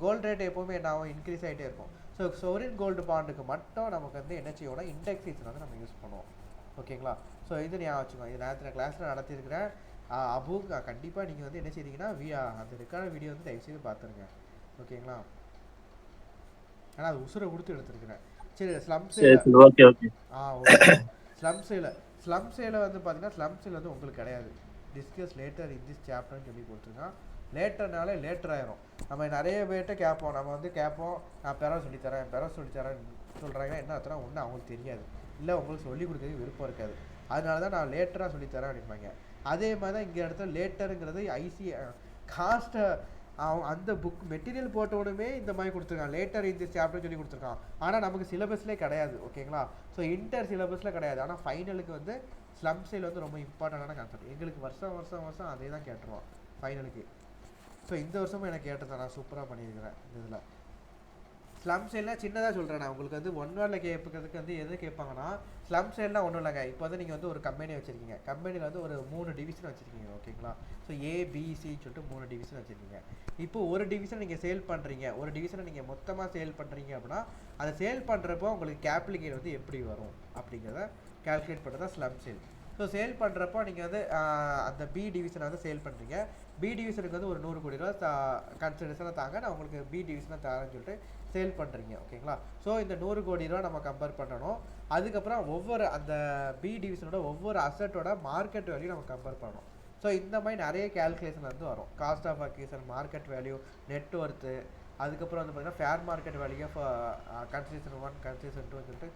கோல்டு ரேட் எப்போவுமே என்ன ஆகும்? இன்க்ரீஸ் ஆகிட்டே இருக்கும். ஸோ சோவரின் கோல்டு பாண்டுக்கு மட்டும் நமக்கு வந்து என்ன செய்வோம்னா இண்டெக்ஸேஷன் வந்து நம்ம யூஸ் பண்ணுவோம். ஓகேங்களா? ஸோ இது ஞாபகம் வச்சுக்கோங்க. இது நேற்று கிளாஸில் நடத்தியிருக்கிறேன். அபு கண்டிப்பாக நீங்கள் வந்து என்ன செய்றீங்கன்னா அந்த ரெக்கார்டு வீடியோ வந்து தயவுசெய்து பார்த்துருங்க. ஓகேங்களா? ஆனால் அது உசுரை கொடுத்து எடுத்துருக்கிறேன். சரி, slums. Okay okay. Okay. Slum sale வந்து பார்த்தீங்கன்னா ஸ்லம் சேல் வந்து உங்களுக்கு கிடையாது. டிஸ்கஸ் லேட்டர் இன் திஸ் சாப்டர்னு சொல்லி கொடுத்துருக்கான். லேட்டர்னாலே லேட்டர் ஆயிரும். நம்ம நிறைய பேர்கிட்ட கேட்போம், நம்ம வந்து கேட்போம், நான் பெற சொல்லித்தரேன் சொல்கிறாங்க. என்ன அர்த்தம்னா ஒன்று அவங்களுக்கு தெரியாது, இல்லை உங்களுக்கு சொல்லிக் கொடுக்கறதுக்கு விருப்பம் இருக்காது. அதனால தான் நான் லேட்டராக சொல்லித்தரேன் அப்படிம்பாங்க. அதே மாதிரி தான் இங்கே இடத்துல லேட்டருங்கிறது காஸ்ட்டை அந்த புக் மெட்டீரியல் போட்டவுடனே இந்த மாதிரி கொடுத்துருக்கான், லேட்டர் இந்த சாப்டர் சொல்லி கொடுத்துருக்கான். ஆனால் நமக்கு சிலபஸ்லேயே கிடையாது, ஓகேங்களா. ஸோ இன்டர் சிலபஸில் கிடையாது. ஆனால் ஃபைனலுக்கு வந்து ஸ்லம் சேல் வந்து ரொம்ப இம்பார்ட்டண்டான கான்செப்ட். எங்களுக்கு வருஷம் அதே தான் கேட்டுருவோம் ஃபைனலுக்கு. ஸோ இந்த வருஷமும் எனக்கு கேட்டதான், நான் சூப்பராக பண்ணியிருக்கிறேன் இந்த இதில். ஸ்லம் சேல்னால் சின்னதாக சொல்கிறேன் நான் உங்களுக்கு வந்து 1 வேர்டில் கேட்பதுக்கு வந்து எது கேட்பாங்கன்னா, ஸ்லம் சேல்னால் ஒன்றும் இல்லைங்க. இப்போ வந்து நீங்கள் வந்து ஒரு கம்பெனி வச்சுருக்கீங்க, கம்பெனியில் வந்து ஒரு 3 டிவிஷன் வச்சுருக்கீங்க, ஓகேங்களா. ஸோ ஏபிசின்னு சொல்லிட்டு 3 டிவிஷன் வச்சுருக்கீங்க. இப்போ ஒரு டிவிஷன் நீங்கள் சேல் பண்ணுறீங்க, ஒரு டிவிஷனை நீங்கள் மொத்தமாக சேல் பண்ணுறீங்க அப்படின்னா, அதை சேல் பண்ணுறப்போ உங்களுக்கு கேபிட்டல் கெயின் வந்து எப்படி வரும் அப்படிங்கிறத கால்குலேட் பண்ணுறது தான் ஸ்லம் சேல். ஸோ சேல் பண்ணுறப்போ நீங்கள் வந்து அந்த பி டிவிஷனை வந்து சேல் பண்ணுறீங்க. பி டிவிஷனுக்கு வந்து ஒரு 100 கோடி ரூபா கன்சிடரேஷனாக தாங்க, நான் உங்களுக்கு பி டிவிஷனாக தரேன்னு சொல்லிட்டு சேல் பண்ணுறீங்க, ஓகேங்களா. ஸோ இந்த 100 கோடி ரூபா நம்ம கம்பேர் பண்ணணும். அதுக்கப்புறம் ஒவ்வொரு அந்த பி டிவிஷனோட ஒவ்வொரு அசட்டோட மார்க்கெட் வேல்யூ நம்ம கம்பேர் பண்ணணும். ஸோ இந்த மாதிரி நிறைய கேல்குலேஷன் வந்து வரும். Cost of acquisition, market value, net worth, அதுக்கப்புறம் வந்து பார்த்திங்கன்னா fair market value of consideration 1, consideration 2ன்னு சொல்லிட்டு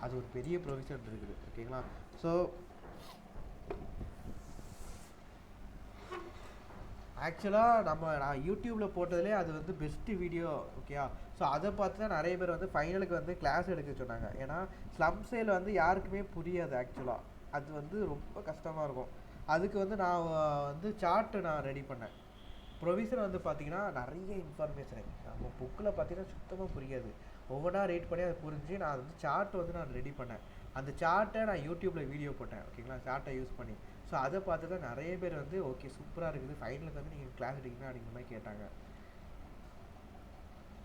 அது ஒரு பெரிய ப்ரொவிஷன் இருக்குது, ஓகேங்களா. ஸோ ஆக்சுவலாக நான் யூடியூப்பில் போட்டதுலேயே அது வந்து பெஸ்ட்டு வீடியோ, ஓகேயா. ஸோ அதை பார்த்து தான் நிறைய பேர் வந்து ஃபைனலுக்கு வந்து கிளாஸ் எடுக்க சொன்னாங்க. ஏன்னா ஸ்லம் சேல் வந்து யாருக்குமே புரியாது ஆக்சுவலாக, அது வந்து ரொம்ப கஷ்டமாக இருக்கும். அதுக்கு வந்து நான் வந்து சார்ட்டு நான் ரெடி பண்ணேன். ப்ரொவிஷன் வந்து பார்த்திங்கன்னா நிறைய இன்ஃபர்மேஷன் நம்ம புக்கில் பார்த்தீங்கன்னா சுத்தமாக புரியாது. ஒவ்வொன்றா ரேட் பண்ணி அதை புரிஞ்சு நான் வந்து சார்ட் வந்து நான் ரெடி பண்ணேன். அந்த சார்ட்டை நான் யூடியூப்பில் வீடியோ போட்டேன், ஓகேங்களா, சார்ட்டை யூஸ் பண்ணி. ஸோ அதை பார்த்து தான் நிறைய பேர் வந்து ஓகே சூப்பராக இருக்குது, ஃபைனலுக்கு வந்து நீங்கள் கிளாஸ் எடுக்கணும் அப்படிங்கிற மாதிரி கேட்டாங்க.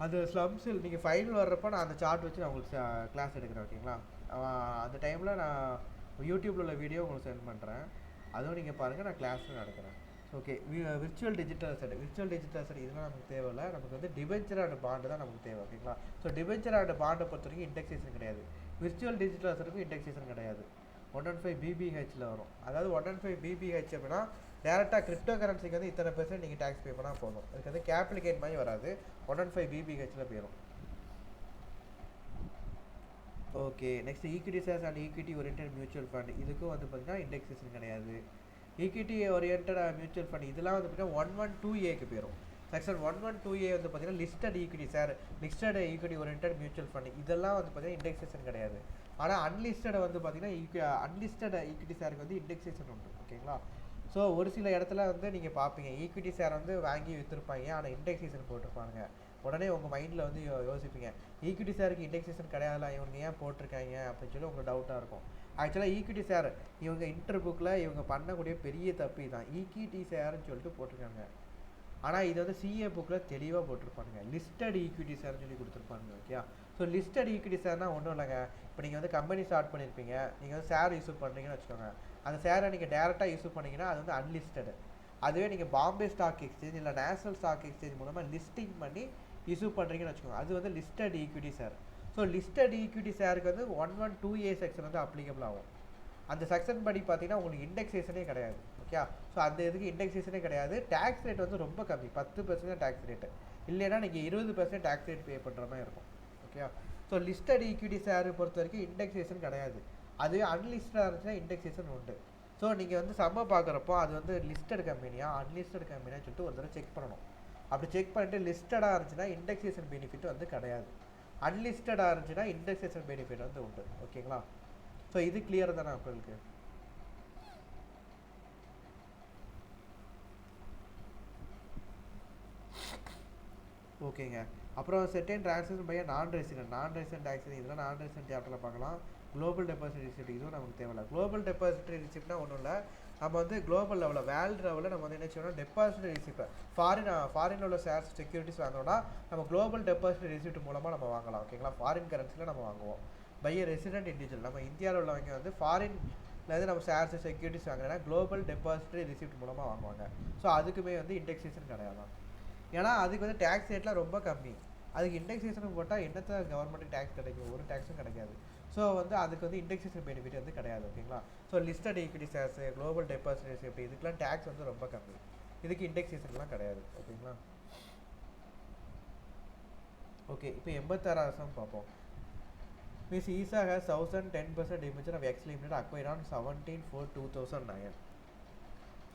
அது ஸ்லம் சேல் நீங்கள் ஃபைனல் வர்றப்போ நான் அந்த சார்ட் வச்சு நான் உங்களுக்கு கிளாஸ் எடுக்கிறேன், ஓகேங்களா. அந்த டைமில் நான் யூடியூப்பில் உள்ள வீடியோ உங்களுக்கு சென்ட் பண்ணுறேன், அதுவும் நீங்கள் பாருங்கள், நான் கிளாஸும் நடக்கிறேன். ஓகே, விர்ச்சுவல் டிஜிட்டல் அசட் இதெல்லாம் நமக்கு தேவையில்லை. நமக்கு வந்து டிபென்ச்சர் அண்ட் பாண்டு தான் நமக்கு தேவை, ஓகேங்களா. ஸோ டிபென்ச்சர் அண்ட் பாண்டை பொறுத்த வரைக்கும் இண்டெக்ஸேஷன் கிடையாது, விர்ச்சுவல் டிஜிட்டல் அசட்டுக்கும் இண்டெக்ஸேஷன் கிடையாது. 115 BBHல வரும். அதாவது 115 BBH அப்படின்னா டேரெக்டாக கிரிப்டோ கரன்சிக்கு வந்து இத்தனை % நீங்கள் டேக்ஸ் பே பண்ணால் போதும். அதுக்கு வந்து கேபிட்டல் கெயின் மாதிரி வராது, 115 BBHல போயிடும். Okay, next equity shares and equity oriented mutual fund, இதுக்கும் வந்து பார்த்தீங்கன்னா இண்டெக்ஸேஷன் கிடையாது. ஈக்விட்டி ஓரியன்டட் மியூச்சுவல் ஃபண்ட் இதெல்லாம் வந்து பார்த்தீங்கன்னா 112Aக்கு போயிடும். செக்ஷன் 112A வந்து பார்த்தீங்கன்னா listed equity share, listed equity oriented mutual fund இதெல்லாம் வந்து பார்த்தீங்கன்னா இண்டெக்ஸேஷன் கிடையாது. ஆனால் அன்லிஸ்டட் வந்து பார்த்தீங்கன்னா அன்லிஸ்டட் ஈக்விட்டி ஷேருக்கு வந்து இண்டெக்ஸேஷன் உண்டு, ஓகேங்களா. ஸோ ஒரு சில இடத்துல வந்து நீங்கள் பார்ப்பீங்க ஈக்விட்டி ஷேர் வந்து வாங்கி விற்றுருப்பாங்க, ஆனால் இண்டெக்ஸேஷன் போட்டிருப்பாங்க. உடனே உங்கள் மைண்டில் வந்து யோசிப்பீங்க, ஈக்விட்டி ஷேருக்கு இண்டெக்ஸேஷன் கிடையாதுல, இவங்க ஏன் போட்டிருக்காங்க அப்படின்னு சொல்லி உங்களுக்கு டவுட்டாக இருக்கும். ஆக்சுவலாக ஈக்விட்டி ஷேர் இவங்க இன்டர் புக்கில் இவங்க பண்ணக்கூடிய பெரிய தப்பு தான், ஈக்விட்டி ஷேர்னு சொல்லிட்டு போட்டிருக்காங்க. ஆனால் இது வந்து சிஏ புக்கில் தெளிவாக போட்டிருப்பானுங்க, லிஸ்டட் ஈக்விட்டி ஷேர்னு சொல்லி கொடுத்துருப்பாங்க, ஓகே. ஸோ லிஸ்டட் ஈக்விட்டி ஷேர்னால் ஒன்றும் இல்லைங்க. இப்போ நீங்கள் வந்து கம்பெனி ஸ்டார்ட் பண்ணியிருப்பீங்க, நீங்கள் வந்து ஷேர் இஷ்யூ பண்ணுறீங்கன்னு வச்சுக்கோங்க, அந்த ஷேரை நீங்கள் டேரெக்டாக இஷ்யூ பண்ணிங்கன்னா அது வந்து அன்லிஸ்டடு. அதுவே நீங்கள் பாம்பே ஸ்டாக் எக்ஸ்சேஞ்ச் இல்லை நேஷனல் ஸ்டாக் எக்ஸ்சேஞ்ச் மூலமாக லிஸ்டிங் பண்ணி இஷ்யூ பண்ணுறீங்கன்னு வச்சுக்கோங்க, அது வந்து listed equity share. So listed equity ஷேருக்கு வந்து 112A செக்ஷன் வந்து அப்ளிகபிள் ஆகும். அந்த செக்ஷன் படி பார்த்தீங்கன்னா உங்களுக்கு இண்டெக்ஸேஷனே கிடையாது, ஓகே. ஸோ அந்த இதுக்கு இண்டெக்ஸேஷனே கிடையாது. டேக்ஸ் ரேட் வந்து ரொம்ப கம்மி, 10% டேக்ஸ் ரேட்டு, இல்லைன்னா நீங்கள் 20% டேக்ஸ் ரேட் பே பண்ணுற மாதிரி இருக்கும், ஓகே. ஸோ லிஸ்டட் ஈக்விட்டி ஷேரை பொறுத்த வரைக்கும் இண்டெக்ஸேஷன் கிடையாது. அதுவே அன்லிஸ்டடாக இருந்துச்சுன்னா இண்டெக்ஸேஷன் உண்டு. ஸோ நீங்கள் வந்து பார்க்குறப்போ அது வந்து லிஸ்டட் கம்பெனியா அன்லிஸ்டட் கம்பெனியான்னு சொல்லிட்டு ஒரு தடவை செக் பண்ணணும். அப்படி செக் பண்ணிட்டு லிஸ்டடாக இருந்துச்சுன்னா இண்டெக்ஸேஷன் பெனிஃபிட் வந்து கிடையாது, அன்லிஸ்டடாக இருந்துச்சுன்னா இண்டெக்ஸேஷன் பெனிஃபிட் வந்து உண்டு, ஓகேங்களா. ஸோ இது கிளியர் தானே உங்களுக்கு? ஓகேங்க. அப்புறம் certain transaction by non resident tax, இதெல்லாம் நான் ரெசிடென்ட் சாப்டரில் பார்க்கலாம். குளோபல் டெபாசிட் ரிசிப்ட் இதுவும் நமக்கு தேவையில்லை. குளோபல் டெபாசிட் ரிசிப்ட்னா ஒன்றும் இல்லை, நம்ம வந்து குளோபல் லெவலில் வேர்ல்டு லெவலில் நம்ம வந்து என்ன செய்யணும், டெபாசிட் ரிசிப்ட் ஃபாரினில் உள்ள ஷேர்ஸ் செக்யூரிட்டிஸ் வாங்கணும்னா நம்ம குளோபல் டெபாசிட் ரிசிப்ட் மூலமாக நம்ம வாங்கலாம், ஓகேங்களா. ஃபாரின் கரன்சியில் நம்ம வாங்குவோம் பை ரெசிடென்ட் இண்டிவிஜுவல். நம்ம இந்தியாவில் உள்ளவங்க வந்து ஃபாரின்லேருந்து நம்ம ஷேர்ஸ் செக்யூரிட்டிஸ் வாங்கினா குளோபல் டெபாசிட் ரிசிப்ட் மூலமாக வாங்குவாங்க. ஸோ அதுக்குமே வந்து இண்டெக்ஸேஷன் கிடையாது, ஏன்னா அதுக்கு வந்து டேக்ஸ் ரேட்லாம் ரொம்ப கம்மி. அதுக்கு இண்டெக்ஸேஷன் போட்டால் என்னத்தை கவர்மெண்ட்டுக்கு டேக்ஸ் கிடைக்கும், ஒரு டேக்ஸும் கிடைக்காது. ஸோ வந்து அதுக்கு வந்து இண்டெக்ஸேஷன் பெனிஃபிட் வந்து கிடையாது. ஓகேங்களா. So listed equity shares, global deposit safety இதுக்கெலாம் டேக்ஸ் வந்து ரொம்ப கம்மி. இதுக்கு இண்டெக்ஸேஷன்லாம் கிடையாது. ஓகேங்களா. ஓகே, இப்போ 86 பார்ப்போம். Miss Isa has 1010% debenture of X Limited acquired on 17/4/2009.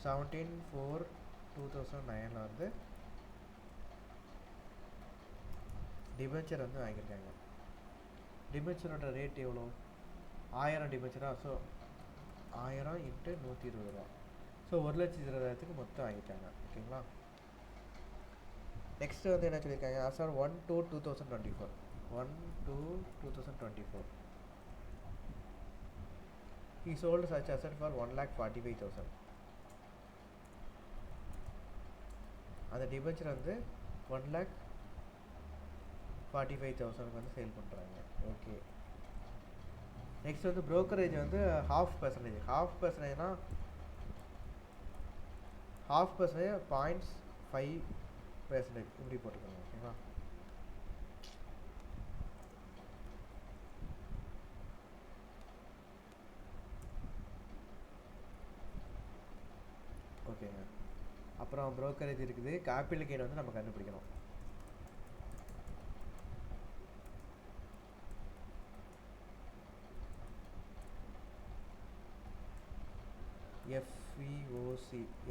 17/4/2009 வந்து டிபென்ச்சர் வந்து வாங்கியிருக்காங்க. டிபென்ச்சரோட ரேட் எவ்வளோ? 1000 டிபென்ச்சரா? ஸோ 1000 × 120 ரூபா. ஸோ 1,20,000 மொத்தம் வாங்கிட்டாங்க. ஓகேங்களா. நெக்ஸ்ட் வந்து என்ன சொல்லியிருக்காங்க? Azhar 1/2/2024 1/2/2024 he sold such asset for 1,45,000. அந்த டிபென்ச்சர் வந்து 1,45,000 வந்து சேல் பண்ணுறாங்க. ஓகே, நெக்ஸ்ட் வந்து ப்ரோக்கரேஜ் வந்து 0.5%. 0.5%னா 0.5% இப்படி போட்டுக்கோங்க. ஓகேங்களா. ஓகேங்க, அப்புறம் ப்ரோக்கரேஜ் இருக்குது. கேபிட்டல் கெயின் வந்து நம்ம கண்டுபிடிக்கணும்.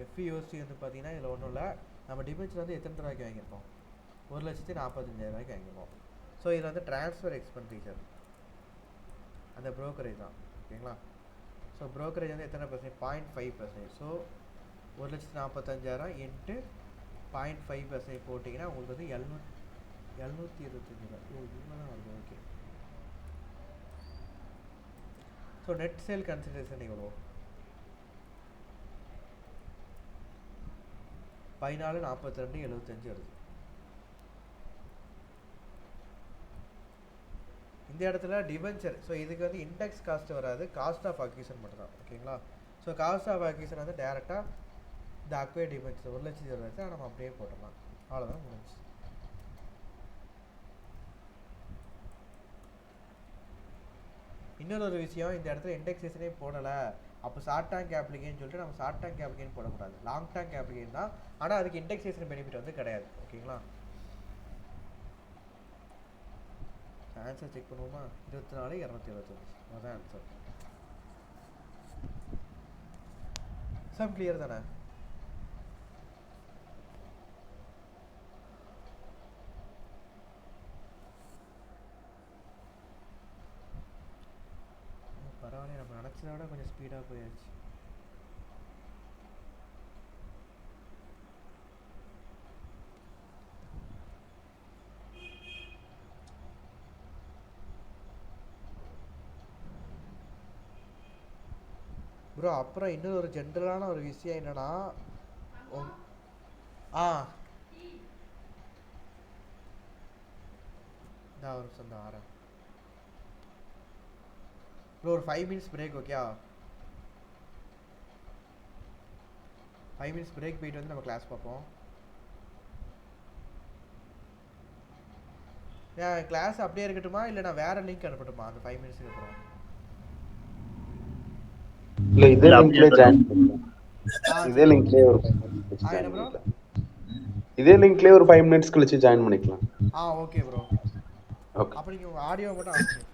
எஃப்இஓசி வந்து பார்த்தீங்கன்னா இதில் ஒன்றும் இல்லை. நம்ம டிபென்ச்சர் வந்து எத்தனை ரூபாய்க்கு வாங்கியிருக்கோம்? 1,45,000 வாங்கியிருக்கோம். ஸோ இதில் வந்து ட்ரான்ஸ்ஃபர் எக்ஸ்பெண்டிச்சர் அந்த ப்ரோக்கரேஜ் தான். ஓகேங்களா. ஸோ ப்ரோக்கரேஜ் வந்து எத்தனை பர்சன்ட்? 0.5%. ஸோ 1,45,000 × 0.5% போட்டிங்கன்னா உங்களுக்கு வந்து 725 ரூபா. இவ்வளோ தான் வருது. Okay, so net sale consideration எவ்வளோ? 14,42,75 வருது. இந்த இடத்துல டிபென்ச்சர், ஸோ இதுக்கு வந்து இண்டெக்ஸ் காஸ்ட் வராது, காஸ்ட் ஆஃப் அக்யூஷன் மட்டும் தான். ஓகேங்களா. ஸோ காஸ்ட் ஆஃப் அக்யூஷன் வந்து டேரெக்டாக இந்த அக்வைர் டிபென்ச்சர் 1,20,000 நம்ம அப்படியே போட்டுடலாம். அவ்வளோதான் முடிஞ்சு. இன்னொரு விஷயம், இந்த இடத்துல இண்டெக்ஸேஷனே போடலை, அப்போ ஷார்ட் டேர்ம் கேபிட்டல் கெயின் சொல்லிட்டு நம்ம ஷார்ட் டேர்ம் கேபிட்டல் கெயின் போடக்கூடாது. லாங் டேர்ம் கேபிட்டல் கெயின் தான், ஆனால் அதுக்கு இண்டெக்ஸேஷன் பெனிஃபிட் வந்து கிடையாது. ஓகேங்களா. ஆன்சர் செக் பண்ணுவோமா? 24,225 அதான் ஆன்சர். சம் கிளியர் தானே? பரவாயில்ல, நம்ம நினச்சதை விட கொஞ்சம் ஸ்பீடாக போயாச்சு. ப்ரோ அப்புறம் இன்னொரு ஒரு ஜென்ரலான ஒரு விஷயம் என்னன்னா, நான் ஒரு நிமிஷம் தான் வரேன் ப்ரோ. ஒரு 5 minutes break. Okay, 5 minutes break போயிட்டு வந்து நம்ம கிளாஸ் பார்ப்போம். ஏன் கிளாஸ் அப்படியே இருக்கட்டுமா இல்லை நான் வேற லிங்க் அனுப்பட்டுமா அந்த 5 minutes அப்புறம்? இல்ல இதே லிங்க்லயே ஜாயின் பண்ணுங்க. இதே லிங்க்லயே ஒரு 5 minutes கழிச்சு ஜாயின் பண்ணிக்கலாம். இதே லிங்க்லயே ஒரு 5 minutes கழிச்சு ஜாயின் பண்ணிக்கலாம். Okay bro. ஓகே, அப்ப நீங்க உங்க ஆடியோ மட்டும் ஆஃப் பண்ணுங்க.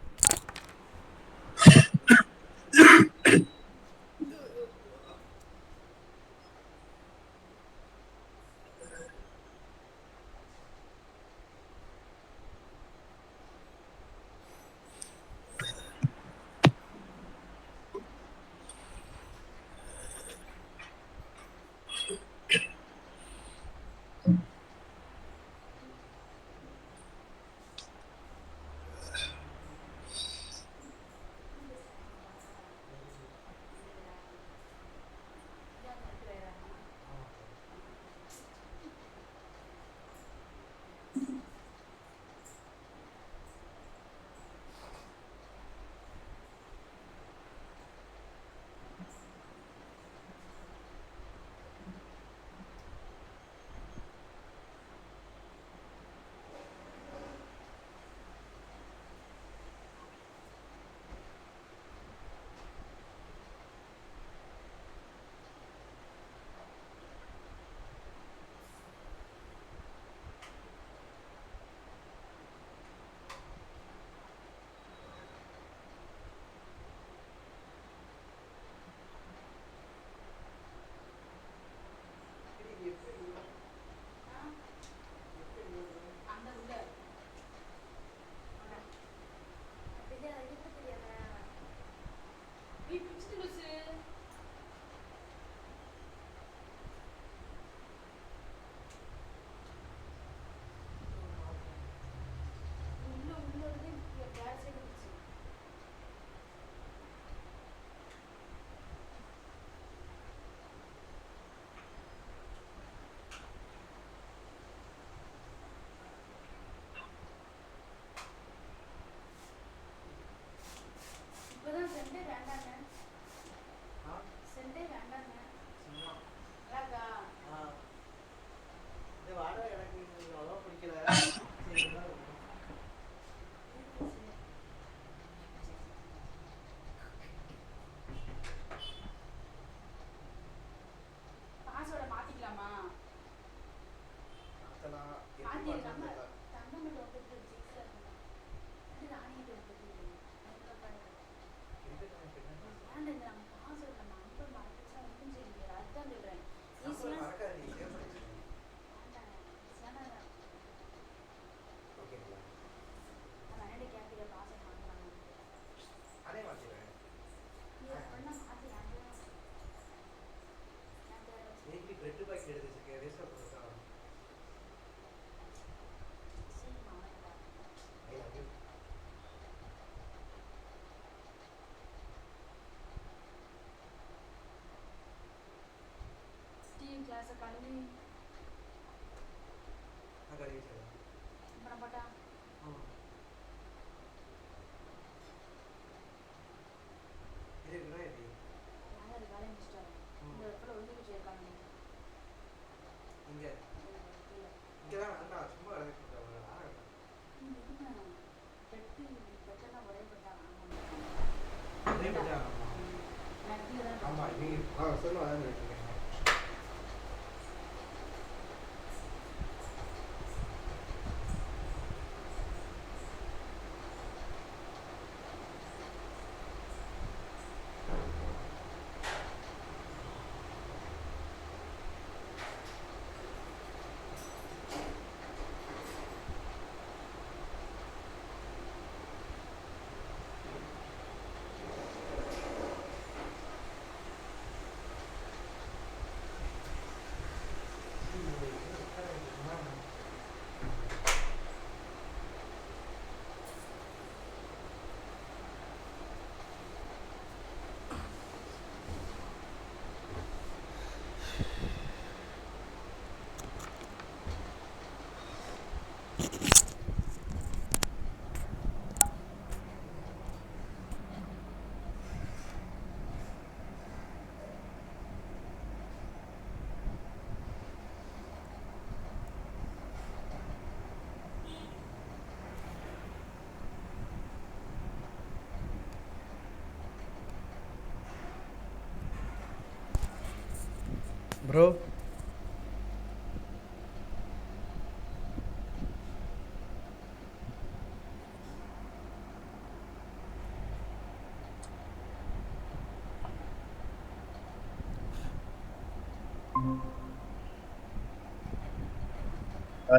ப்ரோ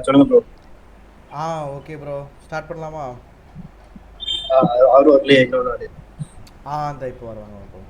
சொல்லுங்க ப்ரோ. ஓகே ப்ரோ, ஸ்டார்ட் பண்ணலாமா? அவரு வரலையே இன்னொரு நாள். அந்த இப்போ வருவாங்க ப்ரோ.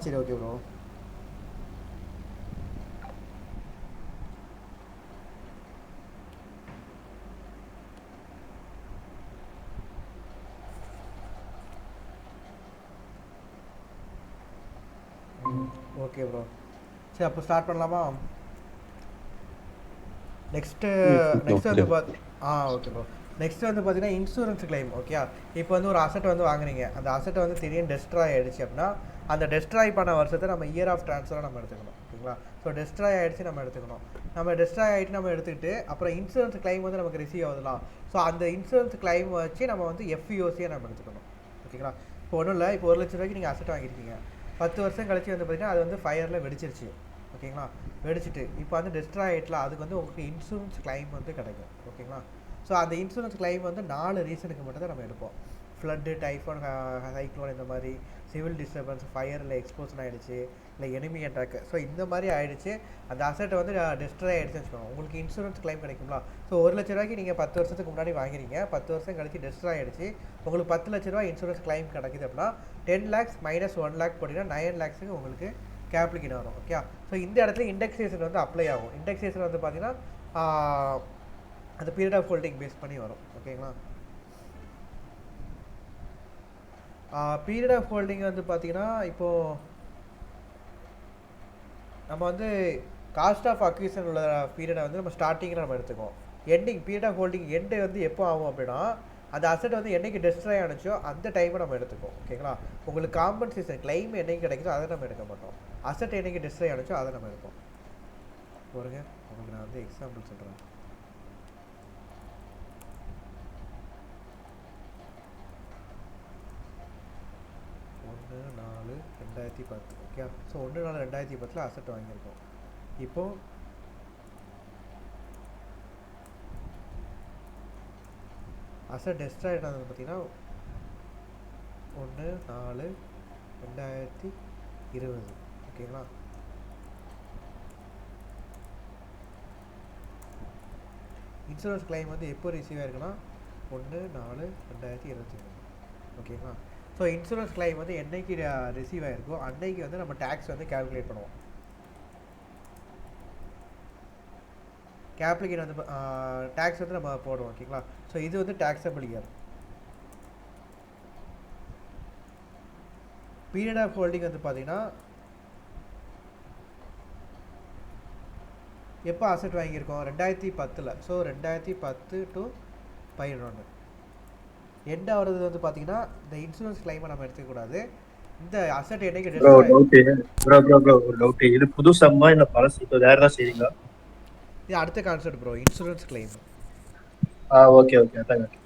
சரி ஓகே ப்ரோ. Okay bro. சரி அப்போ ஸ்டார்ட் பண்ணலாமா? நெக்ஸ்ட்டு வந்து ஓகே ப்ரோ. நெக்ஸ்ட் வந்து பார்த்தீங்கன்னா இன்சூரன்ஸ் கிளைம். ஓகே, இப்போ வந்து ஒரு அசெட் வந்து வாங்குறீங்க, அந்த அசெட்டை வந்து திடீர்னு டெஸ்ட்ராய் ஆகிடுச்சு அப்படின்னா அந்த டெஸ்ட்ராய் பண்ண வருஷத்தை நம்ம இயர் ஆஃப் ட்ரான்ஸ்ஃபராக நம்ம எடுத்துக்கணும். ஓகேங்களா? ஸோ டெஸ்ட்ராய் ஆகிடுச்சு நம்ம எடுத்துக்கணும். நம்ம டெஸ்ட்ராய் ஆகிட்டு நம்ம எடுத்துக்கிட்டு அப்புறம் இன்சூரன்ஸ் கிளைம் வந்து நமக்கு ரிசீவ் ஆகுதுலாம். ஸோ அந்த இன்சூரன்ஸ் கிளைம் வச்சு நம்ம வந்து எஃப்இஓசியை நம்ம எடுத்துக்கணும். ஓகேங்களா? இப்போ ஒன்றும் இல்லை, இப்போ 1 லட்ச ரூபாய்க்கு நீங்கள் அசெட் வாங்கியிருக்கீங்க, 10 வருஷம் கழிச்சு வந்து பார்த்தீங்கன்னா அது வந்து ஃபயரில் வெடிச்சிருச்சு. ஓகேங்களா? வெடிச்சிட்டு இப்போ வந்து டெஸ்ட்ராய் ஆகிட்டலாம், அதுக்கு வந்து உங்களுக்கு இன்சூரன்ஸ் கிளைம் வந்து கிடைக்கும். ஓகேங்களா? ஸோ அந்த இன்சூரன்ஸ் கிளைம் வந்து 4 ரீசனுக்கு மட்டும் தான் நம்ம எடுப்போம். ஃப்ளட்டு, டைஃபான், சைக்ளோன், இந்த மாதிரி சிவில் டிஸ்டர்பன்ஸ், ஃபயரில் எக்ஸ்போஷன் ஆகிடுச்சு, இல்லை எனிமி அட்டாக்கு, ஸோ இந்த மாதிரி ஆகிடுச்சு, அந்த அசெட்டை வந்து டெஸ்ட்ராய் ஆகிடுச்சுன்னு வச்சுக்கோங்க, உங்களுக்கு இன்சூரன்ஸ் கிளைம் கிடைக்குங்களா? ஸோ 1 லட்ச ரூபாய்க்கு நீங்கள் 10 வருஷத்துக்கு முன்னாடி வாங்குறீங்க, 10 வருஷம் கழிச்சு டெஸ்ட்ராய் ஆகிடுச்சு, உங்களுக்கு 10 லட்ச ரூபா இன்சூரன்ஸ் கிளைம் கிடைக்குது அப்படின்னா 10 lakhs மைனஸ் 1 lakh போட்டிங்கன்னா 9 lakhs உங்களுக்கு கேப்ளிகின் வரும். ஓகே, ஸோ இந்த இடத்துல இண்டெக்ஸேஷன் வந்து அப்ளை ஆகும். இண்டெக்ஸேஷன் வந்து பார்த்தீங்கன்னா அந்த பீரியட் ஆஃப் ஹோல்டிங் பேஸ் பண்ணி வரும். ஓகேங்களா? பீரியட் ஆஃப் ஹோல்டிங் வந்து பார்த்தீங்கன்னா இப்போது நம்ம வந்து காஸ்ட் ஆஃப் அக்விசிஷன் உள்ள பீரியடை வந்து நம்ம ஸ்டார்டிங்கில் நம்ம எடுத்துக்கோம். Ending period of holding end வந்து எப்போ ஆகும் அப்படின்னா அந்த அசெட் வந்து என்றைக்கு டெஸ்ட்ராய் ஆனிச்சோ அந்த டைமை நம்ம எடுத்துக்கோம். ஓகேங்களா? உங்களுக்கு காம்பன்சேஷன் கிளைம் என்றைக்கு கிடைக்குதோ அதை நம்ம எடுக்க மாட்டோம். அசெட் என்றைக்கு டெஸ்ட்ராய் ஆனிச்சோ அதை நம்ம எடுப்போம். பாருங்க, உங்களுக்கு நான் வந்து எக்ஸாம்பிள் சொல்கிறேன். 1/4/2010. ஓகே, ஸோ 1/4/2010 அசெட் வாங்கியிருக்கோம். இப்போது அசெட் டெஸ்ட்ராய் ஆனது பார்த்தீங்கன்னா 1/4/2020. ஓகேங்களா? இன்சூரன்ஸ் கிளைம் வந்து எப்போ ரிசீவ் ஆயிருக்குன்னா 1/4/2021. ஓகேங்களா? ஸோ இன்சூரன்ஸ் கிளைம் வந்து என்றைக்கு ரிசீவ் ஆகிருக்கோ அன்னைக்கு வந்து நம்ம டேக்ஸ் வந்து கேல்குலேட் பண்ணுவோம். கேப்ளிகேட் வந்து டேக்ஸ் வந்து நம்ம போடுவோம். ஓகேங்களா? ஸோ இது வந்து taxable year. Period of holding வந்து பார்த்தீங்கன்னா எப்போ அசெட் வாங்கியிருக்கோம்? 2010. ஸோ 2010 to 11 எண்ட் ஆகிறது வந்து பார்த்தீங்கன்னா இந்த இன்சூரன்ஸ் கிளைமை நம்ம எடுத்துக்கூடாது. இந்த அசெட் என்னைக்கு டவுட், இது புது சம்மா இல்லை பழசு? இப்போ வேற ஏதாவது செய்றீங்களா? இது அடுத்த concept bro, insurance claim. Okay okay அதாங்க. Okay.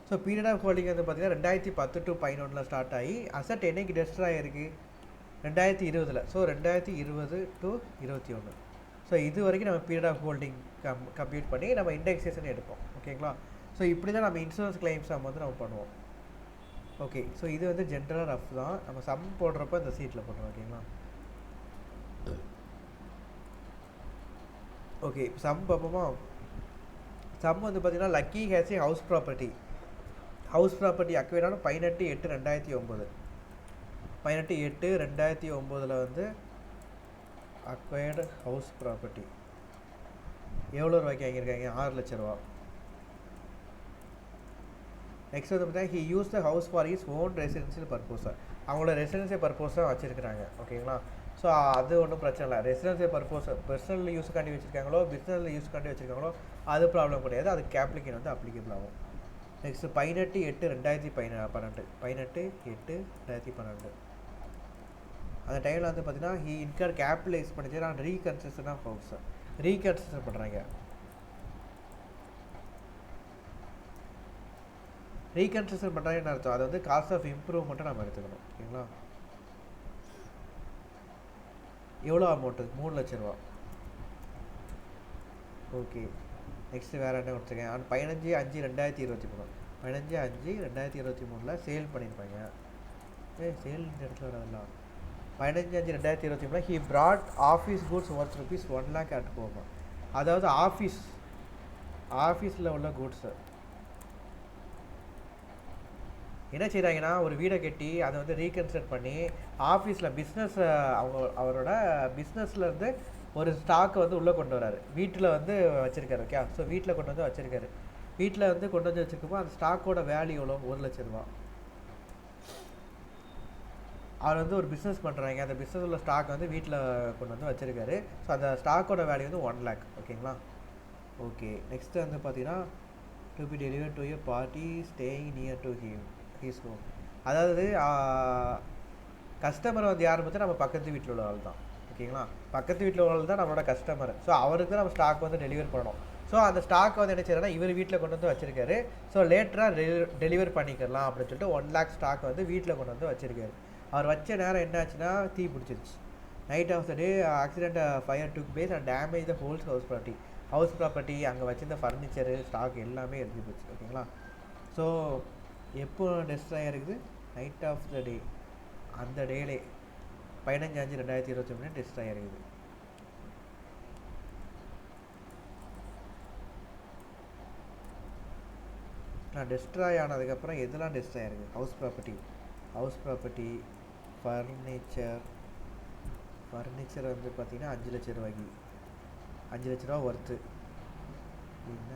So period of holding வந்து பார்த்தீங்கன்னா 2010 to 11 ஸ்டார்ட் ஆகி அசெட் என்னைக்கு டெஸ்ட்ராய் ஆகிருக்கு? 2020. So 2020 to 21. ஸோ இது வரைக்கும் நம்ம பீரியட் ஆஃப் ஹோல்டிங் கம்ப்ளீட் பண்ணி நம்ம இண்டெக்ஸேஷன் எடுப்போம். ஓகேங்களா? ஸோ இப்படி தான் நம்ம இன்சூரன்ஸ் கிளைம்ஸ் நம்ம வந்து நம்ம பண்ணுவோம். ஓகே, ஸோ இது வந்து ஜென்ரலாக ரஃப் தான், நம்ம சம் போடுறப்ப இந்த சீட்டில் போடுறோம். ஓகேங்களா? ஓகே, சம் பார்ப்போமா? சம் வந்து பார்த்தீங்கன்னா Lucky has a house property அக்வைர்டான 18/8/2009. 18/8/2009 வந்து அக்வைர்டு ஹவுஸ் ப்ராப்பர்ட்டி எவ்வளோ ரூபாய்க்கு வாங்கியிருக்காங்க? 6 லட்ச ரூபா. நெக்ஸ்ட் வந்து பார்த்தீங்கன்னா he use the house for his own residential பர்பஸாக, அவங்களோட ரெசிடென்ஷியல் பர்பஸாக வச்சுருக்கிறாங்க. ஓகேங்களா? ஸோ அது ஒன்றும் பிரச்சனை இல்லை. ரெசிடென்ஷியல் பர்பஸ் பர்சனல் யூஸுக்காண்டி வச்சுருக்காங்களோ பிஸ்னஸ் யூஸுக்காண்டி வச்சுருக்காங்களோ அது ப்ராப்ளம் கிடையாது, அதுக்கு கேப்ளிகேட் வந்து அப்ளிகபிள் ஆகும். நெக்ஸ்ட்டு 18/8/2012. 18/8/2012 அந்த டைமில் வந்து பார்த்தீங்கன்னா ஹி இன்கர் கேபிட்டலைஸ் பண்ணிச்சு நான் ரீகன்ஸ்ட்ரக்ஷன் ஆஃப் ஹவுஸ், ரீகன்ஸ்ட்ரக்ஷன் பண்ணுறாங்க. ரீகன்ஸ்ட்ரக்ஷன் பண்ணுறாங்கன்னு அர்த்தம், அது வந்து காஸ்ட் ஆஃப் இம்ப்ரூவ்மெண்ட்டை நம்ம எடுத்துக்கணும். ஓகேங்களா? எவ்வளோ அமௌண்ட்டு? 3 லட்ச ரூபா. ஓகே, நெக்ஸ்ட்டு வேறு என்ன கொடுத்துருக்கேன்? 15/5/2023. 15/5/2023 சேல் பண்ணியிருப்பாங்க. சேல் இந்த இடத்துல வரதெல்லாம் 15/5/2023 he Brad office goods worth ₹1 lakh at home. அதாவது ஆஃபீஸில் உள்ள குட்ஸு என்ன செய்கிறாங்கன்னா ஒரு வீடை கட்டி அதை வந்து ரீகன்ஸ்ட்ரக்ட் பண்ணி ஆஃபீஸில் பிஸ்னஸ் அவரோட பிஸ்னஸ்லேருந்து ஒரு ஸ்டாக்கை வந்து உள்ளே கொண்டு வராரு, வீட்டில் வந்து வச்சுருக்காரு. ஓகே, ஸோ வீட்டில் கொண்டு வந்து வச்சுருக்காரு. வீட்டில் வந்து கொண்டு வந்து வச்சுருக்கப்போ அந்த ஸ்டாக்கோட வேல்யூ எவ்வளோ? 1,00,000 ரூபா. அவர் வந்து ஒரு பிஸ்னஸ் பண்ணுறாங்க, அந்த பிஸ்னஸ் உள்ள ஸ்டாக் வந்து வீட்டில் கொண்டு வந்து வச்சுருக்காரு. ஸோ அந்த ஸ்டாக்கோட வேல்யூ வந்து 1 lakh. ஓகேங்களா? ஓகே, நெக்ஸ்ட்டு வந்து பார்த்தீங்கன்னா to be deliver to your party staying near to his home. அதாவது கஸ்டமர் வந்து யாரும் பார்த்தா நம்ம பக்கத்து வீட்டில் உள்ள ஆள் தான். ஓகேங்களா? பக்கத்து வீட்டில் உள்ள தான் நம்மளோட கஸ்டமர். ஸோ அவருக்கு தான் நம்ம ஸ்டாக் வந்து டெலிவர் பண்ணணும். ஸோ அந்த ஸ்டாக் வந்து என்ன செய்யறதுனா இவர் வீட்டில் கொண்டு வந்து வச்சிருக்காரு. ஸோ லேட்டராக டெலிவர் பண்ணிக்கலாம் அப்படின்னு சொல்லிட்டு 1 lakh ஸ்டாக் வந்து வீட்டில் கொண்டு வந்து வச்சிருக்காரு. அவர் வச்ச நேரம் என்ன ஆச்சுன்னா தீ பிடிச்சிருச்சு. Night of the day accident fire took place and damage the whole's house property. அங்கே வச்சிருந்த ஃபர்னிச்சரு ஸ்டாக் எல்லாமே எரிஞ்சு போச்சு. ஓகேங்களா? ஸோ எப்போ டெஸ்ட்ராய் இருக்குது? நைட் ஆஃப் த டே, அந்த டேலே 15/5/2023 டெஸ்ட்ராய் இருக்குது. நான் டெஸ்ட்ராய் ஆனதுக்கப்புறம் எதெல்லாம் டெஸ்ட்ராய் இருக்குது? ஹவுஸ் ப்ராப்பர்ட்டி, ஃபர்னிச்சர் வந்து பார்த்தீங்கன்னா 5 லட்ச ரூபாய்க்கு, 5 லட்ச ரூபா ஒர்த்து. என்ன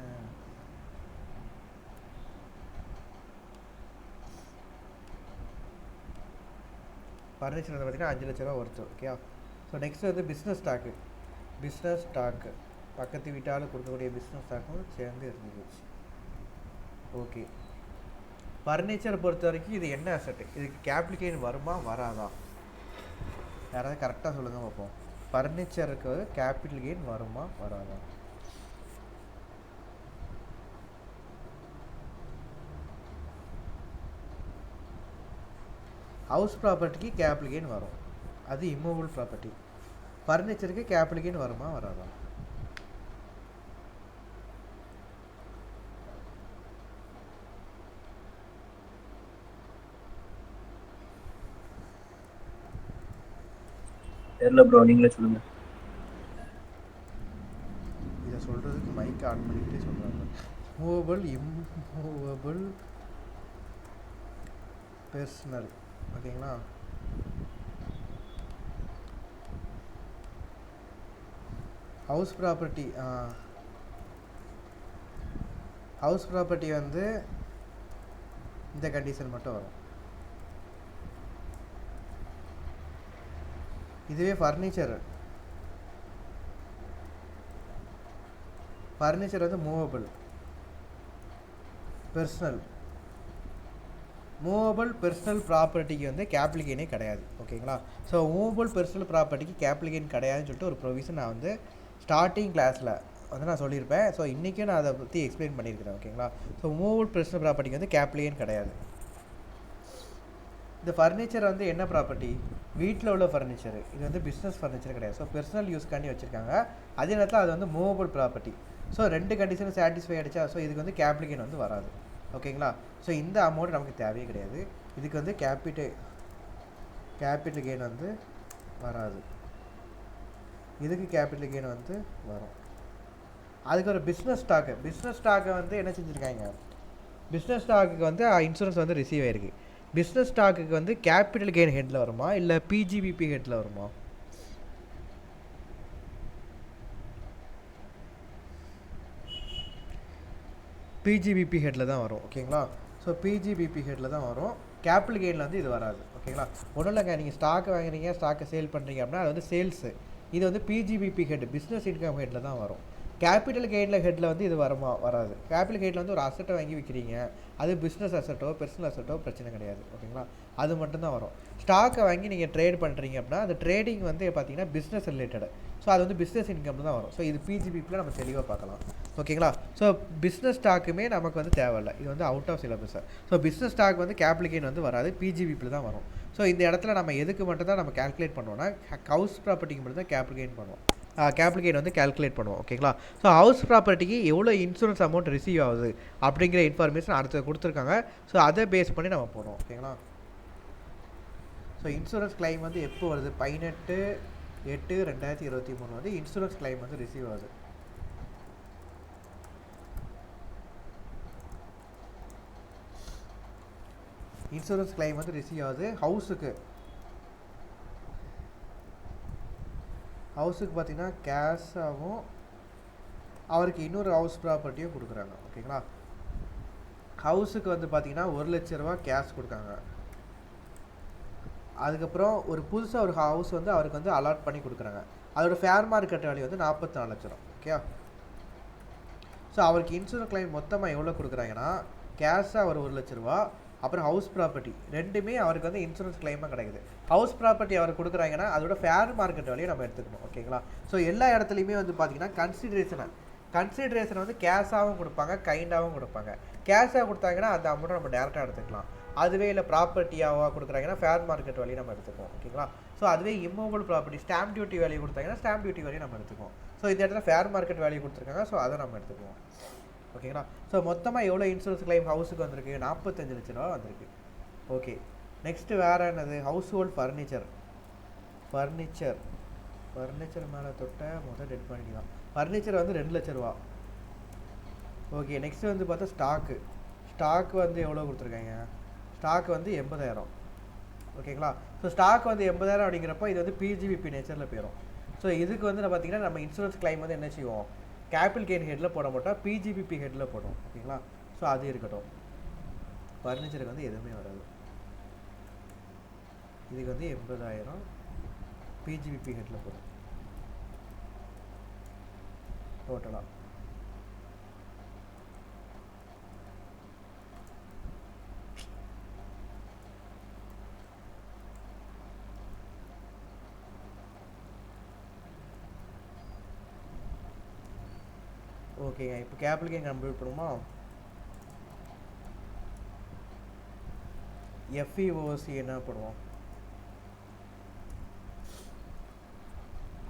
ஃபர்னிச்சர் வந்து பார்த்தீங்கன்னா 5 லட்ச ரூபா ஒர்த்து. ஓகே, ஸோ நெக்ஸ்ட் வந்து பிஸ்னஸ் ஸ்டாக்கு பக்கத்து வீட்டால் கொடுக்கக்கூடிய பிஸ்னஸ் ஸ்டாக்கும் சேர்ந்து இருந்துச்சு. ஓகே, ஃபர்னிச்சரை பொறுத்த வரைக்கும் இது என்ன அசட்டு? இதுக்கு கேபிட்டல் கெயின் வருமா வராதா? யாராவது கரெக்டாக சொல்லுங்கள் பார்ப்போம். ஃபர்னிச்சருக்கு கேபிட்டல் கெயின் வருமா வராதா? ஹவுஸ் ப்ராப்பர்ட்டிக்கு கேபிட்டல் கெயின் வரும், அது இம்மூவபிள் ப்ராப்பர்ட்டி. ஃபர்னிச்சருக்கு கேபிட்டல் கெயின் வருமா வராதா? தெரியல ப்ரோ, நீங்களே சொல்லுங்க. இதை சொல்றதுக்கு மைக் ஆன் பண்ணிக்கிட்டே சொல்றாங்க. Movable, immovable, personal. ஓகேங்களா? ஹவுஸ் ப்ராப்பர்ட்டி வந்து இந்த கண்டிஷன் மட்டும் வரும். இதுவே ஃபர்னிச்சர் வந்து மூவபிள் பர்சனல் ப்ராப்பர்ட்டிக்கு வந்து கேபிட்டல் கெயினே கிடையாது. ஓகேங்களா? ஸோ மூவபிள் பர்சனல் ப்ராப்பர்ட்டிக்கு கேபிட்டல் கெயின் கிடையாதுன்னு சொல்லிட்டு ஒரு ப்ரொவிஷன் நான் வந்து ஸ்டார்டிங் கிளாஸில் வந்து நான் சொல்லியிருப்பேன். ஸோ இன்றைக்கும் நான் அதை பற்றி எக்ஸ்பிளைன் பண்ணியிருக்கிறேன். ஓகேங்களா? ஸோ மூவபிள் பர்சனல் ப்ராப்பர்ட்டிக்கு வந்து கேபிட்டல் கெயின் கிடையாது. இந்த ஃபர்னிச்சர் வந்து என்ன ப்ராப்பர்ட்டி? வீட்டில் உள்ள ஃபர்னிச்சர். இது வந்து பிஸ்னஸ் ஃபர்னிச்சர் கிடையாது. ஸோ பர்சனல் யூஸ்க்காண்டி வச்சுருக்காங்க. அதே நேரத்தில் அது வந்து மூவபிள் ப்ராப்பர்ட்டி. ஸோ 2 கண்டிஷனும் சாட்டிஸ்ஃபை ஆகிடுச்சா? ஸோ இதுக்கு வந்து கேபிட்டல் கெயின் வந்து வராது. ஓகேங்களா? ஸோ இந்த அமௌண்ட் நமக்கு தேவையே கிடையாது. இதுக்கு வந்து கேபிட்டல் கெயின் வந்து வராது. இதுக்கு கேபிட்டல் கெயின் வந்து வரும். அதுக்கு ஒரு பிஸ்னஸ் ஸ்டாக்கை வந்து என்ன செஞ்சுருக்காங்க? பிஸ்னஸ் ஸ்டாக்குக்கு வந்து இன்சூரன்ஸ் வந்து ரிசீவ் ஆகிருக்கு. பிஸ்னஸ் ஸ்டாக்குக்கு வந்து கேபிட்டல் கெயின் ஹெட்டில் வருமா இல்லை பிஜிபிபி ஹெட்டில் வருமா? பிஜிபிபி ஹெட்டில் தான் வரும். ஓகேங்களா? ஸோ பிஜிபிபி ஹெட்டில் தான் வரும். கேபிட்டல் கெயினில் வந்து இது வராது. ஓகேங்களா? ஒன்றும் இல்லைங்க, நீங்கள் ஸ்டாக்கை வாங்குறீங்க, ஸ்டாக்கை சேல் பண்ணுறீங்க அப்படின்னா அது வந்து சேல்ஸு. இது வந்து பிஜிபிபி ஹெட், பிஸ்னஸ் இன்கம் ஹெட்டில் தான் வரும். கேபிட்டல் கெயினில் ஹெட்டில் வந்து இது வராது. கேபிட்டல் கெயினில் வந்து ஒரு அசட்டை வாங்கி விற்கிறீங்க, அது பிஸ்னஸ் அசட்டோ பர்சனல் அசட்டோ பிரச்சனை கிடையாது. ஓகேங்களா? அது மட்டும்தான் வரும். ஸ்டாக்கை வாங்கி நீங்கள் ட்ரேட் பண்ணுறீங்க அப்படின்னா அந்த ட்ரேடிங் வந்து பார்த்தீங்கன்னா பிஸ்னஸ் ரிலேட்டட். ஸோ அது வந்து பிஸ்னஸ் இன்கம் தான் வரும். ஸோ இது பிஜிபிபியில் நம்ம தெளிவாக பார்க்கலாம். ஓகேங்களா? ஸோ பிஸ்னஸ் ஸ்டாக்குமே நமக்கு வந்து தேவையில்லை, இது வந்து out of syllabus. So business stock வந்து கேபிட்டல் கெயின் வந்து வராது, பிஜிபிபியில் தான் வரும். ஸோ இந்த இடத்துல நம்ம எதுக்கு மட்டும் தான் நம்ம கேல்குலேட் பண்ணுவோம்னா ஹவுஸ் ப்ராப்பர்ட்டிக்கு மட்டும் தான் கேபிட்டல் கெயின் பண்ணுவோம். கேபிட்டல் கெயின் வந்து கேல்குலேட் பண்ணுவோம். ஓகேங்களா? ஸோ ஹவுஸ் ப்ராப்பர்ட்டிக்கு எவ்வளோ இன்சூரன்ஸ் அமௌண்ட் ரிசீவ் ஆகுது அப்படிங்கிற இன்ஃபர்மேஷன் அடுத்து கொடுத்துருக்காங்க. ஸோ அதை பேஸ் பண்ணி நம்ம போடுவோம். ஓகேங்களா? ஸோ இன்சூரன்ஸ் கிளைம் வந்து எப்போ வருது? 18/8/2023 வந்து இன்சூரன்ஸ் கிளைம் வந்து ரிசீவ் ஆகுது. இன்சூரன்ஸ் கிளைம் வந்து ரிசீவ் ஆகுது. ஹவுஸுக்கு பார்த்தீங்கன்னா கேஷாகவும் அவருக்கு இன்னொரு ஹவுஸ் ப்ராப்பர்ட்டியும் கொடுக்குறாங்க. ஓகேங்களா, ஹவுஸுக்கு வந்து பார்த்தீங்கன்னா 1 லட்ச ரூபா கேஷ் கொடுக்காங்க. அதுக்கப்புறம் ஒரு புதுசாக ஒரு ஹவுஸ் வந்து அவருக்கு வந்து அலாட் பண்ணி கொடுக்குறாங்க. அதோட ஃபேர் மார்க்கெட் வேல்யூ வந்து 44 லட்சம். ஓகே, ஸோ அவருக்கு இன்சூரன்ஸ் கிளைம் மொத்தமாக எவ்வளோ கொடுக்குறாங்கன்னா கேஷாக ஒரு 1 லட்ச ரூபா, அப்புறம் ஹவுஸ் ப்ராப்பர்ட்டி ரெண்டுமே அவருக்கு வந்து இன்சூரன்ஸ் கிளைமாக கிடைக்குது. ஹவுஸ் ப்ராப்பர்ட்டி அவர் கொடுக்குறாங்கன்னா அதோட ஃபேர் மார்க்கெட் வேல்யூ நம்ம எடுத்துக்கணும். ஓகேங்களா, ஸோ எல்லா இடத்துலையுமே வந்து பார்த்தீங்கன்னா கன்சிடரேஷன் வந்து கேஷாகவும் கொடுப்பாங்க, கைண்டாகவும் கொடுப்பாங்க. கேஷாக கொடுத்தாங்கன்னா அந்த அமௌண்ட்டை நம்ம டேரெக்டாக எடுத்துக்கலாம். அதுவே இல்லை ப்ராப்பர்ட்டியாக கொடுக்குறாங்கன்னா ஃபேர் மார்க்கெட் வேல்யூ நம்ம எடுத்துக்குவோம். ஓகேங்களா, ஸோ அதுவே immovable property stamp duty value கொடுத்தாங்கன்னா ஸ்டாம்ப் டியூட்டி வேல்யூ நம்ம எடுத்துக்குவோம். ஸோ இந்த இடத்துல ஃபேர் மார்க்கெட் வேல்யூ கொடுத்துருக்காங்க, ஸோ அதை நம்ம எடுத்துக்குவோம். ஓகேங்களா, ஸோ மொத்தமாக எவ்வளோ இன்சூரன்ஸ் கிளைம் ஹவுஸுக்கு வந்திருக்கு? 45 லட்ச ரூபா வந்திருக்கு. ஓகே, நெக்ஸ்ட்டு வேறு என்னது? ஹவுஸ் ஹோல்ட் ஃபர்னிச்சர் மேலே தொட்ட முதல் டெட் பண்ணிக்கலாம். ஃபர்னிச்சர் வந்து 2 லட்ச ரூபா. ஓகே, நெக்ஸ்ட்டு வந்து பார்த்தா ஸ்டாக்கு வந்து எவ்வளோ கொடுத்துருக்காங்க? ஸ்டாக் வந்து 80,000. ஓகேங்களா, ஸோ ஸ்டாக் வந்து 80,000 அப்படிங்கிறப்போ இது வந்து பிஜிபிபி நேச்சரில் போயிடும். ஸோ இதுக்கு வந்து பார்த்தீங்கன்னா நம்ம இன்சூரன்ஸ் கிளைம் வந்து என்ன செய்வோம்? கேபிட்டல் கெயின் ஹெட்டில் போட மாட்டோம், பிஜிபிபி ஹெட்டில் போடும். ஓகேங்களா, ஸோ அது இருக்கட்டும். ஃபர்னிச்சருக்கு வந்து எதுவுமே வராது. இதுக்கு வந்து 80,000 பிஜிபிபி ஹெட்டில் போடும் டோட்டலாக. ஓகேங்க, இப்போ கேபிட்டல் கெயின் கம்ப்ளீட் பண்ணுமா? எஃப்இஓசி என்ன பண்ணுவோம்?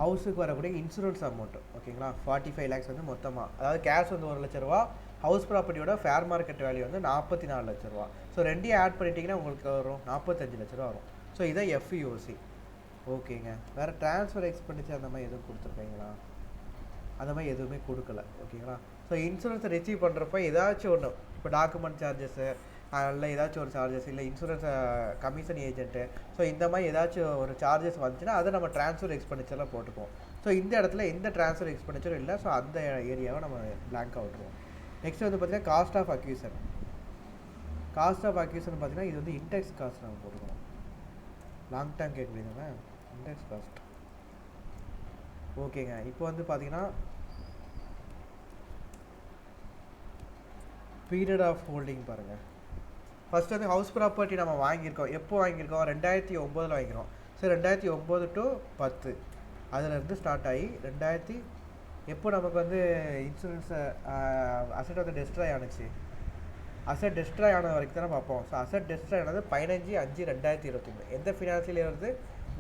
ஹவுஸுக்கு வரக்கூடிய இன்சூரன்ஸ் அமௌண்ட்டு. ஓகேங்களா, 45 lakhs வந்து மொத்தமாக, அதாவது கேஷ் வந்து 1 லட்ச ரூபா, ஹவுஸ் ப்ராப்பர்ட்டியோட ஃபேர் மார்க்கெட் வேல்யூ வந்து 44 லட்ச ரூபா. ஸோ ரெண்டையும் ஆட் பண்ணிட்டீங்கன்னா உங்களுக்கு வரும் 45 லட்ச ரூபா வரும். ஸோ இதான் எஃப்இஓசி. ஓகேங்க, வேறு ட்ரான்ஸ்ஃபர் எக்ஸ்பெண்டிச்சர் அந்த மாதிரி எதுவும் கொடுத்துருக்கீங்களா? அந்த மாதிரி எதுவுமே கொடுக்கல. ஓகேங்களா, ஸோ இன்சூரன்ஸை ரிசீவ் பண்ணுறப்ப ஏதாச்சும் ஒன்று, இப்போ டாக்குமெண்ட் சார்ஜஸ்ஸு இல்லை ஏதாச்சும் ஒரு சார்ஜஸ், இல்லை இன்சூரன்ஸ் கமிஷன் ஏஜென்ட்டு, ஸோ இந்த மாதிரி ஏதாச்சும் ஒரு சார்ஜஸ் வந்துச்சுன்னா அதை நம்ம ட்ரான்ஸ்ஃபர் எக்ஸ்பெண்டிச்சரில் போட்டுக்குவோம். ஸோ இந்த இடத்துல எந்த ட்ரான்ஸ்ஃபர் எக்ஸ்பெண்டிச்சரும் இல்லை, ஸோ அந்த ஏரியாவை நம்ம பிளாங்காக விட்டுருவோம். நெக்ஸ்ட் வந்து பார்த்தீங்கன்னா காஸ்ட் ஆஃப் அக்யூசன் பார்த்தீங்கன்னா இது வந்து இன்டெக்ஸ் காஸ்ட் நம்ம போட்டுக்கணும். லாங் டைம் கேட்குறீங்க இன்டெக்ஸ் காஸ்ட். ஓகேங்க, இப்போ வந்து பார்த்தீங்கன்னா பீரியட் ஆஃப் ஹோல்டிங் பாருங்கள். ஃபஸ்ட்டு வந்து ஹவுஸ் ப்ராப்பர்ட்டி நம்ம வாங்கியிருக்கோம். எப்போ வாங்கியிருக்கோம்? 2009 வாங்கிக்கிறோம். ஸோ 2009 to 10 அதிலேருந்து ஸ்டார்ட் ஆகி எப்போ நமக்கு வந்து இன்சூரன்ஸ் அசட் வந்து டெஸ்ட்ராய் ஆணுச்சு? அசட் டெஸ்ட்ராய் ஆன வரைக்கும் தானே பார்ப்போம். ஸோ அசட் டெஸ்ட்ராய் ஆனது 15/5/2023. எந்த ஃபினான்ஷியல் இயர் வருது?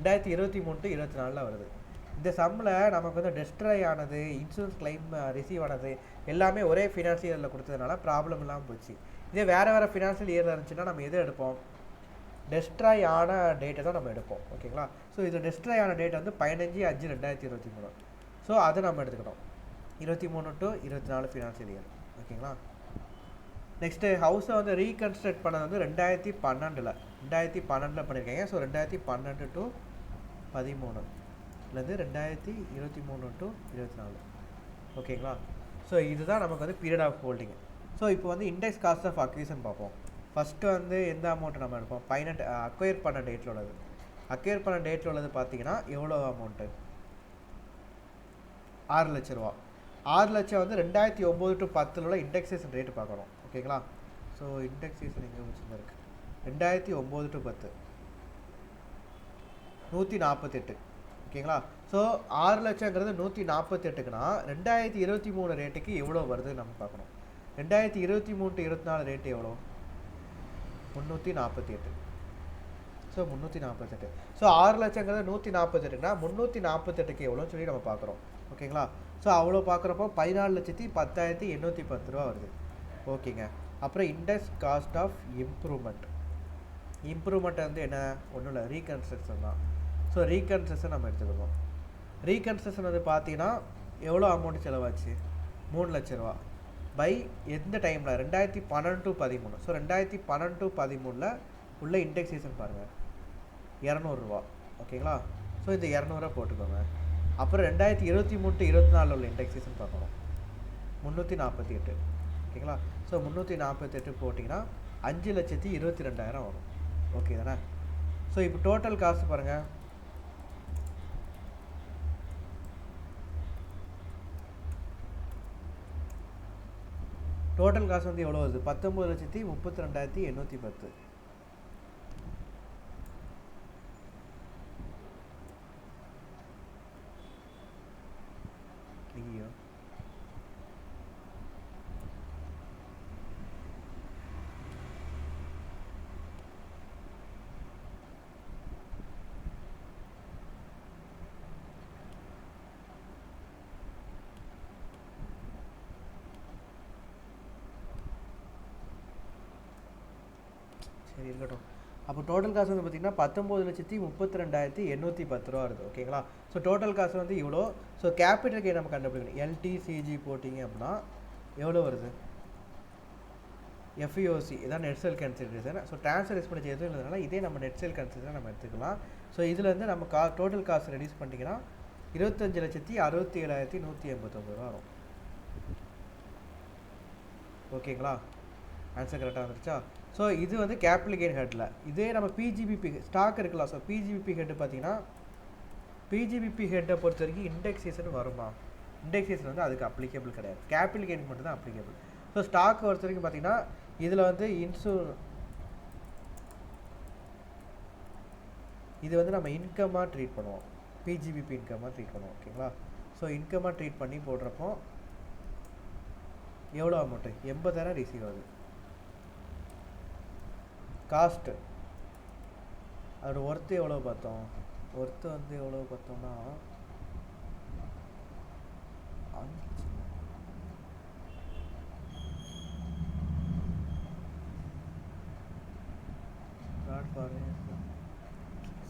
2023 to 2024 வருது. இந்த சம்மில் நமக்கு வந்து டெஸ்ட்ராய் ஆனது, இன்சூரன்ஸ் கிளைம் ரிசீவ் ஆனது எல்லாமே ஒரே ஃபினான்ஷியல் இயரில் கொடுத்ததுனால ப்ராப்ளம் இல்லாமல் போச்சு. இதே வேறு ஃபினான்ஷியல் இயரில் இருந்துச்சுன்னா நம்ம எதை எடுப்போம்? டெஸ்ட்ராய் ஆன டேட்டை தான் நம்ம எடுப்போம். ஓகேங்களா, ஸோ இது டெஸ்ட்ராய் ஆன டேட் வந்து 15/5/2023. ஸோ அதை நம்ம எடுத்துக்கணும் 23 to 24 ஃபினான்ஷியல் இயர். ஓகேங்களா, நெக்ஸ்ட்டு ஹவுஸை வந்து ரீகன்ஸ்ட்ரக்ட் பண்ணது வந்து 2012 பண்ணியிருக்காங்க. So 2012 to 13 2023 to 24. ஓகேங்களா, ஸோ இதுதான் நமக்கு வந்து பீரியட் ஆஃப் ஹோல்டிங். ஸோ இப்போ வந்து இண்டெக்ஸ் காஸ்ட் ஆஃப் அக்விசிஷன் பார்ப்போம். ஃபஸ்ட்டு வந்து எந்த அமௌண்ட்டு நம்ம எடுப்போம்? அக்வயர் பண்ண டேட்டில் உள்ளது பார்த்தீங்கன்னா எவ்வளோ அமௌண்ட்டு? 6 லட்ச ரூபா. 6 லட்சம் வந்து 2009 to 10 உள்ள இண்டெக்ஸேஷன் ரேட்டு பார்க்கணும். ஓகேங்களா, ஸோ இண்டெக்ஸேஷன் எங்கே வச்சுருந்தா இருக்குது? 2009 to 10 148. ஓகேங்களா, ஸோ 6 லட்சங்கிறது 148க்குன்னா 2023 ரேட்டுக்கு எவ்வளோ வருதுன்னு நம்ம பார்க்கணும். 2023 to 24 ரேட்டு எவ்வளோ? 348. ஸோ 348. ஸோ 6 லட்சங்கிறது 148னா 348க்கு எவ்வளோன்னு சொல்லி நம்ம பார்க்குறோம். ஓகேங்களா, ஸோ அவ்வளோ பார்க்குறப்போ 14,10,810 ரூபா வருது. ஓகேங்க, அப்புறம் இண்டெக்ஸ் காஸ்ட் ஆஃப் இம்ப்ரூவ்மெண்ட் வந்து என்ன? ஒன்றும் இல்லை, ரீகன்ஸ்ட்ரக்ஷன் தான். ஸோ ரீகன்ஸ்ட்ரக்ஷன் நம்ம எடுத்துக்கணும். ரீகன்ஸ்ட்ரக்ஷன் வந்து பார்த்தீங்கன்னா எவ்வளோ அமௌண்ட் செலவாச்சு? 3 லட்ச ரூபா. பை எந்த டைமில்? 2012 to 13. ஸோ 2012 to 13 உள்ள இண்டெக்ஸேஷன் பாருங்கள் 200 ஓகேங்களா. ஸோ இந்த 200 போட்டுக்கோங்க. அப்புறம் 2023-24 உள்ள இண்டெக்ஸேஷன் பார்க்கணும் 348 ஓகேங்களா. ஸோ 348 போட்டிங்கன்னா 5,22,000 வரும். ஓகே தானே. ஸோ இப்போ டோட்டல் காசு பாருங்கள். டோட்டல் காசு வந்து எவ்வளோ வருது? 19,32,810. ஐயோ சரி இருக்கட்டும். அப்போ டோட்டல் காசு வந்து பார்த்திங்கன்னா 19,32,810 ரூபா வருது. ஓகேங்களா. ஸோ டோட்டல் காசு வந்து இவ்வளோ. ஸோ கேபிட்டல் கெயின் நம்ம கண்டுபிடிக்கணும். எல்டிசிஜி போட்டிங்க அப்படின்னா எவ்வளோ வருது? எஃப்இஓசி இதான் net sale consideration. So transfer expenditure எதுவும் இல்லைனால இதே நம்ம நெட் சேல் கன்சிடரேஷன் நம்ம எடுத்துக்கலாம். ஸோ இதில் வந்து நம்ம டோட்டல் காசு ரெடியூஸ் பண்ணிங்கன்னா 25,67,189 ரூபா வரும். ஓகேங்களா. ஆன்சர் கரெக்டாக வந்துருச்சா? ஸோ இது வந்து கேபிட்டல் கெயின் ஹெட்டில். இதே நம்ம பிஜிபிபி ஸ்டாக் இருக்கலாம். ஸோ பிஜிபிபி ஹெட்டு பார்த்தீங்கன்னா பிஜிபிபி ஹெட்டை பொறுத்த வரைக்கும் இண்டெக்ஸேஷன் வருமா? இண்டெக்ஸேஷன் வந்து அதுக்கு அப்ளிகேபிள் கிடையாது. கேபிட்டல் கெயின் மட்டும் தான் அப்ளிகேபிள். ஸோ ஸ்டாக் பொறுத்த வரைக்கும் பார்த்தீங்கன்னா இதில் வந்து இது வந்து நம்ம இன்கமாக ட்ரீட் பண்ணுவோம். பிஜிபிபி இன்கமாக ட்ரீட் பண்ணுவோம். ஓகேங்களா. ஸோ இன்கமாக ட்ரீட் பண்ணி போடுறப்போ எவ்வளோ அமௌண்ட்டு? 80,000 ரிசீவ் ஆகுது. காஸ்ட்டு அதோட ஒர்த்து எவ்வளோ பார்த்தோம்? ஒர்த்து வந்து எவ்வளோ பார்த்தோம்னா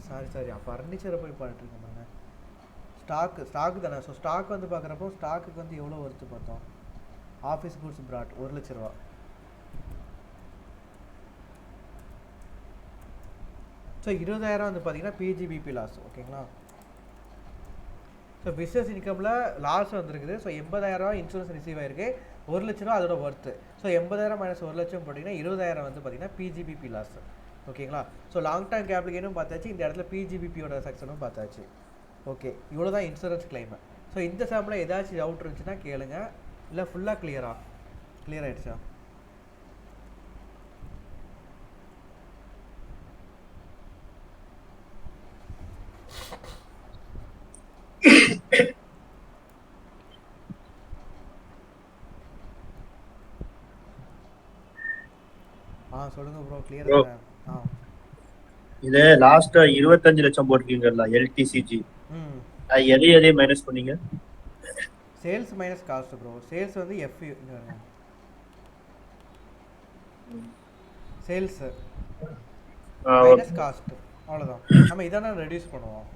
சாரி ஃபர்னிச்சரை போய் பாட்டுருக்கேன் பாருங்க. ஸ்டாக்கு தானே. ஸோ ஸ்டாக் வந்து பார்க்குறப்போ ஸ்டாக்குக்கு வந்து எவ்வளோ ஒர்த்து பார்த்தோம்? ஆஃபீஸ் குட்ஸ் பிராட் 1,00,000 ரூபா. ஸோ 20,000 வந்து பார்த்தீங்கன்னா பிஜிபிபி லாஸ். ஓகேங்களா. ஸோ பிஸ்னஸ் இன்கமில் லாஸ் வந்துருக்குது. ஸோ 80,000 இன்சூரன்ஸ் ரிசீவ் ஆயிருக்கு. 1,00,000 ரூபா அதோட ஒர்த்து. ஸோ 80,000 மைனஸ் 1,00,000 போட்டிங்கன்னா 20,000 வந்து பார்த்தீங்கன்னா பிஜிபிபி லாஸ். ஓகேங்களா. ஸோ லாங் டேர்ம் கேபிட்டல் கெயினும் பார்த்தாச்சு. இந்த இடத்துல பிஜிபிபியோட செக்ஷனும் பார்த்தாச்சு. ஓகே இவ்வளோ தான் இன்சூரன்ஸ் கிளைமு. ஸோ இந்த சாம்பில் ஏதாச்சும் டவுட் இருந்துச்சுன்னா கேளுங்க. இல்லை ஃபுல்லாக கிளியர் ஆகிடுச்சா? சொல்லுங்க ப்ரோ. கிளியர் தானே? இது லாஸ்ட் 25 லட்சம் போட்டுருக்கீங்கல்ல எல்டிசிஜி. எதை மைனஸ் பண்ணீங்க? Sales minus cost bro. Sales வந்து சேல்ஸ் மைனஸ் காஸ்ட் அவ்வளோதான். நம்ம இதான ரெடியூஸ் பண்ணுவோம்.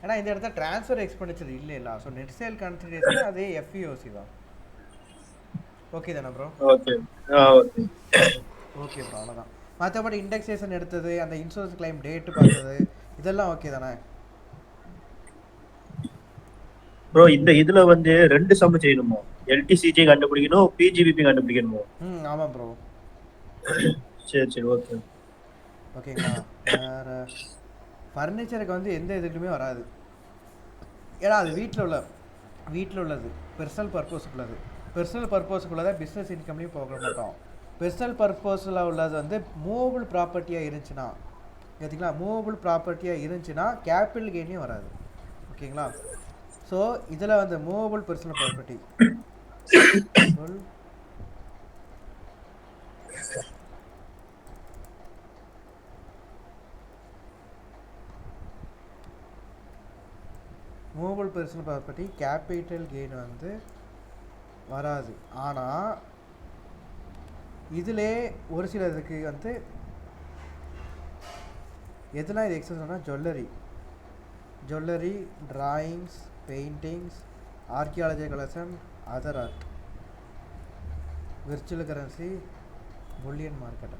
ஏன்னா இந்த இடத்துல ட்ரான்ஸ்ஃபர் எக்ஸ்பெண்டிச்சர் இல்லை. ஸோ நெட் சேல் கன்சிடரேஷன் அதே எஃப்இஓசி தான். ஓகே தானே ப்ரோ? ஓகே ஓகே ப்ரோ அவ்வளோதான். மற்றபடி இண்டெக்ஸேஷன் எடுத்தது, அந்த இன்சூரன்ஸ் கிளைம் டேட்டு பார்த்தது இதெல்லாம் ஓகே தானே ப்ரோ? இதுல வந்து 2 சம் செய்யணுமோ? எல்டிசிஜி கண்டுபிடிக்கணும், பிஜிபிபி கண்டுபிடிக்கணுமோ? ஆமாம் ப்ரோ. சரி ஓகே ஓகேங்களா. வேற ஃபர்னிச்சருக்கு வந்து எந்த இதுக்குமே வராது. ஏன்னா அது வீட்டில் உள்ளது பெர்சனல் பர்பஸுக்கு உள்ளது. பெர்சனல் பர்பஸுக்குள்ளதை பிஸ்னஸ் இன்கம்லையும் போக மாட்டோம். பெர்சனல் பர்பஸில் உள்ளது வந்து மூவபிள் ப்ராப்பர்ட்டியாக இருந்துச்சுன்னா பார்த்தீங்களா, மூவபிள் ப்ராப்பர்ட்டியாக இருந்துச்சுன்னா கேபிட்டல் கெயினே வராது. ஓகேங்களா. ஸோ இதில் வந்து movable personal property movable personal property capital gain வந்து வராது. ஆனால் இதிலே ஒரு சில இதுக்கு வந்து எதெல்லாம் இது எக்ஸஸ்னா jewellery, drawings, paintings, archaeology collection, other art. Virtual currency, bullion market.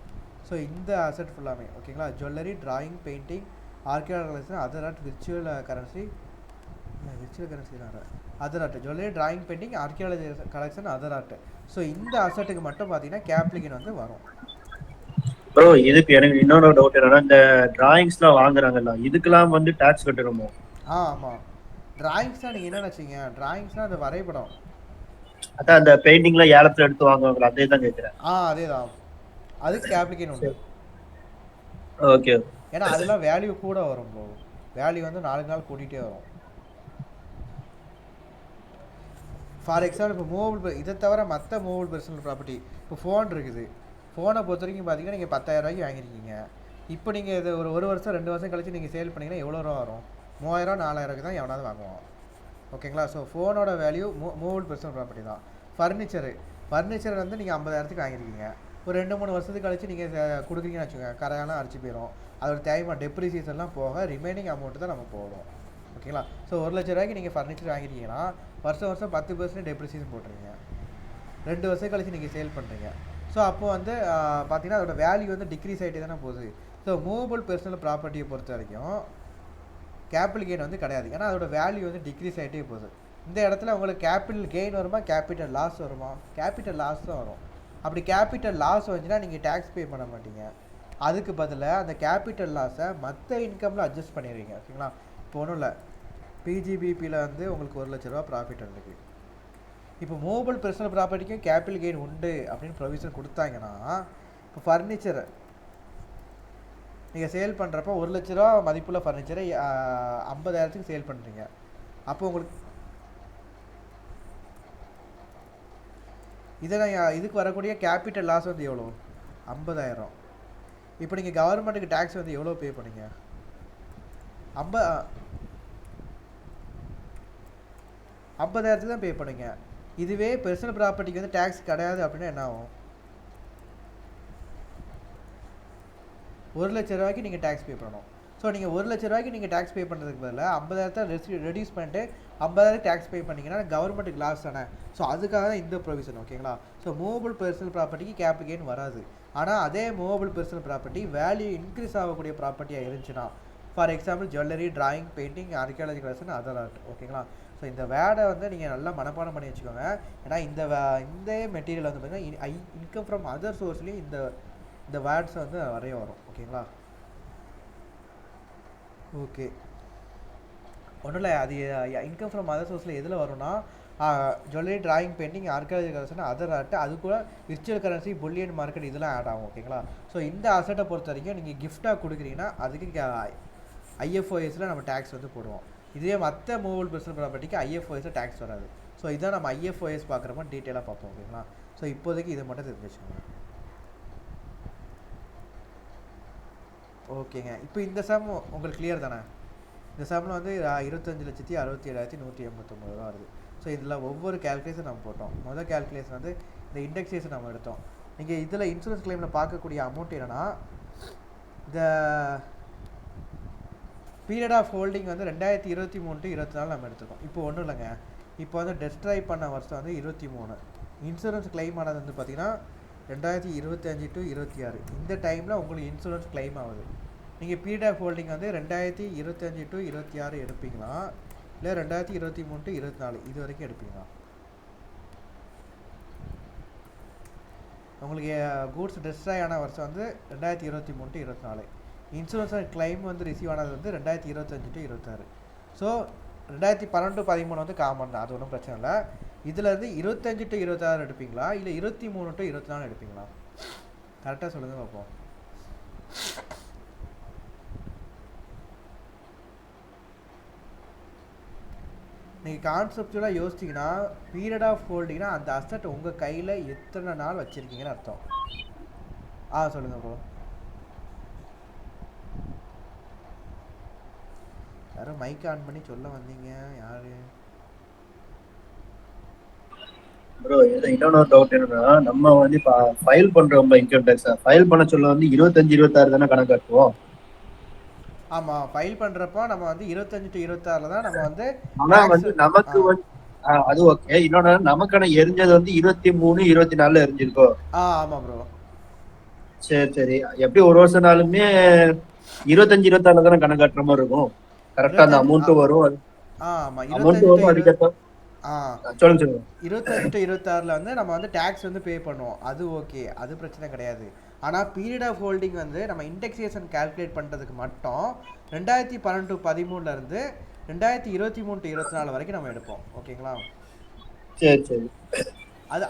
So இந்த அசெட் ஃபுல்லாமே ஓகேங்களா, jewellery, drawing, painting, archaeology collection, other art, virtual currency தான் other art, jewellery, drawing, painting, archaeology collection, other art. So இந்த அசெட்டுக்கு மட்டும் பார்த்தீங்கன்னா capital gain வந்து வரும். ப்ரோ இதுக்கு எனக்கு இன்னொரு டவுட் என்னன்னா, இந்த டிராயிங்ஸ்லாம் வாங்குறாங்கல்ல, இதுக்கெல்லாம் வந்து டாக்ஸ் கட்டணுமோ? ஆமாம், டிராயிங்ஸ்னால் நீங்கள் என்ன நினச்சிங்க, டிராயிங்ஸ்னால் அந்த வரைபடம். அதான் அந்த பெயிண்டிங்லாம் ஏலத்தில் எடுத்து வாங்குவாங்களா, அதே தான் கேட்குறேன். அதே தான், அதுக்கு கேபிட்டல் கெயின் உண்டு. ஓகே. ஏன்னா அதெல்லாம் வேல்யூ கூட வரும் ப்ரோ, வேல்யூ வந்து 4 நாள் கூட்டிகிட்டே வரும். ஃபார் எக்ஸாம்பிள் இப்போ மூவபிள், இதை தவிர மற்ற மூவபிள் பர்சனல் ப்ராப்பர்ட்டி, இப்போ ஃபோன் இருக்குது, ஃபோனை பொறுத்த வரைக்கும் பார்த்தீங்கன்னா நீங்கள் 10,000 ரூபாய்க்கு வாங்கியிருக்கீங்க. இப்போ நீங்கள் இது ஒரு வருஷம் 2 வருஷம் கழிச்சு நீங்கள் சேல் பண்ணிங்கன்னா எவ்வளோ ரூபா வரும்? 3000 4000 தான் எவனாவது வாங்குவான். ஓகேங்களா, ஸோ ஃபோனோட வேல்யூ மூவபிள் பர்சனல் ப்ராப்பர்ட்டி தான். ஃபர்னிச்சர் வந்து நீங்கள் 50,000க்கு வாங்கியிருக்கீங்க, ஒரு 2-3 வருஷத்துக்கு கழிச்சு நீங்கள் கொடுக்குறீங்கன்னு வச்சுக்கோங்க, கரையாலாம் அரிச்சு போயிடும். அதோட தேவையான டெப்ரிசியேஷன்லாம் போக ரிமைனிங் அமௌண்ட்டு தான் நம்ம போடுவோம். ஓகேங்களா, ஸோ 1,00,000 ரூபாய்க்கு நீங்கள் ஃபர்னிச்சர் வாங்கிட்டீங்கன்னா வருஷம் 10% டெப்ரிசியேஷன் போட்டுருங்க. 2 வருஷம் கழிச்சு நீங்கள் சேல் பண்ணுறீங்க. ஸோ அப்போ வந்து பார்த்தீங்கன்னா அதோட வேல்யூ வந்து டிக்ரீஸ் ஆகிட்டே தானே போகுது. ஸோ மூவபிள் பர்சனல் ப்ராப்பர்ட்டியை பொறுத்த வரைக்கும் கேபிட்டல் கெயின் வந்து கிடையாது, ஏன்னா அதோட வேல்யூ வந்து டிக்ரீஸ் ஆகிட்டே போகுது. இந்த இடத்துல உங்களுக்கு கேபிட்டல் கெயின் வருமா, கேபிட்டல் லாஸ் வருமா? கேபிட்டல் லாஸ் தான் வரும். அப்படி கேபிட்டல் லாஸ் வந்துச்சுன்னா நீங்கள் டேக்ஸ் பே பண்ண மாட்டீங்க. அதுக்கு பதிலாக அந்த கேபிட்டல் லாஸை மற்ற இன்கமில் அட்ஜஸ்ட் பண்ணிடுவீங்க. ஓகேங்களா, இப்போ ஒன்றும் இல்லை, பிஜிபிபியில் வந்து உங்களுக்கு 1,00,000 ரூபா ப்ராஃபிட் இருக்குது. இப்போ மூவபிள் பர்சனல் ப்ராப்பர்ட்டிக்கும் கேபிட்டல் கெயின் உண்டு அப்படின்னு ப்ரொவிஷன் கொடுத்தாங்கன்னா, இப்போ ஃபர்னிச்சரை நீங்கள் சேல் பண்ணுறப்போ 1,00,000 ரூபா மதிப்புள்ள ஃபர்னிச்சரை 50,000க்கு சேல் பண்ணுறீங்க. அப்போ உங்களுக்கு இதுக்கு வரக்கூடிய கேபிட்டல் லாஸ் வந்து எவ்வளோ? 50,000. இப்போ நீங்கள் கவர்மெண்ட்டுக்கு டேக்ஸ் வந்து எவ்வளோ பே பண்ணீங்க? 50,000 தான் பே பண்ணுங்க. இதுவே பர்சனல் ப்ராப்பர்ட்டிக்கு வந்து டேக்ஸ் கிடையாது அப்படின்னா என்ன ஆகும்? 1,00,000 ரூபாய்க்கு நீங்கள் டேக்ஸ் பே பண்ணணும். ஸோ நீங்கள் 1,00,000 ரூபாய்க்கு நீங்கள் டேக்ஸ் பே பண்ணுறதுக்கு பதிலாக 50,000 ரெடியூஸ் பண்ணிட்டு 50,000 டேக்ஸ் பே பண்ணிங்கன்னா கவர்மெண்ட்டுக்கு லாஸ் தானே. ஸோ அதுக்காக தான் இந்த ப்ரொவிஷன். ஓகேங்களா, ஸோ மூவபிள் பர்சனல் ப்ராப்பர்ட்டிக்கு கேபிட்டல் கெயின் வராது. ஆனால் அதே movable personal property value increase ஆகக்கூடிய ப்ராப்பர்ட்டியாக இருந்துச்சுன்னா, for example jewellery, drawing, painting, archaeology collection, other art. ஓகேங்களா, ஸோ இந்த வேர்டை வந்து நீங்கள் நல்லா மனப்பாடம் பண்ணி வச்சுக்கோங்க. ஏன்னா இந்த மெட்டீரியல் வந்து பார்த்தீங்கன்னா இன்கம் ஃப்ரம் அதர் சோர்ஸ்லேயும் இந்த வேர்ட்ஸ் வந்து நிறைய வரும். ஓகேங்களா, ஓகே ஒன்றும் இல்லை, அது இன்கம் ஃப்ரம் அதர் சோர்ஸில் எதில் வரும்னா jewellery, drawing, painting, archaeology collection, other art, அது கூட விர்ச்சுவல் கரன்சி, புல்லியன் மார்க்கெட் இதெல்லாம் ஆட் ஆகும். ஓகேங்களா, ஸோ இந்த அசட்டை பொறுத்த வரைக்கும் நீங்கள் கிஃப்டாக கொடுக்குறீங்கன்னா அதுக்கு ஐஎஃப்ஓஎஸில் நம்ம டேக்ஸ் வந்து போடுவோம். இதுவே மற்ற மூவபிள் பர்சனல் ப்ராப்பர்ட்டிக்கு ஐஎஃப்ஓஎஸில் டேக்ஸ் வராது. ஸோ இதான் நம்ம ஐஎஃப்ஓஎஸ் பார்க்குறப்போ டீட்டெயிலாக பார்ப்போம். ஓகேங்களா, ஸோ இப்போதைக்கு இதை மட்டும் தெரிஞ்சு வச்சுக்கோங்க. ஓகேங்க, இப்போ இந்த சம் உங்களுக்கு கிளியர் தானே? இந்த சம்மில் வந்து 25,67,189 ரூபா வருது. ஸோ இதில் ஒவ்வொரு கேல்குலேஷன் நம்ம போட்டோம். முதல் கேல்குலேஷன் வந்து இந்த இண்டெக்ஸேஷன் நம்ம எடுத்தோம். நீங்கள் இதில் இன்சூரன்ஸ் கிளைமில் பார்க்கக்கூடிய அமௌண்ட் என்னென்னா, இந்த பீரியட் ஆஃப் ஹோல்டிங் வந்து 2023 to 24 நம்ம எடுத்துருக்கோம். இப்போ ஒன்றும் இல்லைங்க, இப்போ வந்து டெஸ்ட்ராய் பண்ண வருஷம் வந்து 23. இன்சூரன்ஸ் கிளைம் ஆனது வந்து பார்த்திங்கன்னா 2025 to 26. இந்த டைமில் உங்களுக்கு இன்சூரன்ஸ் கிளைம் ஆகுது. நீங்கள் பீரியட் ஆஃப் ஹோல்டிங் வந்து 2025 to 26 எடுப்பீங்களா, இல்லை 2023 to 24 இது வரைக்கும் எடுப்பீங்களா? உங்களுக்கு கூட்ஸ் டெஸ்ட்ராய் ஆன வருஷம் வந்து 2023 to 24. இன்சூரன்ஸ் கிளைம் வந்து ரிசீவ் ஆனது வந்து 2025 to 26. ஸோ 2012-13 வந்து காமன் தான், அது ஒன்றும் பிரச்சனை இல்லை. இதில் இருந்து 25 to 26 எடுப்பீங்களா, இல்லை 23 to 24 எடுப்பீங்களா? கரெக்டாக சொல்லுங்கள் பார்ப்போம். நீங்கள் கான்செப்டுவலாக யோசிச்சிங்கன்னா பீரியட் ஆஃப் ஹோல்டிங்னா அந்த அசட் உங்கள் கையில் எத்தனை நாள் வச்சுருக்கீங்கன்னு அர்த்தம். சொல்லுங்கள் ப்ரோ. யாரும் மைக் ஆன் பண்ணி சொல்ல வந்தீங்க, யாரு ப்ரோ? இன்னொரு டவுட் என்னன்னா, நம்ம வந்து இப்போ ஃபைல் பண்றோம் இன்கம் டேக்ஸ், ஃபைல் பண்ண சொல்ல வந்து 25-26 தானே கணக்கு காட்டுவோம். ஆமாம், ஃபைல் பண்ணுறப்போ நம்ம வந்து 25 to 26 தான் நம்ம வந்து ஆனால் வந்து நமக்கு வந்து அது ஓகே. இன்னொன்னு நமக்கான எரிஞ்சது வந்து 23, 24 எரிஞ்சிருக்கோம். ஆமா ப்ரோ. சரி சரி. எப்படி ஒரு வருஷம்னாலுமே 25, 26 தானே கணக்கு காட்டுற மாதிரி இருக்கும். கரெக்டா அந்த 25 அமௌண்ட் வரும். ஆமா அமௌண்ட் 25 டு வரும் 20 அதுக்கேற்ற. ஆ சொல்லுங்க சொல்லுங்க. 25 டு 26 வந்து நம்ம வந்து டேக்ஸ் வந்து பே பண்ணுவோம். அது ஓகே, அது பிரச்சனை கிடையாது. ஆனால் பீரியட் ஆஃப் ஹோல்டிங் வந்து நம்ம இண்டெக்ஸேஷன் கால்குலேட் பண்ணுறதுக்கு மட்டும் 2012 டு 13 2023 டு 24 வரைக்கும் நம்ம எடுப்போம். ஓகேங்களா? சரி சரி.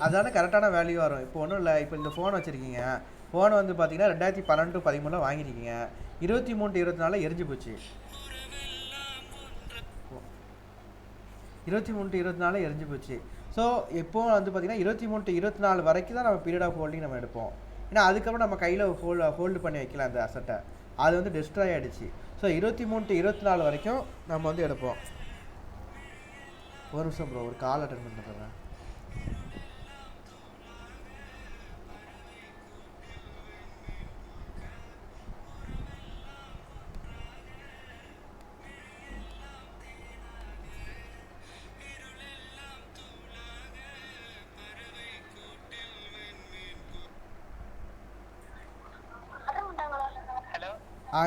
அதான கரெக்டான வேல்யூ வரும். இப்போ ஒன்றும் இல்லை, இப்போ இந்த ஃபோன் வச்சுருக்கீங்க. ஃபோன் வந்து பார்த்தீங்கன்னா 2012 டு 13 வாங்கியிருக்கீங்க. 23 டு 24 எரிஞ்சு போச்சு. 23 டு 24 எரிஞ்சு போச்சு. ஸோ இப்போ வந்து பார்த்தீங்கன்னா 23 டு 24 வரைக்கும் தான் நம்ம பீரியட் ஆஃப் ஹோல்டிங் நம்ம எடுப்போம். ஏன்னா அதுக்கப்புறம் நம்ம கையில் ஹோல்டு பண்ணி வைக்கல அந்த அசட்டை. அது வந்து டிஸ்ட்ராய் ஆகிடுச்சு. ஸோ 23 டு 24 வரைக்கும் நம்ம வந்து எடுப்போம். ஒரு நிமிஷம் ப்ரோ, ஒரு கால் அட்டன் பண்ணுறேன்.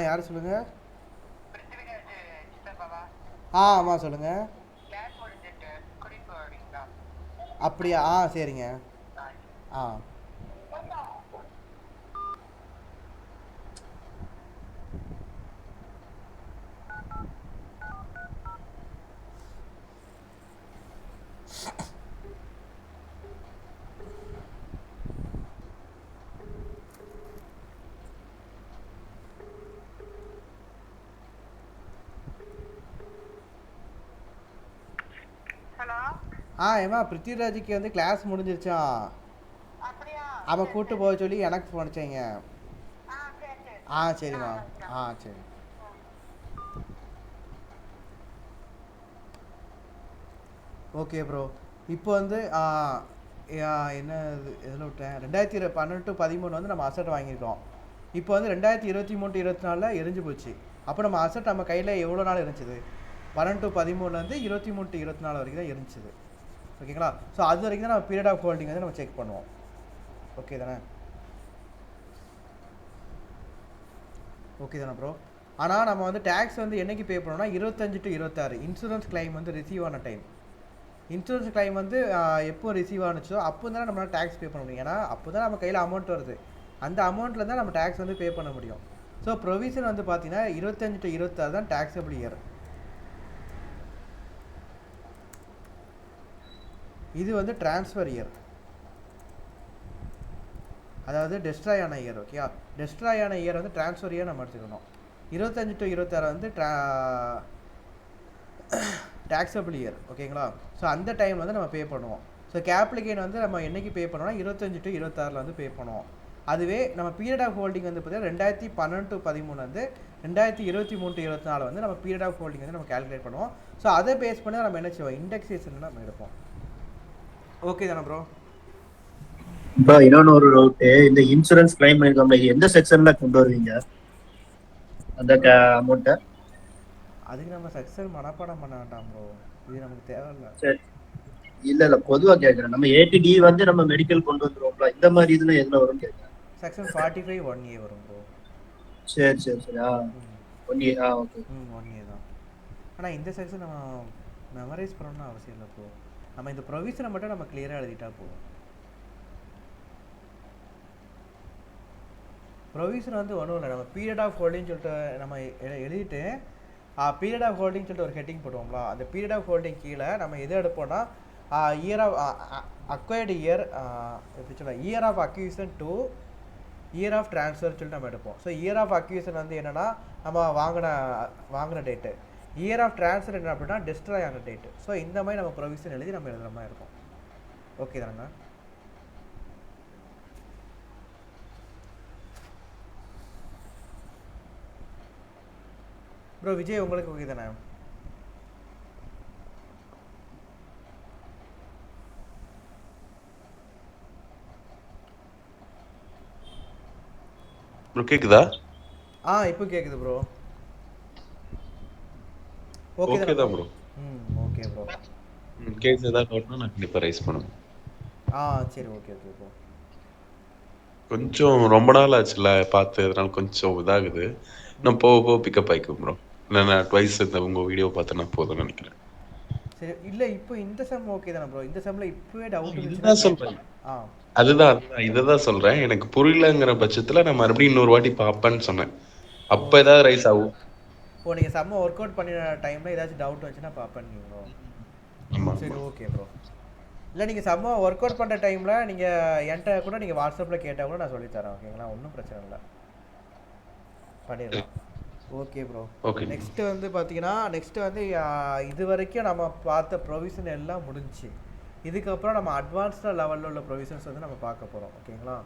யார் சொல்லுங்க? ஆமாம் சொல்லுங்க. அப்படியா? சரிங்க. ஏமா பிருத்திவிராஜுக்கு வந்து கிளாஸ் முடிஞ்சிருச்சான். அவன் கூப்பிட்டு போக சொல்லி எனக்கு ஃபோன் வச்சேங்க. சரிம்மா. சரி. Okay bro. இப்போ வந்து என்ன எதில் விட்டேன்? 2012 டு 13 வந்து நம்ம அசட் வாங்கியிருக்கோம். இப்போ வந்து 2023 டு 24 எரிஞ்சு போச்சு. அப்போ நம்ம அசட் நம்ம கையில் எவ்வளோ நாள் இருந்துச்சு? 12 டு 13 23 டு 24 வரைக்கும் தான் இருந்துச்சு. ஓகேங்களா? ஸோ அது வரைக்கும் தான் நம்ம பீரியட் ஆஃப் ஹோல்டிங் வந்து நம்ம செக் பண்ணுவோம். ஓகே தானே? ஓகே தானே ப்ரோ? ஆனால் நம்ம வந்து டேக்ஸ் வந்து என்றைக்கு பே பண்ணோம்னா 25 டு 26 இன்சூரன்ஸ் கிளைம் வந்து ரிசீவ் ஆன டைம். இன்சூரன்ஸ் கிளைம் வந்து எப்போ ரிசீவ் ஆனுச்சோ அப்போ தானே நம்மளால் டேக்ஸ் பே பண்ண முடியும். ஏன்னா அப்போ தான் நம்ம கையில் அமௌண்ட் வருது. அந்த அமௌண்ட்டில் தான் நம்ம டேக்ஸ் வந்து பே பண்ண முடியும். ஸோ ப்ரொவிஷன் வந்து பார்த்தீங்கன்னா 25 டு 26 தான் டேக்ஸபிள் இயர். இது வந்து ட்ரான்ஸ்ஃபர் இயர், அதாவது டெஸ்ட்ராய் ஆன இயர். ஓகே, டெஸ்ட்ராய் ஆன இயர் வந்து ட்ரான்ஸ்ஃபர் இயர் நம்ம எடுத்துக்கணும். 25 டு 26 வந்து டேக்ஸபிள் இயர். ஓகேங்களா? ஸோ அந்த டைம் வந்து நம்ம பே பண்ணுவோம். ஸோ கேப்ளிகேன் வந்து நம்ம என்றைக்கு பே பண்ணுவோம்னா 25 டு 26 வந்து பே பண்ணுவோம். அதுவே நம்ம பீரியட் ஆஃப் ஹோல்டிங் வந்து பார்த்தீங்கன்னா 2012 டு 13 வந்து 2023 டு 24 வந்து நம்ம பீரியட் ஆஃப் ஹோல்டிங் வந்து நம்ம கேல்குலேட் பண்ணுவோம். ஸோ அதை பேஸ் பண்ணி நம்ம என்ன செய்வோம்? இண்டெக்ஸேஷன் நம்ம எடுப்போம். ஓகே தானே ப்ரோ? ப்ரோ இன்னொன்னு ஒரு டவுட், இந்த இன்சூரன்ஸ் கிளைம் பண்ணிருக்கோம்ல, எந்த செக்ஷன்ல கொண்டு வருவீங்க அந்த அமௌண்ட்டை? அதுக்கு நம்ம செக்ஷன் மனப்பாடம் பண்ண வேண்டாம் ப்ரோ, இது நமக்கு தேவையில்லை. சரி, இல்ல பொதுவா கேட்குறேன். நம்ம ஏடிடி வந்து நம்ம மெடிக்கல் கொண்டு வந்துருவோம்ல, இந்த மாதிரி இதுல எதுல வரும் கேட்குறேன். செக்ஷன் 45 1A வரும் ப்ரோ. சரி சரி சரி. 1A. ஓகே. 1A தான். ஆனால் இந்த செக்ஷன் நம்ம மெமரைஸ் பண்ணணும்னு அவசியம் இல்லை ப்ரோ. நம்ம இந்த ப்ரொவிஷனை மட்டும் நம்ம கிளியராக எழுதிட்டா போதும். ப்ரொவிஷன் வந்து ஒன்றும் இல்லை, நம்ம பீரியட் ஆஃப் ஹோல்டிங் சொல்லிட்டு நம்ம எழுதிட்டு பீரியட் ஆஃப் ஹோல்டிங் சொல்லிட்டு ஒரு ஹெட்டிங் போடுவோம்ல, அந்த பீரியட் ஆஃப் ஹோல்டிங் கீழே நம்ம எது எடுப்போம்னா இயர் ஆஃப் அக்வயர்டு இயர், எப்படி சொல்ல, year of acquisition to year of transfer சொல்லிட்டு நம்ம எடுப்போம். ஸோ இயர் ஆஃப் அக்யூசன் வந்து என்னென்னா நம்ம வாங்கின டேட்டு, இயர் ஆஃப் ட்ரான்ஸ்ஃபர் என்ன அப்படின்னா டெஸ்ட்ராய் ஆன டேட்டு. ஸோ இந்த மாதிரி நம்ம ப்ரொவிஷன் எழுதி நம்ம எழுதுகிற மாதிரி இருக்கும். ஓகே தானேங்க ப்ரோ? விஜய் உங்களுக்கு ஓகே தானே? ப்ரோ கேக்குதா? இப்போ கேக்குது ப்ரோ. ஓகே தான் ப்ரோ. Okay bro. கேஸ் ஏதாவது டவுட்னா நான் கண்டிப்பா ரைஸ் பண்ணுவேன். சரி, ஓகே ஓகே ப்ரோ. கொஞ்சம் ரொம்ப நாள் ஆச்சுல்ல பார்த்து, அதனால கொஞ்சம் இதாகுது. நான் போக போக பிக்கப் ஆயிக்கும் ப்ரோ. நான் ட்வைஸ் இந்த உங்க வீடியோ பார்த்தேன்னா போதும்னு நினைக்கிறேன். சரி, இல்ல இப்போ இந்த செம் ஓகே தானே ப்ரோ? இந்த செம்ல இப்பவே டவுட் இருந்துச்சுன்னா இதுதான் சொல்றேன். ஆ அதுதான் இததான் சொல்றேன். எனக்கு புரியலங்கிற பட்சத்துல நான் மறுபடியும் இன்னொரு வாட்டி பார்ப்பேன்னு சொன்னேன். ஓ அப்ப ஏதாவது ரைஸ் ஆகும். ஓ நீங்கள் செம்ம ஒர்க் அவுட் பண்ணின டைமில் ஏதாச்சும் டவுட் வந்துச்சுன்னா பார்ப்பேன் ப்ரோ. ஆமா. சரி, ஓகே ப்ரோ. இல்லை நீங்கள் செம்ம ஒர்க் அவுட் பண்ணுற டைமில் நீங்கள் என்கிட்ட கூட நீங்கள் வாட்ஸ்அப்பில் கேட்டால் கூட நான் சொல்லித்தரேன், ஓகேங்களா? ஒன்றும் பிரச்சனை இல்லை, பண்ணிடலாம். Okay bro. ஓகே. நெக்ஸ்ட்டு வந்து பார்த்தீங்கன்னா இது வரைக்கும் நம்ம பார்த்த ப்ரொவிஷன் எல்லாம் முடிஞ்சுச்சு. இதுக்கப்புறம் நம்ம அட்வான்ஸ்டாக லெவலில் உள்ள ப்ரொவிஷன்ஸ் வந்து நம்ம பார்க்க போகிறோம், ஓகேங்களா?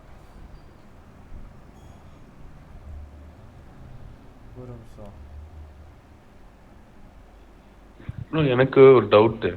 ஒரு நிமிஷம். எனக்கு ஒரு டவுட்டு.